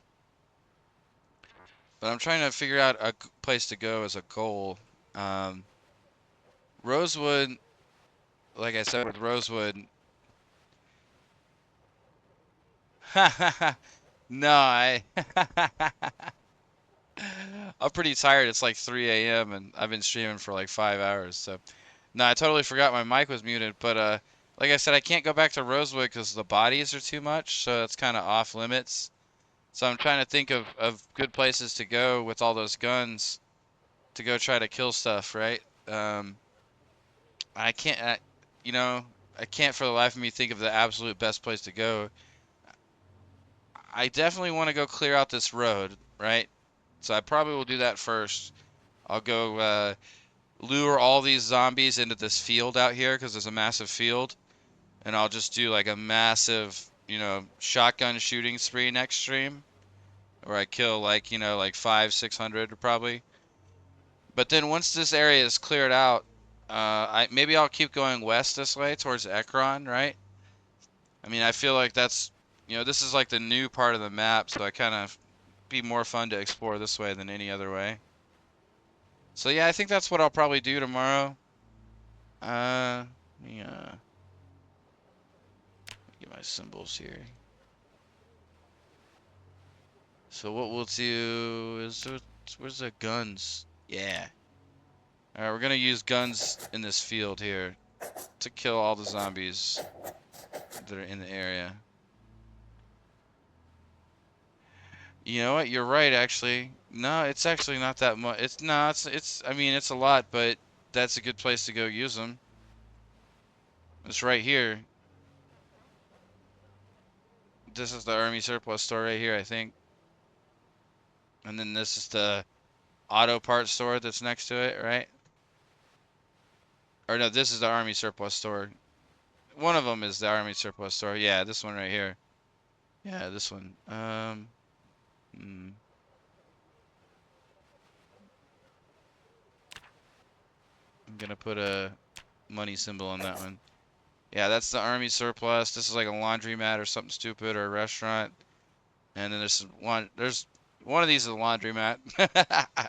But I'm trying to figure out a place to go as a goal. Um, Rosewood, like I said with Rosewood, no, I'm pretty tired. It's like 3 a.m. and I've been streaming for like 5 hours. So, no, I totally forgot my mic was muted. But like I said, I can't go back to Rosewood because the bodies are too much. So that's kind of off limits. So I'm trying to think of good places to go with all those guns to go try to kill stuff, right? I can't, you know, I can't for the life of me think of the absolute best place to go. I definitely want to go clear out this road, right? So I probably will do that first. I'll go lure all these zombies into this field out here because there's a massive field, and I'll just do like a massive, shotgun shooting spree next stream, where I kill like, like 500-600 probably. But then once this area is cleared out, maybe I'll keep going west this way towards Ekron, right? I mean, I feel like this is like the new part of the map, so I kind of be more fun to explore this way than any other way. So yeah, I think that's what I'll probably do tomorrow. Let me get my symbols here. So what we'll do is, where's the guns? Yeah. Alright, we're gonna use guns in this field here to kill all the zombies that are in the area. You know what? You're right, actually. No, it's actually not that much. I mean, it's a lot, but that's a good place to go use them. It's right here. This is the army surplus store right here, I think. And then this is the auto parts store that's next to it, right? Or no, this is the army surplus store. One of them is the army surplus store. Yeah, this one right here. Yeah, this one. I'm gonna put a money symbol on that one. Yeah, that's the army surplus. This is like a laundromat or something stupid, or a restaurant. And then there's one of these is a laundromat. And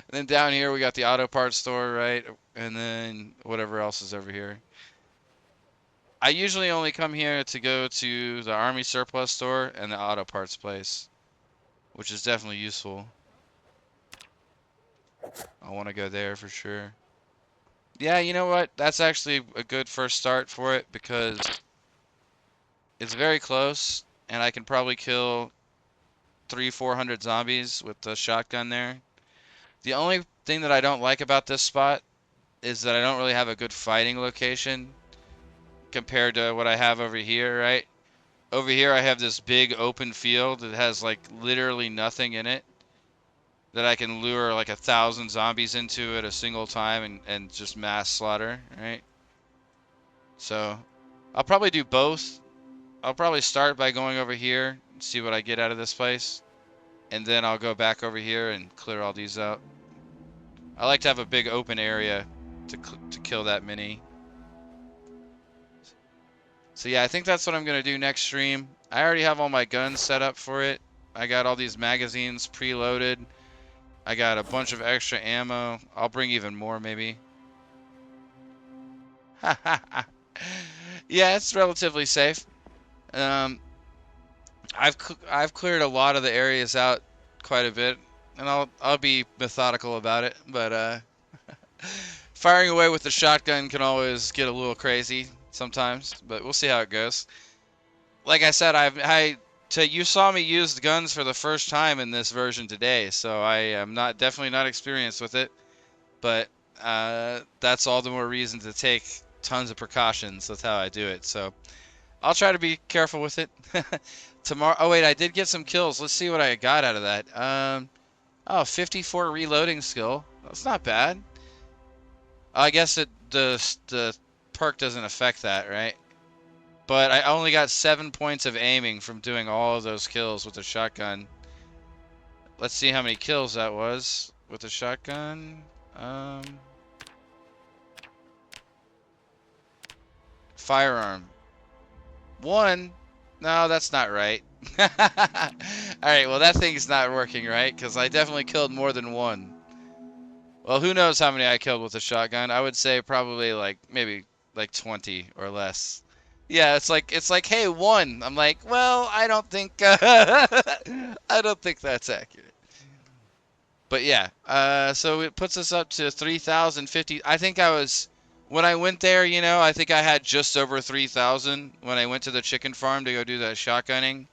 then down here we got the auto parts store, right? And then whatever else is over here. I usually only come here to go to the army surplus store and the auto parts place, which is definitely useful. I want to go there for sure. Yeah, you know what? That's actually a good first start for it because it's very close and I can probably kill 300-400 zombies with the shotgun there. The only thing that I don't like about this spot is that I don't really have a good fighting location compared to what I have over here, right? Over here I have this big open field that has like literally nothing in it that I can lure like 1,000 zombies into at a single time and just mass slaughter, right? So I'll probably do both. I'll probably start by going over here and see what I get out of this place. And then I'll go back over here and clear all these out. I like to have a big open area to kill that many. So yeah, I think that's what I'm going to do next stream. I already have all my guns set up for it. I got all these magazines preloaded. I got a bunch of extra ammo. I'll bring even more maybe. Yeah, it's relatively safe. I've cleared a lot of the areas out quite a bit, and I'll be methodical about it. But firing away with the shotgun can always get a little crazy sometimes. But we'll see how it goes. Like I said, you saw me use the guns for the first time in this version today, so I am not definitely not experienced with it. But that's all the more reason to take tons of precautions. That's how I do it. So I'll try to be careful with it. Tomorrow. Oh wait, I did get some kills. Let's see what I got out of that. Oh, 54 reloading skill. That's not bad. I guess the perk doesn't affect that, right? But I only got 7 points of aiming from doing all of those kills with the shotgun. Let's see how many kills that was with the shotgun. Firearm. 1. No, that's not right. Alright, well that thing's not working right, because I definitely killed more than 1. Well, who knows how many I killed with a shotgun. I would say probably maybe 20 or less. Yeah, it's like, hey, 1. I'm like, well, I don't think I don't think that's accurate. But yeah, so it puts us up to 3,050. I think when I went there, I think I had just over 3,000 when I went to the chicken farm to go do that shotgunning.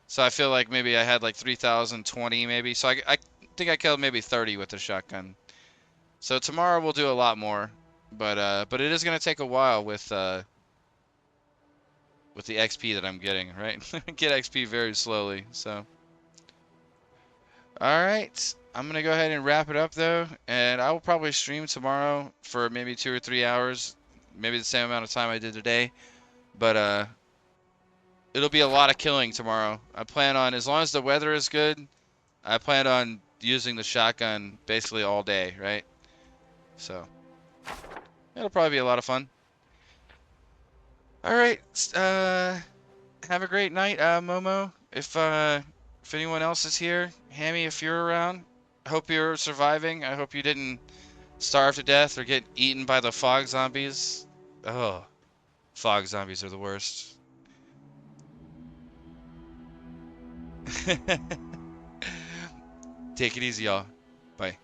So I feel like maybe I had like 3,020 maybe. So I think I killed maybe 30 with the shotgun. So tomorrow we'll do a lot more, but it is gonna take a while with the XP that I'm getting, right? Get XP very slowly. So, all right, I'm gonna go ahead and wrap it up though, and I will probably stream tomorrow for maybe 2 or 3 hours, maybe the same amount of time I did today, but it'll be a lot of killing tomorrow. I plan on, as long as the weather is good, I plan on using the shotgun basically all day, right? So. It'll probably be a lot of fun. All right. Have a great night, Momo. If anyone else is here, Hammy, if you're around, I hope you're surviving. I hope you didn't starve to death or get eaten by the fog zombies. Oh, fog zombies are the worst. Take it easy, y'all. Bye.